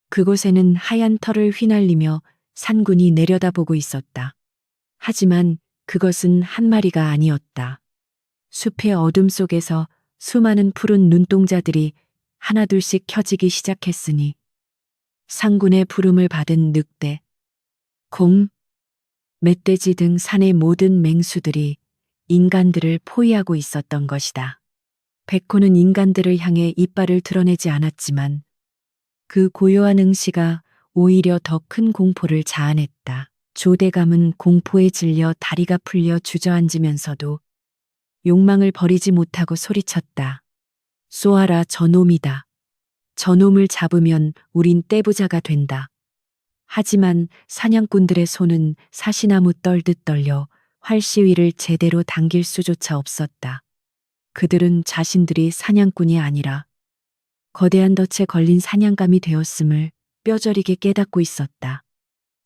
그곳에는 하얀 털을 휘날리며 산군이 내려다보고 있었다. 하지만 그것은 한 마리가 아니었다. 숲의 어둠 속에서 수많은 푸른 눈동자들이 하나둘씩 켜지기 시작했으니 상군의 부름을 받은 늑대, 곰, 멧돼지 등 산의 모든 맹수들이 인간들을 포위하고 있었던 것이다. 백호는 인간들을 향해 이빨을 드러내지 않았지만 그 고요한 응시가 오히려 더 큰 공포를 자아냈다. 조대감은 공포에 질려 다리가 풀려 주저앉으면서도 욕망을 버리지 못하고 소리쳤다. 쏘아라, 저놈이다. 저놈을 잡으면 우린 떼부자가 된다. 하지만 사냥꾼들의 손은 사시나무 떨듯 떨려 활시위를 제대로 당길 수조차 없었다. 그들은 자신들이 사냥꾼이 아니라 거대한 덫에 걸린 사냥감이 되었음을 뼈저리게 깨닫고 있었다.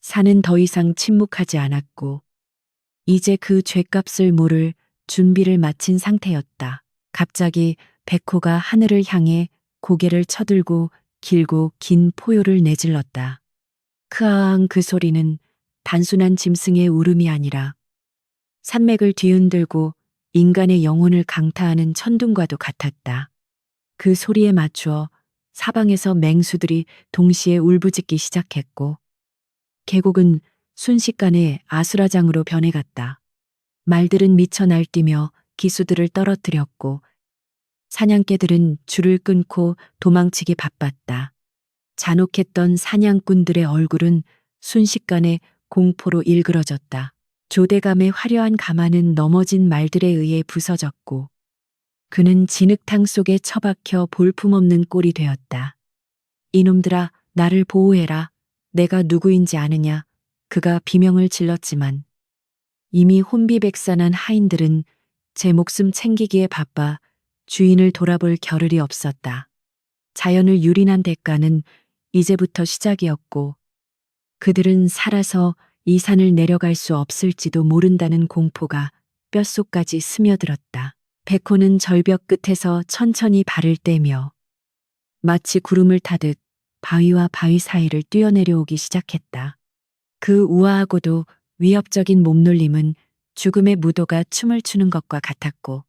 산은 더 이상 침묵하지 않았고 이제 그 죗값을 물을 준비를 마친 상태였다. 갑자기 백호가 하늘을 향해 고개를 쳐들고 길고 긴 포효를 내질렀다. 크아앙, 그 소리는 단순한 짐승의 울음이 아니라 산맥을 뒤흔들고 인간의 영혼을 강타하는 천둥과도 같았다. 그 소리에 맞추어 사방에서 맹수들이 동시에 울부짖기 시작했고, 계곡은 순식간에 아수라장으로 변해갔다. 말들은 미쳐 날뛰며 기수들을 떨어뜨렸고, 사냥개들은 줄을 끊고 도망치기 바빴다. 잔혹했던 사냥꾼들의 얼굴은 순식간에 공포로 일그러졌다. 조대감의 화려한 가마는 넘어진 말들에 의해 부서졌고 그는 진흙탕 속에 처박혀 볼품없는 꼴이 되었다. 이놈들아, 나를 보호해라. 내가 누구인지 아느냐. 그가 비명을 질렀지만 이미 혼비백산한 하인들은 제 목숨 챙기기에 바빠 주인을 돌아볼 겨를이 없었다. 자연을 유린한 대가는 이제부터 시작이었고 그들은 살아서 이 산을 내려갈 수 없을지도 모른다는 공포가 뼛속까지 스며들었다. 백호는 절벽 끝에서 천천히 발을 떼며 마치 구름을 타듯 바위와 바위 사이를 뛰어내려오기 시작했다. 그 우아하고도 위협적인 몸놀림은 죽음의 무도가 춤을 추는 것과 같았고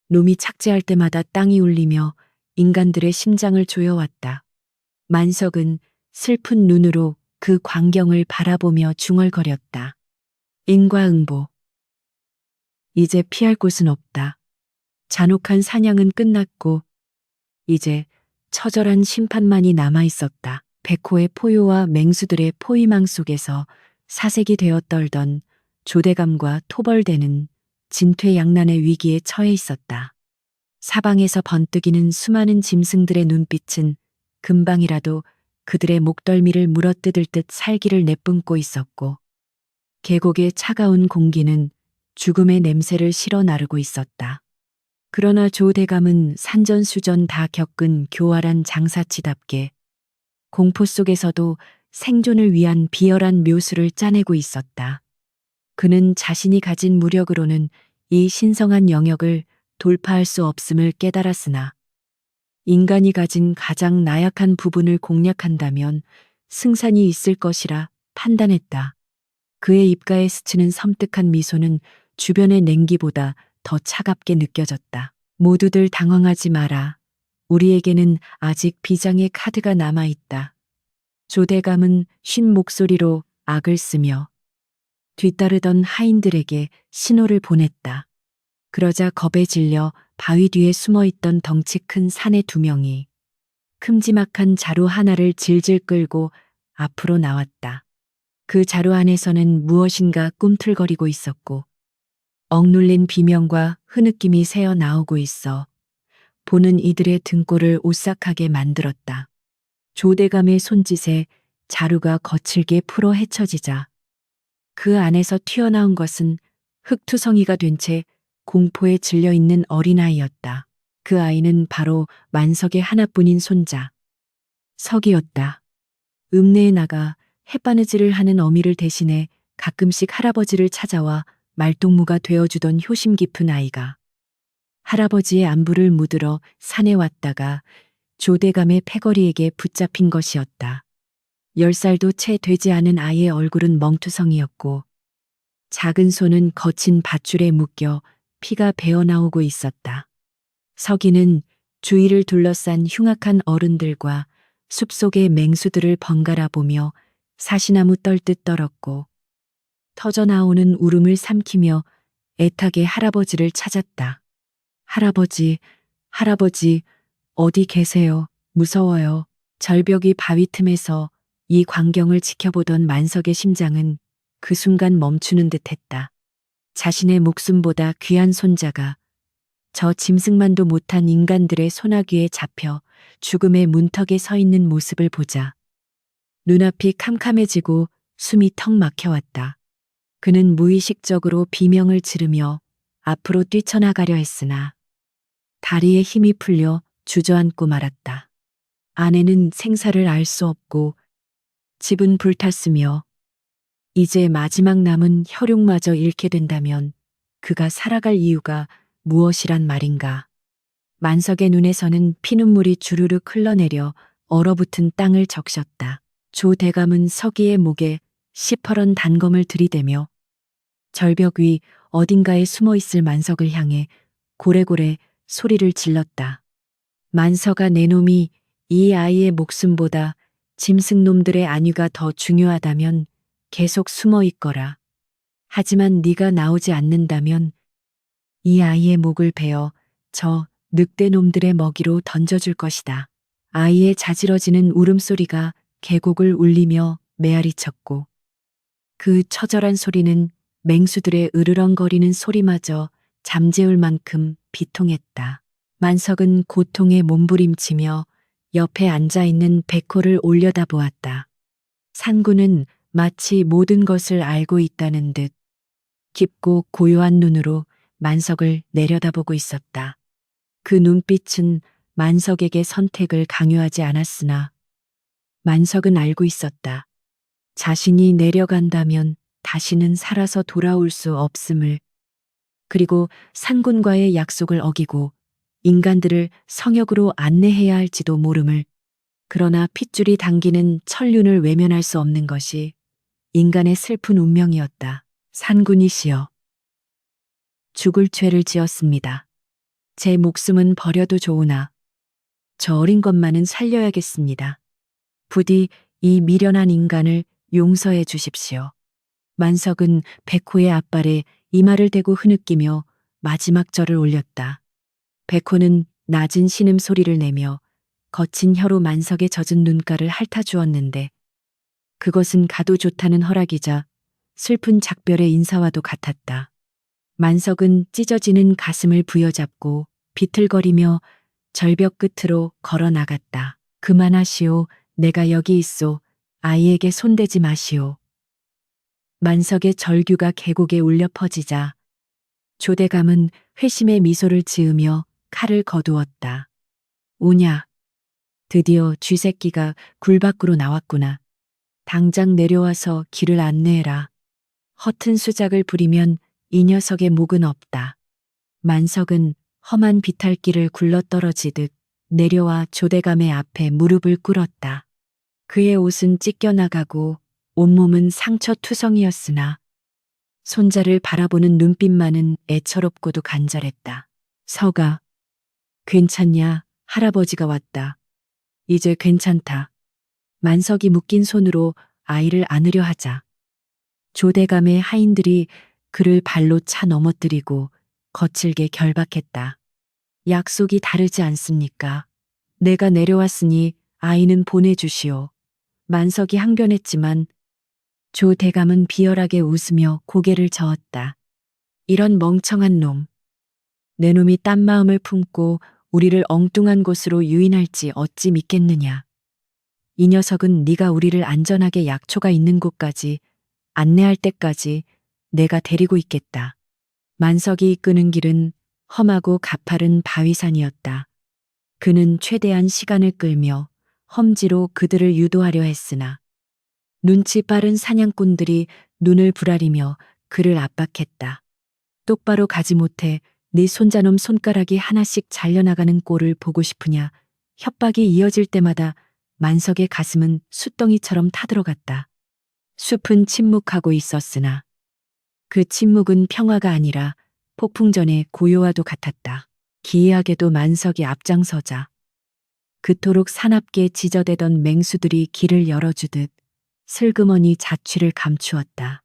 놈이 착지할 때마다 땅이 울리며 인간들의 심장을 조여왔다. 만석은 슬픈 눈으로 그 광경을 바라보며 중얼거렸다. 인과응보. 이제 피할 곳은 없다. 잔혹한 사냥은 끝났고 이제 처절한 심판만이 남아 있었다. 백호의 포효와 맹수들의 포위망 속에서 사색이 되어 떨던 조대감과 토벌대는 진퇴양난의 위기에 처해 있었다. 사방에서 번뜩이는 수많은 짐승들의 눈빛은 금방이라도 그들의 목덜미를 물어뜯을 듯 살기를 내뿜고 있었고 계곡의 차가운 공기는 죽음의 냄새를 실어 나르고 있었다. 그러나 조대감은 산전수전 다 겪은 교활한 장사치답게 공포 속에서도 생존을 위한 비열한 묘수를 짜내고 있었다. 그는 자신이 가진 무력으로는 이 신성한 영역을 돌파할 수 없음을 깨달았으나 인간이 가진 가장 나약한 부분을 공략한다면 승산이 있을 것이라 판단했다. 그의 입가에 스치는 섬뜩한 미소는 주변의 냉기보다 더 차갑게 느껴졌다. 모두들 당황하지 마라. 우리에게는 아직 비장의 카드가 남아있다. 조대감은 쉰 목소리로 악을 쓰며 뒤따르던 하인들에게 신호를 보냈다. 그러자 겁에 질려 바위 뒤에 숨어있던 덩치 큰 사내 2명이 큼지막한 자루 하나를 질질 끌고 앞으로 나왔다. 그 자루 안에서는 무엇인가 꿈틀거리고 있었고 억눌린 비명과 흐느낌이 새어 나오고 있어 보는 이들의 등골을 오싹하게 만들었다. 조대감의 손짓에 자루가 거칠게 풀어 헤쳐지자 그 안에서 튀어나온 것은 흙투성이가 된 채 공포에 질려있는 어린아이였다. 그 아이는 바로 만석의 하나뿐인 손자 석이었다. 읍내에 나가 햇바느질을 하는 어미를 대신해 가끔씩 할아버지를 찾아와 말동무가 되어주던 효심 깊은 아이가 할아버지의 안부를 묻으러 산에 왔다가 조대감의 패거리에게 붙잡힌 것이었다. 10살도 채 되지 않은 아이의 얼굴은 멍투성이었고 작은 손은 거친 밧줄에 묶여 피가 배어나오고 있었다. 석이는 주위를 둘러싼 흉악한 어른들과 숲속의 맹수들을 번갈아 보며 사시나무 떨듯 떨었고 터져나오는 울음을 삼키며 애타게 할아버지를 찾았다. 할아버지, 할아버지, 어디 계세요? 무서워요. 절벽이 바위 틈에서 이 광경을 지켜보던 만석의 심장은 그 순간 멈추는 듯 했다. 자신의 목숨보다 귀한 손자가 저 짐승만도 못한 인간들의 소나귀에 잡혀 죽음의 문턱에 서 있는 모습을 보자 눈앞이 캄캄해지고 숨이 턱 막혀왔다. 그는 무의식적으로 비명을 지르며 앞으로 뛰쳐나가려 했으나 다리에 힘이 풀려 주저앉고 말았다. 아내는 생사를 알 수 없고 집은 불탔으며 이제 마지막 남은 혈육마저 잃게 된다면 그가 살아갈 이유가 무엇이란 말인가. 만석의 눈에서는 피눈물이 주르륵 흘러내려 얼어붙은 땅을 적셨다. 조대감은 석이의 목에 시퍼런 단검을 들이대며 절벽 위 어딘가에 숨어 있을 만석을 향해 고래고래 소리를 질렀다. 만석아, 내 놈이 이 아이의 목숨보다 짐승놈들의 안위가 더 중요하다면 계속 숨어 있거라. 하지만 네가 나오지 않는다면 이 아이의 목을 베어 저 늑대놈들의 먹이로 던져줄 것이다. 아이의 자지러지는 울음소리가 계곡을 울리며 메아리쳤고 그 처절한 소리는 맹수들의 으르렁거리는 소리마저 잠재울 만큼 비통했다. 만석은 고통에 몸부림치며 옆에 앉아있는 백호를 올려다보았다. 산구는 마치 모든 것을 알고 있다는 듯 깊고 고요한 눈으로 만석을 내려다보고 있었다. 그 눈빛은 만석에게 선택을 강요하지 않았으나 만석은 알고 있었다. 자신이 내려간다면 다시는 살아서 돌아올 수 없음을, 그리고 산군과의 약속을 어기고 인간들을 성역으로 안내해야 할지도 모름을. 그러나 핏줄이 당기는 천륜을 외면할 수 없는 것이 인간의 슬픈 운명이었다. 산군이시여, 죽을 죄를 지었습니다. 제 목숨은 버려도 좋으나 저 어린 것만은 살려야겠습니다. 부디 이 미련한 인간을 용서해 주십시오. 만석은 백호의 앞발에 이마를 대고 흐느끼며 마지막 절을 올렸다. 백호는 낮은 신음소리를 내며 거친 혀로 만석의 젖은 눈가를 핥아주었는데 그것은 가도 좋다는 허락이자 슬픈 작별의 인사와도 같았다. 만석은 찢어지는 가슴을 부여잡고 비틀거리며 절벽 끝으로 걸어 나갔다. 그만하시오. 내가 여기 있소. 아이에게 손대지 마시오. 만석의 절규가 계곡에 울려 퍼지자 조대감은 회심의 미소를 지으며 칼을 거두었다. 오냐. 드디어 쥐새끼가 굴 밖으로 나왔구나. 당장 내려와서 길을 안내해라. 허튼 수작을 부리면 이 녀석의 목은 없다. 만석은 험한 비탈길을 굴러떨어지듯 내려와 조대감의 앞에 무릎을 꿇었다. 그의 옷은 찢겨나가고 온몸은 상처투성이었으나 손자를 바라보는 눈빛만은 애처롭고도 간절했다. 서가, 괜찮냐? 할아버지가 왔다. 이제 괜찮다. 만석이 묶인 손으로 아이를 안으려 하자 조대감의 하인들이 그를 발로 차 넘어뜨리고 거칠게 결박했다. 약속이 다르지 않습니까? 내가 내려왔으니 아이는 보내주시오. 만석이 항변했지만 조대감은 비열하게 웃으며 고개를 저었다. 이런 멍청한 놈. 내 놈이 딴 마음을 품고 우리를 엉뚱한 곳으로 유인할지 어찌 믿겠느냐. 이 녀석은 네가 우리를 안전하게 약초가 있는 곳까지 안내할 때까지 내가 데리고 있겠다. 만석이 이끄는 길은 험하고 가파른 바위산이었다. 그는 최대한 시간을 끌며 험지로 그들을 유도하려 했으나 눈치 빠른 사냥꾼들이 눈을 부라리며 그를 압박했다. 똑바로 가지 못해 네 손자놈 손가락이 하나씩 잘려나가는 꼴을 보고 싶으냐. 협박이 이어질 때마다 만석의 가슴은 숫덩이처럼 타들어갔다. 숲은 침묵하고 있었으나 그 침묵은 평화가 아니라 폭풍전의 고요와도 같았다. 기이하게도 만석이 앞장서자 그토록 사납게 지저대던 맹수들이 길을 열어주듯 슬그머니 자취를 감추었다.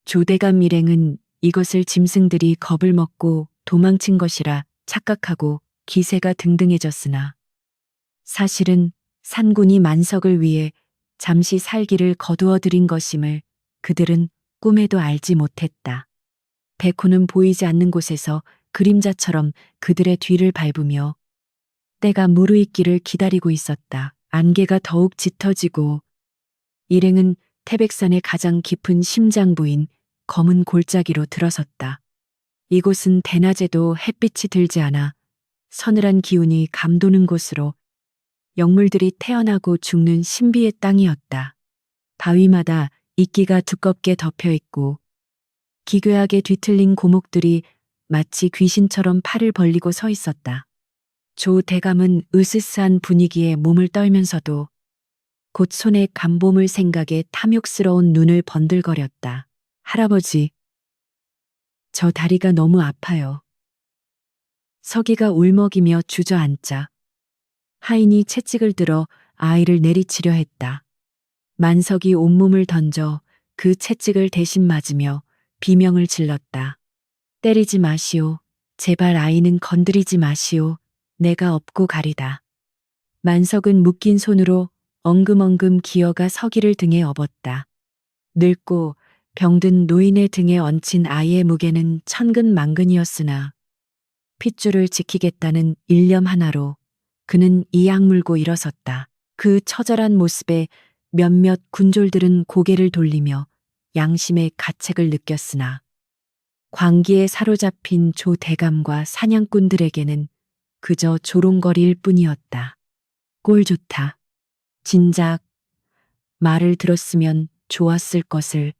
조대감 일행은 이것을 짐승들이 겁을 먹고 도망친 것이라 착각하고 기세가 등등해졌으나 사실은 산군이 만석을 위해 잠시 살기를 거두어 들인 것임을 그들은 꿈에도 알지 못했다. 백호는 보이지 않는 곳에서 그림자처럼 그들의 뒤를 밟으며 때가 무르익기를 기다리고 있었다. 안개가 더욱 짙어지고 일행은 태백산의 가장 깊은 심장부인 검은 골짜기로 들어섰다. 이곳은 대낮에도 햇빛이 들지 않아 서늘한 기운이 감도는 곳으로 영물들이 태어나고 죽는 신비의 땅이었다. 바위마다 이끼가 두껍게 덮여 있고 기괴하게 뒤틀린 고목들이 마치 귀신처럼 팔을 벌리고 서 있었다. 조 대감은 으스스한 분위기에 몸을 떨면서도 곧 손에 감보물 생각에 탐욕스러운 눈을 번들거렸다. 할아버지, 저 다리가 너무 아파요. 서기가 울먹이며 주저앉자 하인이 채찍을 들어 아이를 내리치려 했다. 만석이 온몸을 던져 그 채찍을 대신 맞으며 비명을 질렀다. 때리지 마시오. 제발 아이는 건드리지 마시오. 내가 업고 가리다. 만석은 묶인 손으로 엉금엉금 기어가 서기를 등에 업었다. 늙고 병든 노인의 등에 얹힌 아이의 무게는 천근만근이었으나 핏줄을 지키겠다는 일념 하나로 그는 이 악물고 일어섰다. 그 처절한 모습에 몇몇 군졸들은 고개를 돌리며 양심의 가책을 느꼈으나 광기에 사로잡힌 조 대감과 사냥꾼들에게는 그저 조롱거리일 뿐이었다. 꼴 좋다. 진작 말을 들었으면 좋았을 것을.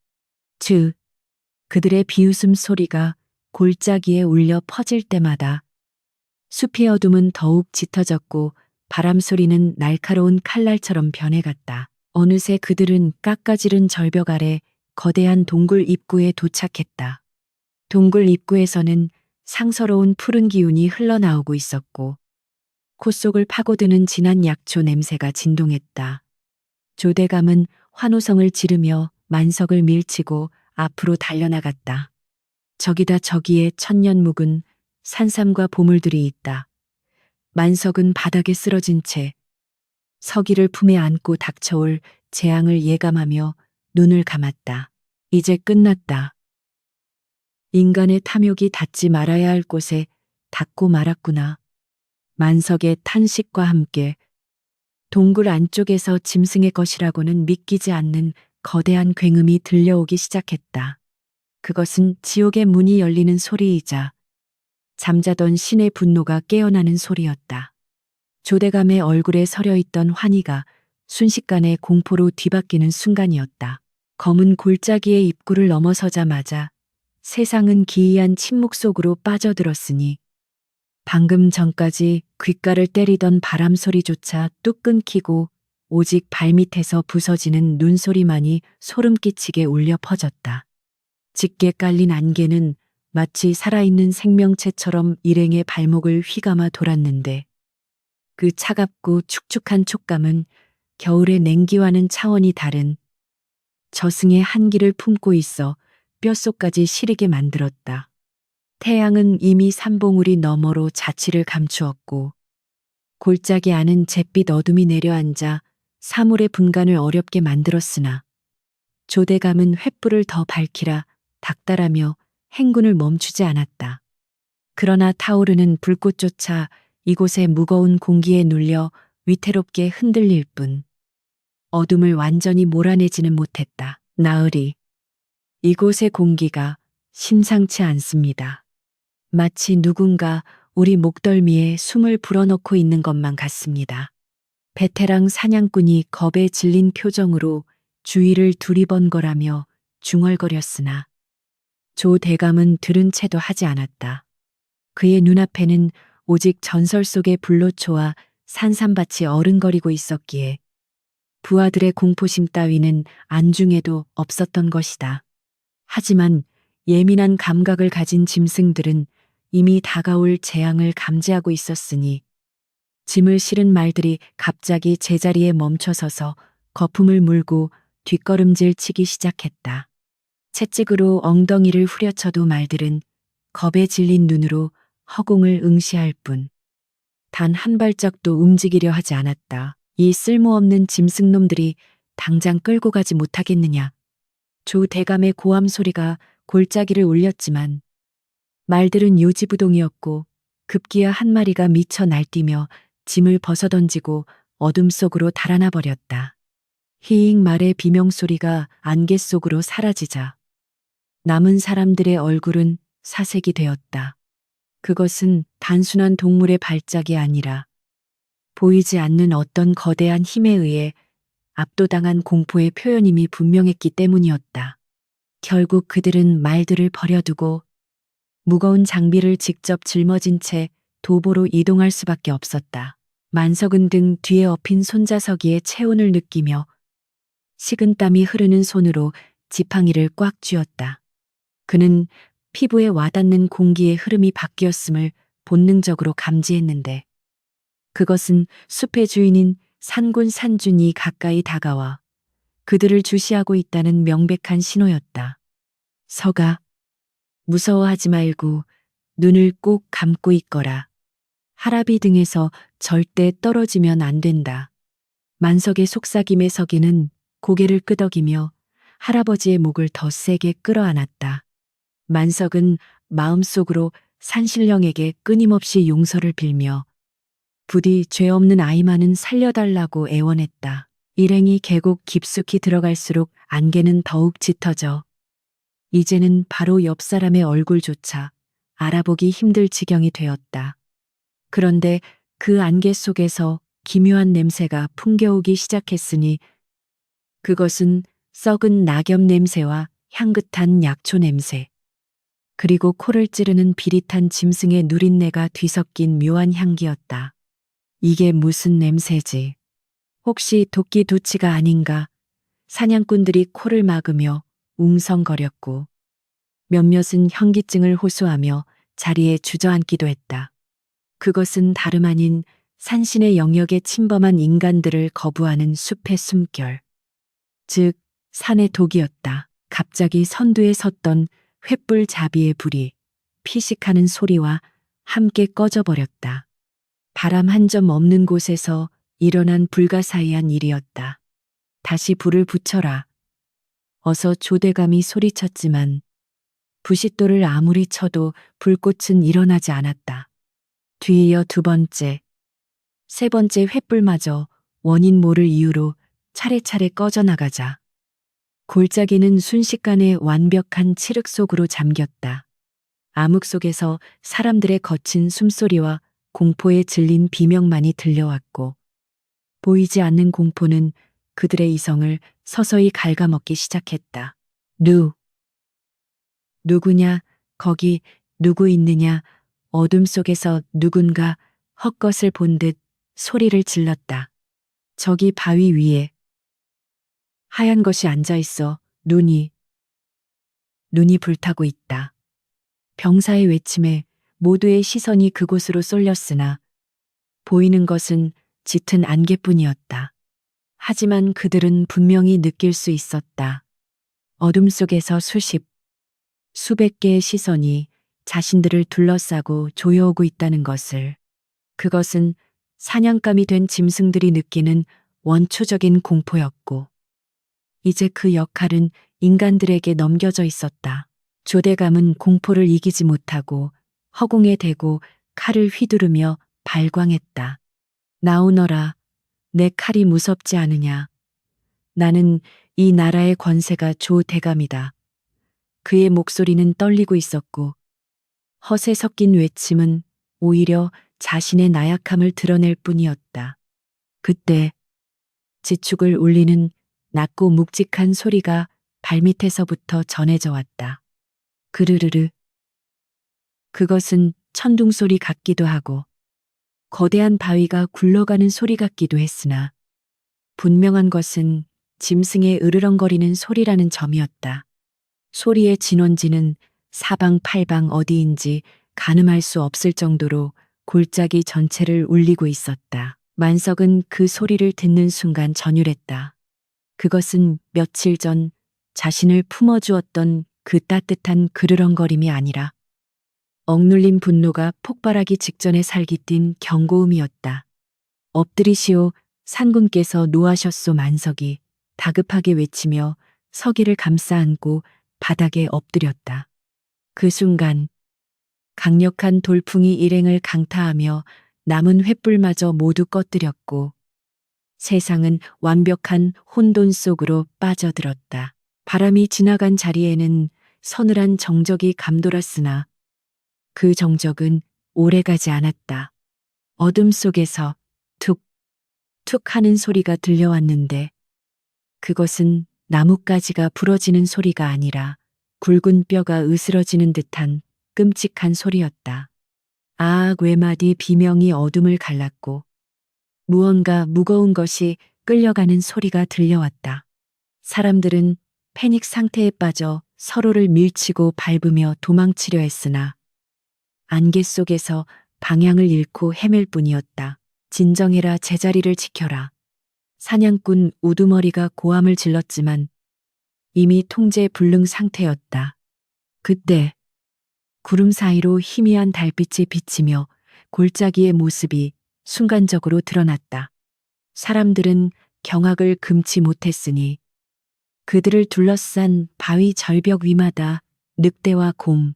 그들의 비웃음 소리가 골짜기에 울려 퍼질 때마다 숲의 어둠은 더욱 짙어졌고 바람 소리는 날카로운 칼날처럼 변해갔다. 어느새 그들은 깎아지른 절벽 아래 거대한 동굴 입구에 도착했다. 동굴 입구에서는 상서로운 푸른 기운이 흘러나오고 있었고 콧속을 파고드는 진한 약초 냄새가 진동했다. 조대감은 환호성을 지르며 만석을 밀치고 앞으로 달려나갔다. 저기다 저기에 천년 묵은 산삼과 보물들이 있다. 만석은 바닥에 쓰러진 채 서기를 품에 안고 닥쳐올 재앙을 예감하며 눈을 감았다. 이제 끝났다. 인간의 탐욕이 닿지 말아야 할 곳에 닿고 말았구나. 만석의 탄식과 함께 동굴 안쪽에서 짐승의 것이라고는 믿기지 않는 거대한 굉음이 들려오기 시작했다. 그것은 지옥의 문이 열리는 소리이자 잠자던 신의 분노가 깨어나는 소리였다. 조대감의 얼굴에 서려있던 환희가 순식간에 공포로 뒤바뀌는 순간이었다. 검은 골짜기의 입구를 넘어서자마자 세상은 기이한 침묵 속으로 빠져들었으니 방금 전까지 귓가를 때리던 바람 소리조차 뚝 끊기고 오직 발밑에서 부서지는 눈소리만이 소름 끼치게 울려 퍼졌다. 짙게 깔린 안개는 마치 살아있는 생명체처럼 일행의 발목을 휘감아 돌았는데 그 차갑고 축축한 촉감은 겨울의 냉기와는 차원이 다른 저승의 한기를 품고 있어 뼛속까지 시리게 만들었다. 태양은 이미 산봉우리 너머로 자취를 감추었고 골짜기 안은 잿빛 어둠이 내려앉아 사물의 분간을 어렵게 만들었으나 조대감은 횃불을 더 밝히라 닥달하며 행군을 멈추지 않았다. 그러나 타오르는 불꽃조차 이곳의 무거운 공기에 눌려 위태롭게 흔들릴 뿐 어둠을 완전히 몰아내지는 못했다. 나으리, 이곳의 공기가 심상치 않습니다. 마치 누군가 우리 목덜미에 숨을 불어넣고 있는 것만 같습니다. 베테랑 사냥꾼이 겁에 질린 표정으로 주위를 두리번거라며 중얼거렸으나 조 대감은 들은 채도 하지 않았다. 그의 눈앞에는 오직 전설 속의 불로초와 산삼밭이 어른거리고 있었기에 부하들의 공포심 따위는 안중에도 없었던 것이다. 하지만 예민한 감각을 가진 짐승들은 이미 다가올 재앙을 감지하고 있었으니 짐을 실은 말들이 갑자기 제자리에 멈춰서서 거품을 물고 뒷걸음질 치기 시작했다. 채찍으로 엉덩이를 후려쳐도 말들은 겁에 질린 눈으로 허공을 응시할 뿐 단 한 발짝도 움직이려 하지 않았다. 이 쓸모없는 짐승놈들이 당장 끌고 가지 못하겠느냐. 조 대감의 고함 소리가 골짜기를 울렸지만 말들은 요지부동이었고 급기야 한 마리가 미쳐 날뛰며 짐을 벗어던지고 어둠 속으로 달아나 버렸다. 히잉 말의 비명소리가 안개 속으로 사라지자 남은 사람들의 얼굴은 사색이 되었다. 그것은 단순한 동물의 발작이 아니라 보이지 않는 어떤 거대한 힘에 의해 압도당한 공포의 표현임이 분명했기 때문이었다. 결국 그들은 말들을 버려두고 무거운 장비를 직접 짊어진 채 도보로 이동할 수밖에 없었다. 만석은 등 뒤에 엎인 손자석이의 체온을 느끼며 식은땀이 흐르는 손으로 지팡이를 꽉 쥐었다. 그는 피부에 와닿는 공기의 흐름이 바뀌었음을 본능적으로 감지했는데 그것은 숲의 주인인 산군 산준이 가까이 다가와 그들을 주시하고 있다는 명백한 신호였다. 서가, 무서워하지 말고 눈을 꼭 감고 있거라. 하라비 등에서 절대 떨어지면 안 된다. 만석의 속삭임에 서기는 고개를 끄덕이며 할아버지의 목을 더 세게 끌어안았다. 만석은 마음속으로 산신령에게 끊임없이 용서를 빌며 부디 죄 없는 아이만은 살려달라고 애원했다. 일행이 계곡 깊숙이 들어갈수록 안개는 더욱 짙어져 이제는 바로 옆 사람의 얼굴조차 알아보기 힘들 지경이 되었다. 그런데 그 안개 속에서 기묘한 냄새가 풍겨오기 시작했으니 그것은 썩은 낙엽 냄새와 향긋한 약초 냄새, 그리고 코를 찌르는 비릿한 짐승의 누린내가 뒤섞인 묘한 향기였다. 이게 무슨 냄새지? 혹시 도끼 두치가 아닌가? 사냥꾼들이 코를 막으며 웅성거렸고 몇몇은 현기증을 호소하며 자리에 주저앉기도 했다. 그것은 다름 아닌 산신의 영역에 침범한 인간들을 거부하는 숲의 숨결, 즉 산의 독이었다. 갑자기 선두에 섰던 횃불 자비의 불이 피식하는 소리와 함께 꺼져버렸다. 바람 한 점 없는 곳에서 일어난 불가사의한 일이었다. 다시 불을 붙여라. 어서 조대감이 소리쳤지만 부싯돌을 아무리 쳐도 불꽃은 일어나지 않았다. 뒤이어 두 번째, 세 번째 횃불마저 원인 모를 이유로 차례차례 꺼져나가자 골짜기는 순식간에 완벽한 칠흑 속으로 잠겼다. 암흑 속에서 사람들의 거친 숨소리와 공포에 질린 비명만이 들려왔고 보이지 않는 공포는 그들의 이성을 서서히 갉아먹기 시작했다. 누구냐, 거기 누구 있느냐, 어둠 속에서 누군가 헛것을 본 듯 소리를 질렀다. 저기 바위 위에 하얀 것이 앉아 있어. 눈이 불타고 있다. 병사의 외침에 모두의 시선이 그곳으로 쏠렸으나 보이는 것은 짙은 안개뿐이었다. 하지만 그들은 분명히 느낄 수 있었다. 어둠 속에서 수백 개의 시선이 자신들을 둘러싸고 조여오고 있다는 것을. 그것은 사냥감이 된 짐승들이 느끼는 원초적인 공포였고 이제 그 역할은 인간들에게 넘겨져 있었다. 조대감은 공포를 이기지 못하고 허공에 대고 칼을 휘두르며 발광했다. 나오너라, 내 칼이 무섭지 않으냐. 나는 이 나라의 권세가 조대감이다. 그의 목소리는 떨리고 있었고 허세 섞인 외침은 오히려 자신의 나약함을 드러낼 뿐이었다. 그때 지축을 울리는 낮고 묵직한 소리가 발밑에서부터 전해져 왔다. 그르르르. 그것은 천둥 소리 같기도 하고 거대한 바위가 굴러가는 소리 같기도 했으나 분명한 것은 짐승의 으르렁거리는 소리라는 점이었다. 소리의 진원지는 사방팔방 어디인지 가늠할 수 없을 정도로 골짜기 전체를 울리고 있었다. 만석은 그 소리를 듣는 순간 전율했다. 그것은 며칠 전 자신을 품어주었던 그 따뜻한 그르렁거림이 아니라 억눌린 분노가 폭발하기 직전에 살깃뛴 경고음이었다. 엎드리시오, 산군께서 노하셨소. 만석이 다급하게 외치며 서기를 감싸 안고 바닥에 엎드렸다. 그 순간 강력한 돌풍이 일행을 강타하며 남은 횃불마저 모두 꺼뜨렸고 세상은 완벽한 혼돈 속으로 빠져들었다. 바람이 지나간 자리에는 서늘한 정적이 감돌았으나 그 정적은 오래가지 않았다. 어둠 속에서 툭툭 하는 소리가 들려왔는데 그것은 나뭇가지가 부러지는 소리가 아니라 굵은 뼈가 으스러지는 듯한 끔찍한 소리였다. 아악 외마디 비명이 어둠을 갈랐고 무언가 무거운 것이 끌려가는 소리가 들려왔다. 사람들은 패닉 상태에 빠져 서로를 밀치고 밟으며 도망치려 했으나 안개 속에서 방향을 잃고 헤맬 뿐이었다. 진정해라, 제자리를 지켜라. 사냥꾼 우두머리가 고함을 질렀지만 이미 통제 불능 상태였다. 그때 구름 사이로 희미한 달빛이 비치며 골짜기의 모습이 순간적으로 드러났다. 사람들은 경악을 금치 못했으니 그들을 둘러싼 바위 절벽 위마다 늑대와 곰,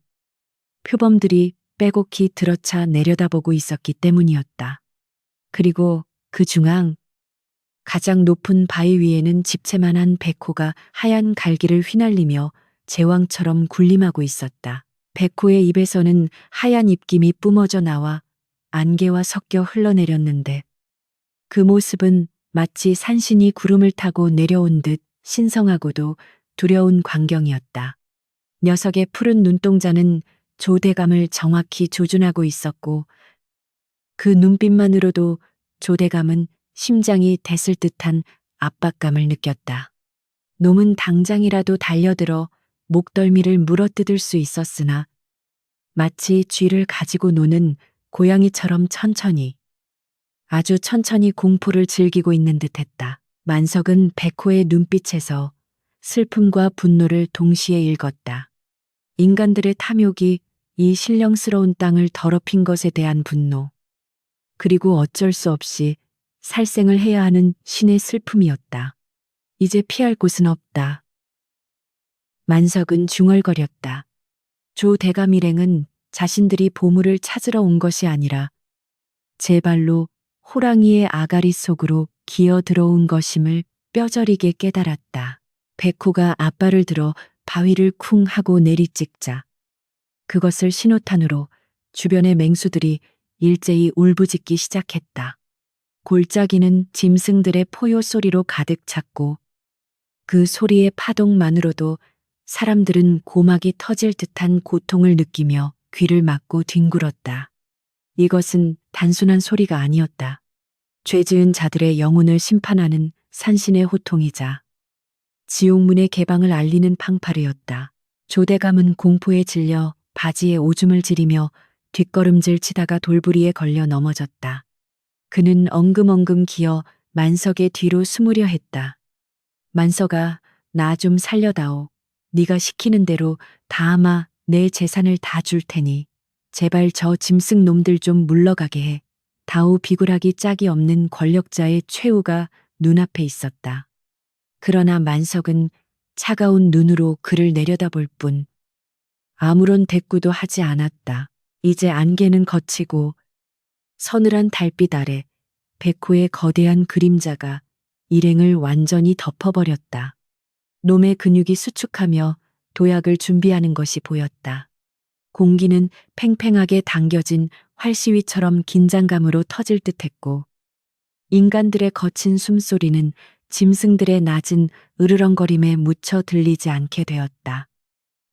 표범들이 빼곡히 들어차 내려다보고 있었기 때문이었다. 그리고 그 중앙, 가장 높은 바위 위에는 집채만한 백호가 하얀 갈기를 휘날리며 제왕처럼 군림하고 있었다. 백호의 입에서는 하얀 입김이 뿜어져 나와 안개와 섞여 흘러내렸는데 그 모습은 마치 산신이 구름을 타고 내려온 듯 신성하고도 두려운 광경이었다. 녀석의 푸른 눈동자는 조대감을 정확히 조준하고 있었고 그 눈빛만으로도 조대감은 심장이 des을 듯한 압박감을 느꼈다. 놈은 당장이라도 달려들어 목덜미를 물어뜯을 수 있었으나 마치 쥐를 가지고 노는 고양이처럼 천천히, 아주 천천히 공포를 즐기고 있는 듯했다. 만석은 백호의 눈빛에서 슬픔과 분노를 동시에 읽었다. 인간들의 탐욕이 이 신령스러운 땅을 더럽힌 것에 대한 분노, 그리고 어쩔 수 없이 살생을 해야 하는 신의 슬픔이었다. 이제 피할 곳은 없다. 만석은 중얼거렸다. 조 대감 일행은 자신들이 보물을 찾으러 온 것이 아니라 제 발로 호랑이의 아가리 속으로 기어 들어온 것임을 뼈저리게 깨달았다. 백호가 앞발을 들어 바위를 쿵 하고 내리찍자 그것을 신호탄으로 주변의 맹수들이 일제히 울부짖기 시작했다. 골짜기는 짐승들의 포효 소리로 가득 찼고 그 소리의 파동만으로도 사람들은 고막이 터질 듯한 고통을 느끼며 귀를 막고 뒹굴었다. 이것은 단순한 소리가 아니었다. 죄 지은 자들의 영혼을 심판하는 산신의 호통이자 지옥문의 개방을 알리는 팡파르였다. 조대감은 공포에 질려 바지에 오줌을 지리며 뒷걸음질 치다가 돌부리에 걸려 넘어졌다. 그는 엉금엉금 기어 만석의 뒤로 숨으려 했다. 만석아, 나 좀 살려다오. 네가 시키는 대로 다아마 내 재산을 다 줄 테니 제발 저 짐승 놈들 좀 물러가게 해. 다오 비굴하기 짝이 없는 권력자의 최후가 눈앞에 있었다. 그러나 만석은 차가운 눈으로 그를 내려다볼 뿐 아무런 대꾸도 하지 않았다. 이제 안개는 걷히고 서늘한 달빛 아래 백호의 거대한 그림자가 일행을 완전히 덮어버렸다. 놈의 근육이 수축하며 도약을 준비하는 것이 보였다. 공기는 팽팽하게 당겨진 활시위처럼 긴장감으로 터질 듯했고 인간들의 거친 숨소리는 짐승들의 낮은 으르렁거림에 묻혀 들리지 않게 되었다.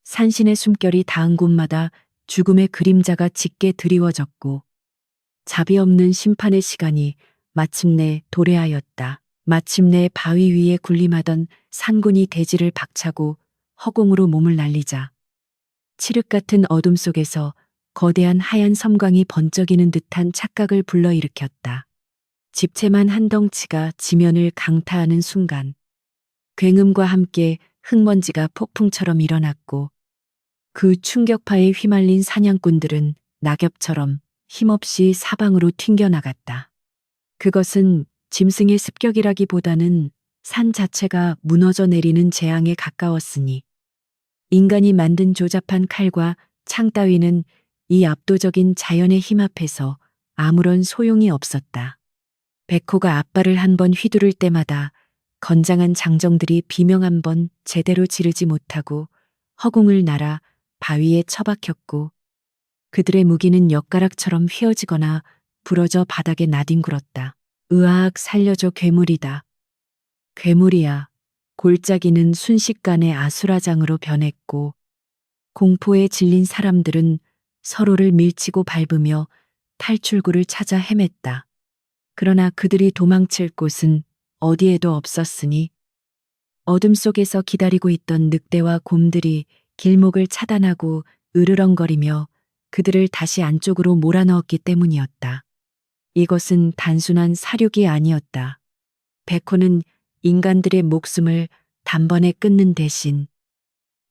산신의 숨결이 닿은 곳마다 죽음의 그림자가 짙게 드리워졌고 자비 없는 심판의 시간이 마침내 도래하였다. 마침내 바위 위에 군림하던 산군이 대지를 박차고 허공으로 몸을 날리자 칠흑 같은 어둠 속에서 거대한 하얀 섬광이 번쩍이는 듯한 착각을 불러일으켰다. 집채만 한 덩치가 지면을 강타하는 순간 굉음과 함께 흙먼지가 폭풍처럼 일어났고 그 충격파에 휘말린 사냥꾼들은 낙엽처럼 힘없이 사방으로 튕겨나갔다. 그것은 짐승의 습격이라기보다는 산 자체가 무너져 내리는 재앙에 가까웠으니 인간이 만든 조잡한 칼과 창 따위는 이 압도적인 자연의 힘 앞에서 아무런 소용이 없었다. 백호가 앞발을 한 번 휘두를 때마다 건장한 장정들이 비명 한 번 제대로 지르지 못하고 허공을 날아 바위에 처박혔고 그들의 무기는 엿가락처럼 휘어지거나 부러져 바닥에 나뒹굴었다. 으악, 살려줘, 괴물이다. 괴물이야. 골짜기는 순식간에 아수라장으로 변했고 공포에 질린 사람들은 서로를 밀치고 밟으며 탈출구를 찾아 헤맸다. 그러나 그들이 도망칠 곳은 어디에도 없었으니 어둠 속에서 기다리고 있던 늑대와 곰들이 길목을 차단하고 으르렁거리며 그들을 다시 안쪽으로 몰아넣었기 때문이었다. 이것은 단순한 사륙이 아니었다. 백호는 인간들의 목숨을 단번에 끊는 대신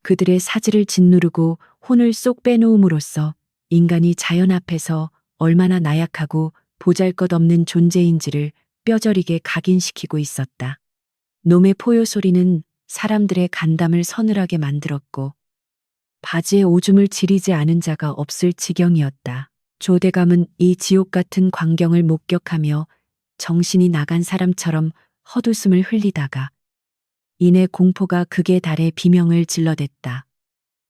그들의 사지를 짓누르고 혼을 쏙 빼놓음으로써 인간이 자연 앞에서 얼마나 나약하고 보잘것없는 존재인지를 뼈저리게 각인시키고 있었다. 놈의 포효 소리는 사람들의 간담을 서늘하게 만들었고 바지에 오줌을 지리지 않은 자가 없을 지경이었다. 조대감은 이 지옥 같은 광경을 목격하며 정신이 나간 사람처럼 헛웃음을 흘리다가 이내 공포가 극에 달해 비명을 질러댔다.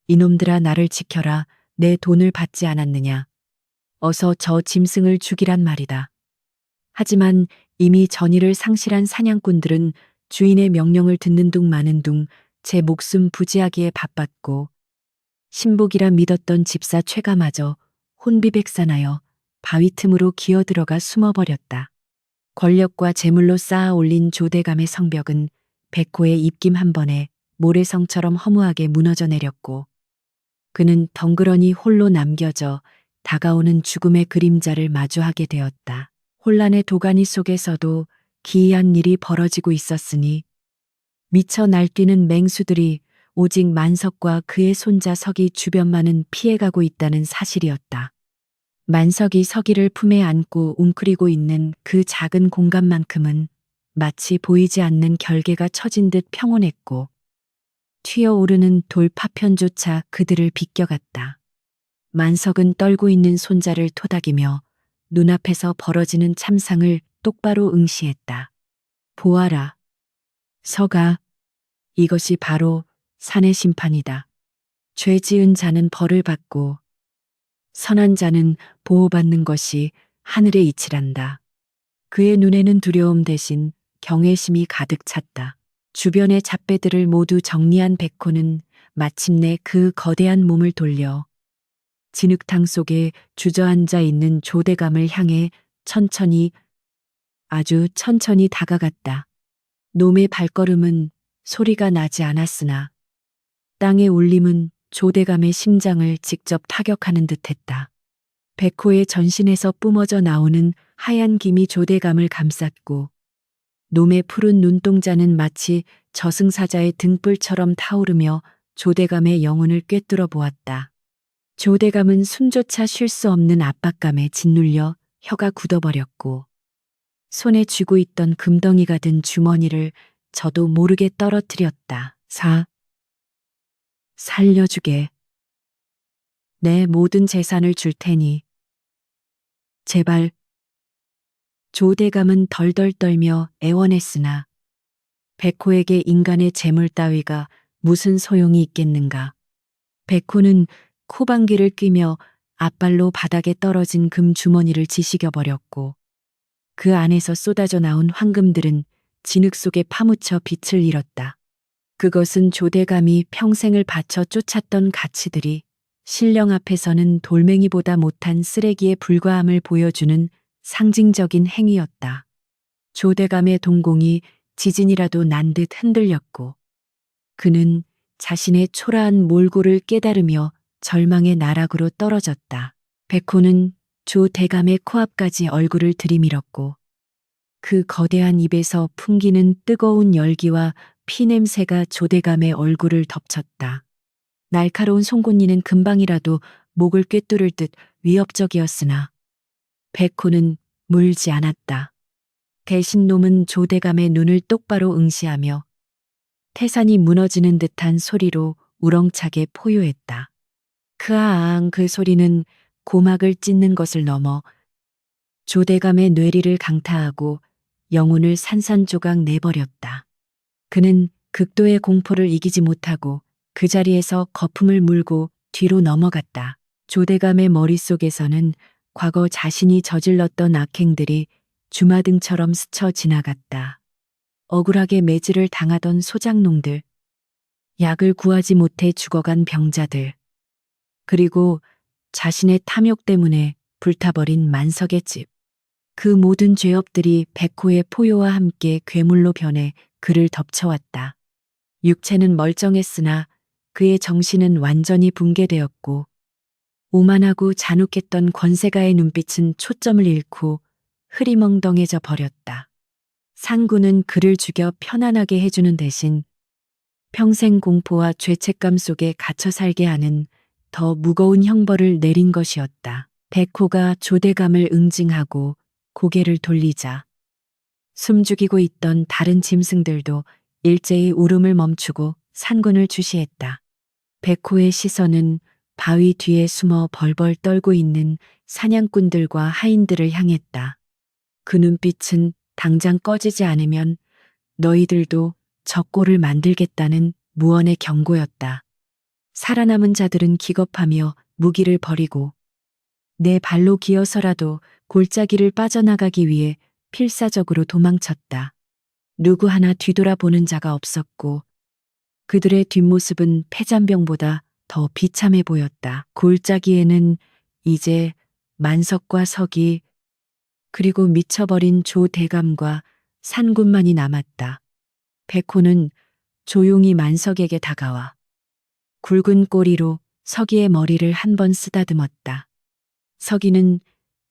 이놈들아 나를 지켜라. 내 돈을 받지 않았느냐. 어서 저 짐승을 죽이란 말이다. 하지만 이미 전의를 상실한 사냥꾼들은 주인의 명령을 듣는 둥 마는 둥 제 목숨 부지하기에 바빴고 신복이라 믿었던 집사 최가마저 혼비백산하여 바위 틈으로 기어들어가 숨어버렸다. 권력과 재물로 쌓아 올린 조대감의 성벽은 백호의 입김 한 번에 모래성처럼 허무하게 무너져 내렸고 그는 덩그러니 홀로 남겨져 다가오는 죽음의 그림자를 마주하게 되었다. 혼란의 도가니 속에서도 기이한 일이 벌어지고 있었으니 미쳐 날뛰는 맹수들이 오직 만석과 그의 손자 석이 주변만은 피해가고 있다는 사실이었다. 만석이 석이를 품에 안고 웅크리고 있는 그 작은 공간만큼은 마치 보이지 않는 결계가 처진 듯 평온했고 튀어오르는 돌 파편조차 그들을 비껴갔다. 만석은 떨고 있는 손자를 토닥이며 눈앞에서 벌어지는 참상을 똑바로 응시했다. 보아라. 석아, 이것이 바로 산의 심판이다. 죄 지은 자는 벌을 받고 선한 자는 보호받는 것이 하늘의 이치란다. 그의 눈에는 두려움 대신 경외심이 가득 찼다. 주변의 잡배들을 모두 정리한 백호는 마침내 그 거대한 몸을 돌려 진흙탕 속에 주저앉아 있는 조대감을 향해 천천히, 아주 천천히 다가갔다. 놈의 발걸음은 소리가 나지 않았으나 땅의 울림은 조대감의 심장을 직접 타격하는 듯했다. 백호의 전신에서 뿜어져 나오는 하얀 김이 조대감을 감쌌고 놈의 푸른 눈동자는 마치 저승사자의 등불처럼 타오르며 조대감의 영혼을 꿰뚫어 보았다. 조대감은 숨조차 쉴 수 없는 압박감에 짓눌려 혀가 굳어버렸고 손에 쥐고 있던 금덩이가 든 주머니를 저도 모르게 떨어뜨렸다. 살려주게. 내 모든 재산을 줄 테니. 제발. 조대감은 덜덜 떨며 애원했으나 백호에게 인간의 재물 따위가 무슨 소용이 있겠는가. 백호는 코방귀를 뀌며 앞발로 바닥에 떨어진 금 주머니를 지시겨 버렸고 그 안에서 쏟아져 나온 황금들은 진흙 속에 파묻혀 빛을 잃었다. 그것은 조대감이 평생을 바쳐 쫓았던 가치들이 신령 앞에서는 돌멩이보다 못한 쓰레기에 불과함을 보여주는 상징적인 행위였다. 조대감의 동공이 지진이라도 난 듯 흔들렸고 그는 자신의 초라한 몰골을 깨달으며 절망의 나락으로 떨어졌다. 백호는 조대감의 코앞까지 얼굴을 들이밀었고 그 거대한 입에서 풍기는 뜨거운 열기와 피냄새가 조대감의 얼굴을 덮쳤다. 날카로운 송곳니는 금방이라도 목을 꿰뚫을 듯 위협적이었으나 백호는 물지 않았다. 대신 놈은 조대감의 눈을 똑바로 응시하며 태산이 무너지는 듯한 소리로 우렁차게 포효했다. 크아앙 그 소리는 고막을 찢는 것을 넘어 조대감의 뇌리를 강타하고 영혼을 산산조각 내버렸다. 그는 극도의 공포를 이기지 못하고 그 자리에서 거품을 물고 뒤로 넘어갔다. 조대감의 머릿속에서는 과거 자신이 저질렀던 악행들이 주마등처럼 스쳐 지나갔다. 억울하게 매질을 당하던 소작농들, 약을 구하지 못해 죽어간 병자들, 그리고 자신의 탐욕 때문에 불타버린 만석의 집. 그 모든 죄업들이 백호의 포효와 함께 괴물로 변해 그를 덮쳐왔다. 육체는 멀쩡했으나 그의 정신은 완전히 붕괴되었고 오만하고 잔혹했던 권세가의 눈빛은 초점을 잃고 흐리멍덩해져 버렸다. 상구는 그를 죽여 편안하게 해주는 대신 평생 공포와 죄책감 속에 갇혀 살게 하는 더 무거운 형벌을 내린 것이었다. 백호가 조대감을 응징하고 고개를 돌리자 숨죽이고 있던 다른 짐승들도 일제히 울음을 멈추고 산군을 주시했다. 백호의 시선은 바위 뒤에 숨어 벌벌 떨고 있는 사냥꾼들과 하인들을 향했다. 그 눈빛은 당장 꺼지지 않으면 너희들도 적골을 만들겠다는 무언의 경고였다. 살아남은 자들은 기겁하며 무기를 버리고 내 발로 기어서라도 골짜기를 빠져나가기 위해 필사적으로 도망쳤다. 누구 하나 뒤돌아보는 자가 없었고 그들의 뒷모습은 폐잔병보다 더 비참해 보였다. 골짜기에는 이제 만석과 석이 그리고 미쳐버린 조대감과 산군만이 남았다. 백호는 조용히 만석에게 다가와 굵은 꼬리로 서기의 머리를 한 번 쓰다듬었다. 서기는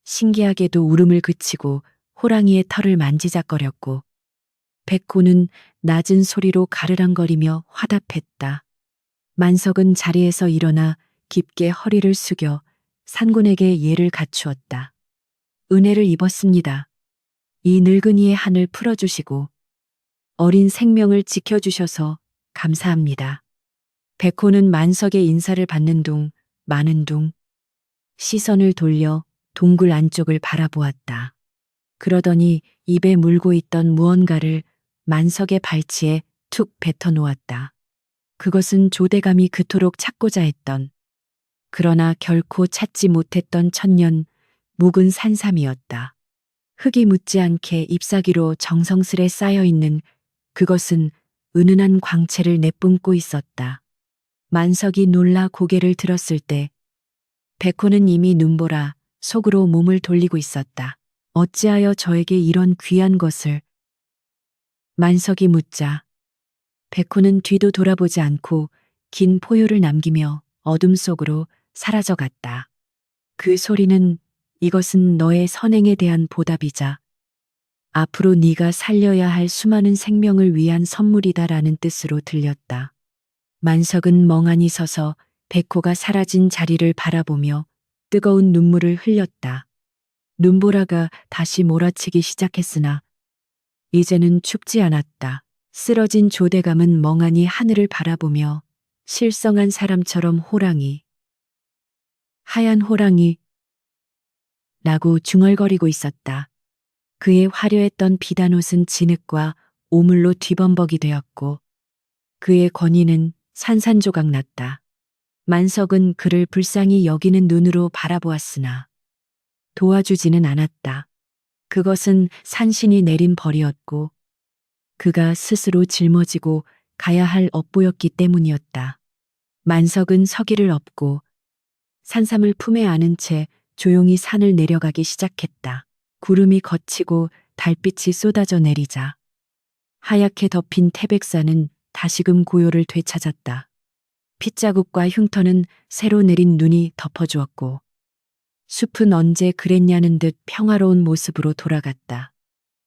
신기하게도 울음을 그치고 호랑이의 털을 만지작거렸고 백호는 낮은 소리로 가르랑거리며 화답했다. 만석은 자리에서 일어나 깊게 허리를 숙여 산군에게 예를 갖추었다. 은혜를 입었습니다. 이 늙은이의 한을 풀어주시고 어린 생명을 지켜주셔서 감사합니다. 백호는 만석의 인사를 받는 둥 마는 둥 시선을 돌려 동굴 안쪽을 바라보았다. 그러더니 입에 물고 있던 무언가를 만석의 발치에 툭 뱉어 놓았다. 그것은 조대감이 그토록 찾고자 했던 그러나 결코 찾지 못했던 천년 묵은 산삼이었다. 흙이 묻지 않게 잎사귀로 정성스레 쌓여있는 그것은 은은한 광채를 내뿜고 있었다. 만석이 놀라 고개를 들었을 때 백호는 이미 눈보라 속으로 몸을 돌리고 있었다. 어찌하여 저에게 이런 귀한 것을 만석이 묻자 백호는 뒤도 돌아보지 않고 긴 포효를 남기며 어둠 속으로 사라져갔다. 그 소리는 이것은 너의 선행에 대한 보답이자 앞으로 네가 살려야 할 수많은 생명을 위한 선물이다라는 뜻으로 들렸다. 만석은 멍하니 서서 백호가 사라진 자리를 바라보며 뜨거운 눈물을 흘렸다. 눈보라가 다시 몰아치기 시작했으나 이제는 춥지 않았다. 쓰러진 조대감은 멍하니 하늘을 바라보며 실성한 사람처럼 호랑이, 하얀 호랑이 라고 중얼거리고 있었다. 그의 화려했던 비단옷은 진흙과 오물로 뒤범벅이 되었고 그의 권위는 산산조각 났다. 만석은 그를 불쌍히 여기는 눈으로 바라보았으나 도와주지는 않았다. 그것은 산신이 내린 벌이었고 그가 스스로 짊어지고 가야 할 업보였기 때문이었다. 만석은 서기를 업고 산삼을 품에 안은 채 조용히 산을 내려가기 시작했다. 구름이 걷히고 달빛이 쏟아져 내리자 하얗게 덮인 태백산은 다시금 고요를 되찾았다. 핏자국과 흉터는 새로 내린 눈이 덮어주었고 숲은 언제 그랬냐는 듯 평화로운 모습으로 돌아갔다.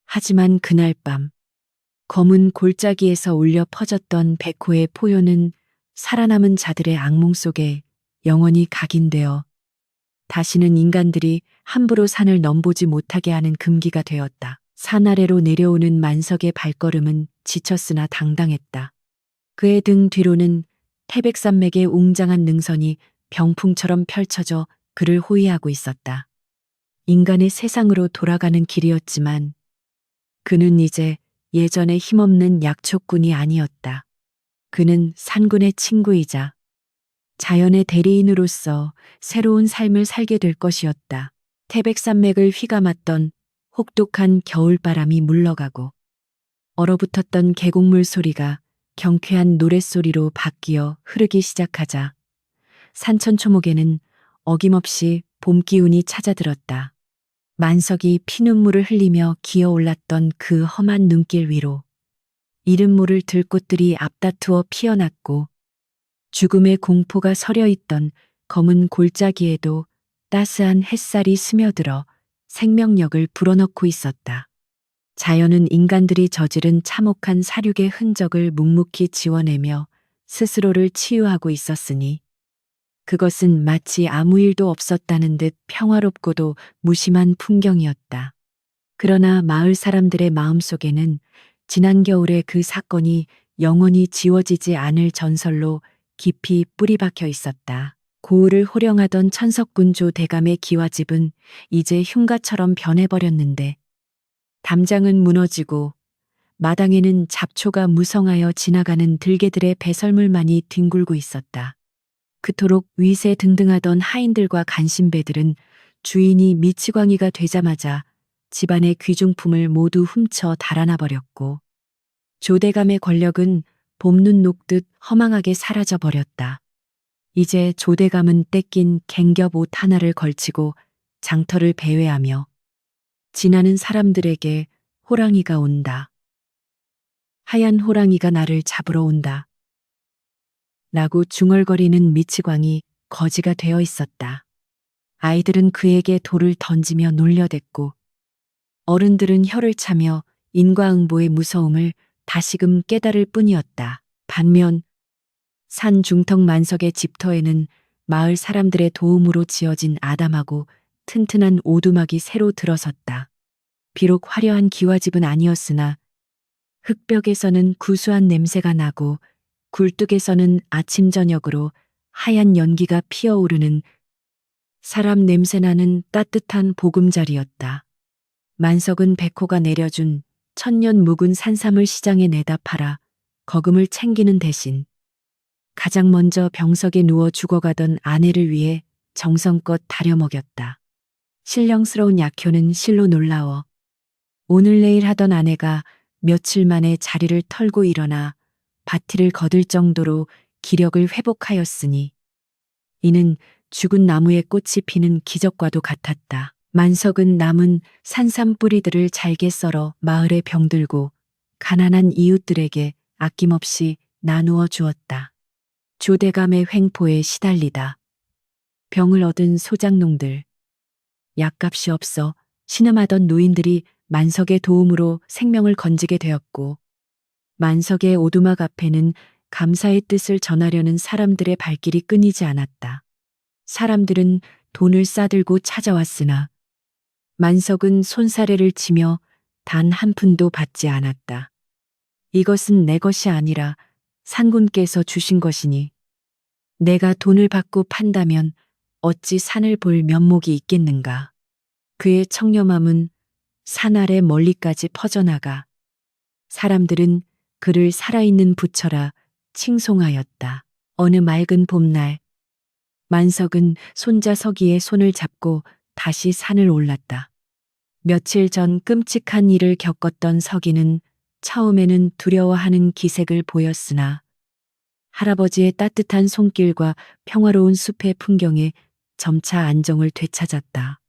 하지만 그날 밤 검은 골짜기에서 울려 퍼졌던 백호의 포효는 살아남은 자들의 악몽 속에 영원히 각인되어 다시는 인간들이 함부로 산을 넘보지 못하게 하는 금기가 되었다. 산 아래로 내려오는 만석의 발걸음은 지쳤으나 당당했다. 그의 등 뒤로는 태백산맥의 웅장한 능선이 병풍처럼 펼쳐져 그를 호위하고 있었다. 인간의 세상으로 돌아가는 길이었지만 그는 이제 예전의 힘없는 약초꾼이 아니었다. 그는 산군의 친구이자 자연의 대리인으로서 새로운 삶을 살게 될 것이었다. 태백산맥을 휘감았던 혹독한 겨울바람이 물러가고 얼어붙었던 계곡물 소리가 경쾌한 노랫소리로 바뀌어 흐르기 시작하자 산천초목에는 어김없이 봄 기운이 찾아들었다. 만석이 피눈물을 흘리며 기어올랐던 그 험한 눈길 위로 이름 모를 들꽃들이 앞다투어 피어났고 죽음의 공포가 서려있던 검은 골짜기에도 따스한 햇살이 스며들어 생명력을 불어넣고 있었다. 자연은 인간들이 저지른 참혹한 사륙의 흔적을 묵묵히 지워내며 스스로를 치유하고 있었으니 그것은 마치 아무 일도 없었다는 듯 평화롭고도 무심한 풍경이었다. 그러나 마을 사람들의 마음속에는 지난 겨울의 그 사건이 영원히 지워지지 않을 전설로 깊이 뿌리 박혀 있었다. 고을을 호령하던 천석군 조 대감의 기와집은 이제 흉가처럼 변해버렸는데 담장은 무너지고 마당에는 잡초가 무성하여 지나가는 들개들의 배설물만이 뒹굴고 있었다. 그토록 위세 등등하던 하인들과 간신배들은 주인이 미치광이가 되자마자 집안의 귀중품을 모두 훔쳐 달아나 버렸고 조대감의 권력은 봄눈 녹듯 허망하게 사라져 버렸다. 이제 조대감은 떼낀 갱겹 옷 하나를 걸치고 장터를 배회하며 지나는 사람들에게 호랑이가 온다. 하얀 호랑이가 나를 잡으러 온다. 라고 중얼거리는 미치광이 거지가 되어 있었다. 아이들은 그에게 돌을 던지며 놀려댔고 어른들은 혀를 차며 인과응보의 무서움을 다시금 깨달을 뿐이었다. 반면 산 중턱 만석의 집터에는 마을 사람들의 도움으로 지어진 아담하고 튼튼한 오두막이 새로 들어섰다. 비록 화려한 기와집은 아니었으나 흙벽에서는 구수한 냄새가 나고 굴뚝에서는 아침 저녁으로 하얀 연기가 피어오르는 사람 냄새나는 따뜻한 보금자리였다. 만석은 백호가 내려준 천년 묵은 산삼을 시장에 내다 팔아 거금을 챙기는 대신 가장 먼저 병석에 누워 죽어가던 아내를 위해 정성껏 다려 먹였다. 신령스러운 약효는 실로 놀라워 오늘 내일 하던 아내가 며칠 만에 자리를 털고 일어나 바티를 거들 정도로 기력을 회복하였으니 이는 죽은 나무에 꽃이 피는 기적과도 같았다. 만석은 남은 산삼 뿌리들을 잘게 썰어 마을에 병들고 가난한 이웃들에게 아낌없이 나누어 주었다. 조대감의 횡포에 시달리다 병을 얻은 소장농들, 약값이 없어 신음하던 노인들이 만석의 도움으로 생명을 건지게 되었고 만석의 오두막 앞에는 감사의 뜻을 전하려는 사람들의 발길이 끊이지 않았다. 사람들은 돈을 싸들고 찾아왔으나 만석은 손사래를 치며 단 한 푼도 받지 않았다. 이것은 내 것이 아니라 산군께서 주신 것이니 내가 돈을 받고 판다면 어찌 산을 볼 면목이 있겠는가. 그의 청렴함은 산 아래 멀리까지 퍼져나가 사람들은 그를 살아있는 부처라 칭송하였다. 어느 맑은 봄날 만석은 손자 서기의 손을 잡고 다시 산을 올랐다. 며칠 전 끔찍한 일을 겪었던 서기는 처음에는 두려워하는 기색을 보였으나 할아버지의 따뜻한 손길과 평화로운 숲의 풍경에 점차 안정을 되찾았다.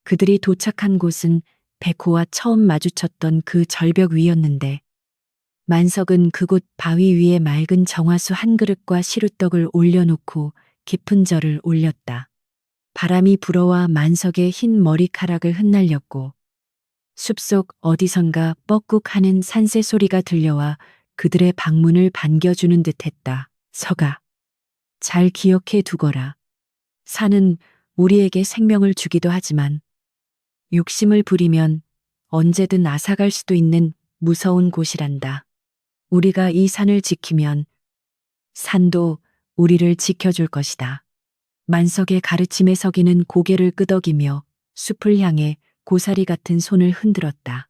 그들이 도착한 곳은 백호와 처음 마주쳤던 그 절벽 위였는데 만석은 그곳 바위 위에 맑은 정화수 한 그릇과 시루떡을 올려놓고 깊은 절을 올렸다. 바람이 불어와 만석의 흰 머리카락을 흩날렸고 숲속 어디선가 뻐꾹하는 산새 소리가 들려와 그들의 방문을 반겨주는 듯했다. 서가, 잘 기억해 두거라. 산은 우리에게 생명을 주기도 하지만 욕심을 부리면 언제든 앗아갈 수도 있는 무서운 곳이란다. 우리가 이 산을 지키면 산도 우리를 지켜줄 것이다. 만석의 가르침에 서기는 고개를 끄덕이며 숲을 향해 고사리 같은 손을 흔들었다.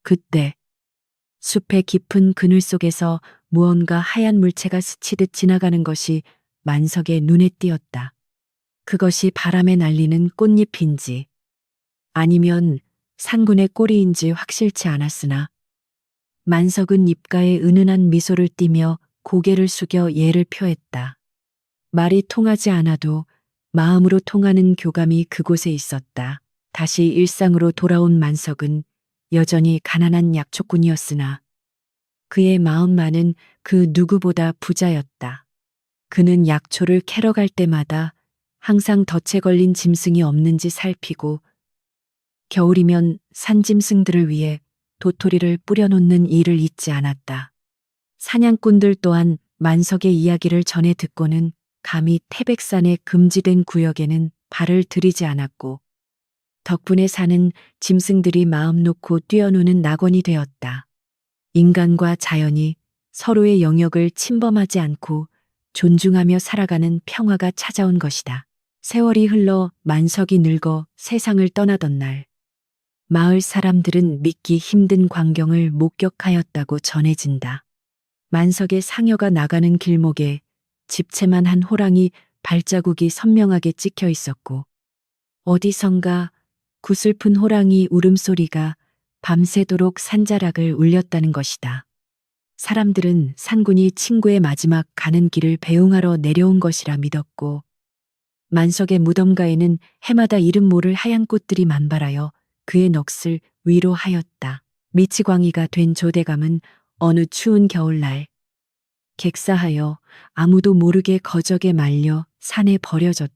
그때 숲의 깊은 그늘 속에서 무언가 하얀 물체가 스치듯 지나가는 것이 만석의 눈에 띄었다. 그것이 바람에 날리는 꽃잎인지 아니면 산군의 꼬리인지 확실치 않았으나 만석은 입가에 은은한 미소를 띠며 고개를 숙여 예를 표했다. 말이 통하지 않아도 마음으로 통하는 교감이 그곳에 있었다. 다시 일상으로 돌아온 만석은 여전히 가난한 약초꾼이었으나 그의 마음만은 그 누구보다 부자였다. 그는 약초를 캐러 갈 때마다 항상 덫에 걸린 짐승이 없는지 살피고 겨울이면 산짐승들을 위해 도토리를 뿌려놓는 일을 잊지 않았다. 사냥꾼들 또한 만석의 이야기를 전해 듣고는 감히 태백산의 금지된 구역에는 발을 들이지 않았고 덕분에 사는 짐승들이 마음 놓고 뛰어노는 낙원이 되었다. 인간과 자연이 서로의 영역을 침범하지 않고 존중하며 살아가는 평화가 찾아온 것이다. 세월이 흘러 만석이 늙어 세상을 떠나던 날, 마을 사람들은 믿기 힘든 광경을 목격하였다고 전해진다. 만석의 상여가 나가는 길목에 집채만 한 호랑이 발자국이 선명하게 찍혀 있었고, 어디선가 구슬픈 호랑이 울음소리가 밤새도록 산자락을 울렸다는 것이다. 사람들은 산군이 친구의 마지막 가는 길을 배웅하러 내려온 것이라 믿었고, 만석의 무덤가에는 해마다 이름 모를 하얀 꽃들이 만발하여 그의 넋을 위로하였다. 미치광이가 된 조대감은 어느 추운 겨울날 객사하여 아무도 모르게 거적에 말려 산에 버려졌다.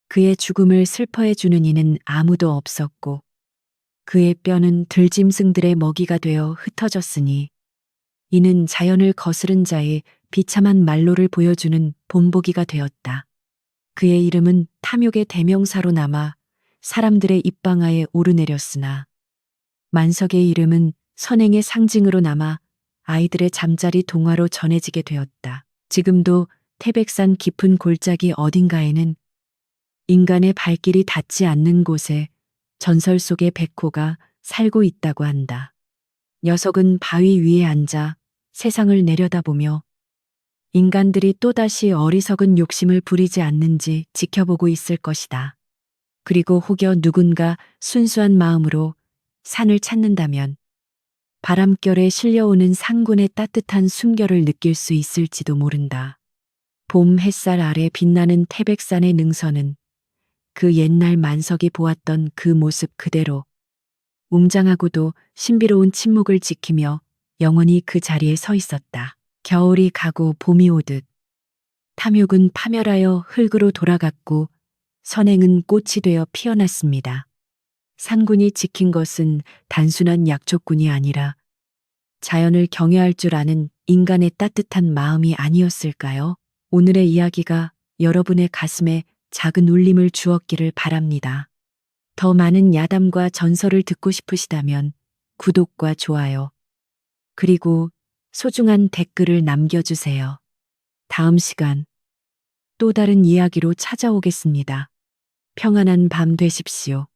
그의 죽음을 슬퍼해 주는 이는 아무도 없었고, 그의 뼈는 들짐승들의 먹이가 되어 흩어졌으니 이는 자연을 거스른 자의 비참한 말로를 보여주는 본보기가 되었다. 그의 이름은 탐욕의 대명사로 남아 사람들의 입방아에 오르내렸으나, 만석의 이름은 선행의 상징으로 남아 아이들의 잠자리 동화로 전해지게 되었다. 지금도 태백산 깊은 골짜기 어딘가에는 인간의 발길이 닿지 않는 곳에 전설 속의 백호가 살고 있다고 한다. 녀석은 바위 위에 앉아 세상을 내려다보며 인간들이 또다시 어리석은 욕심을 부리지 않는지 지켜보고 있을 것이다. 그리고 혹여 누군가 순수한 마음으로 산을 찾는다면 바람결에 실려오는 상군의 따뜻한 숨결을 느낄 수 있을지도 모른다. 봄 햇살 아래 빛나는 태백산의 능선은 그 옛날 만석이 보았던 그 모습 그대로 웅장하고도 신비로운 침묵을 지키며 영원히 그 자리에 서 있었다. 겨울이 가고 봄이 오듯 탐욕은 파멸하여 흙으로 돌아갔고 선행은 꽃이 되어 피어났습니다. 산군이 지킨 것은 단순한 약초꾼이 아니라 자연을 경외할 줄 아는 인간의 따뜻한 마음이 아니었을까요? 오늘의 이야기가 여러분의 가슴에 작은 울림을 주었기를 바랍니다. 더 많은 야담과 전설을 듣고 싶으시다면 구독과 좋아요, 그리고 소중한 댓글을 남겨주세요. 다음 시간 또 다른 이야기로 찾아오겠습니다. 평안한 밤 되십시오.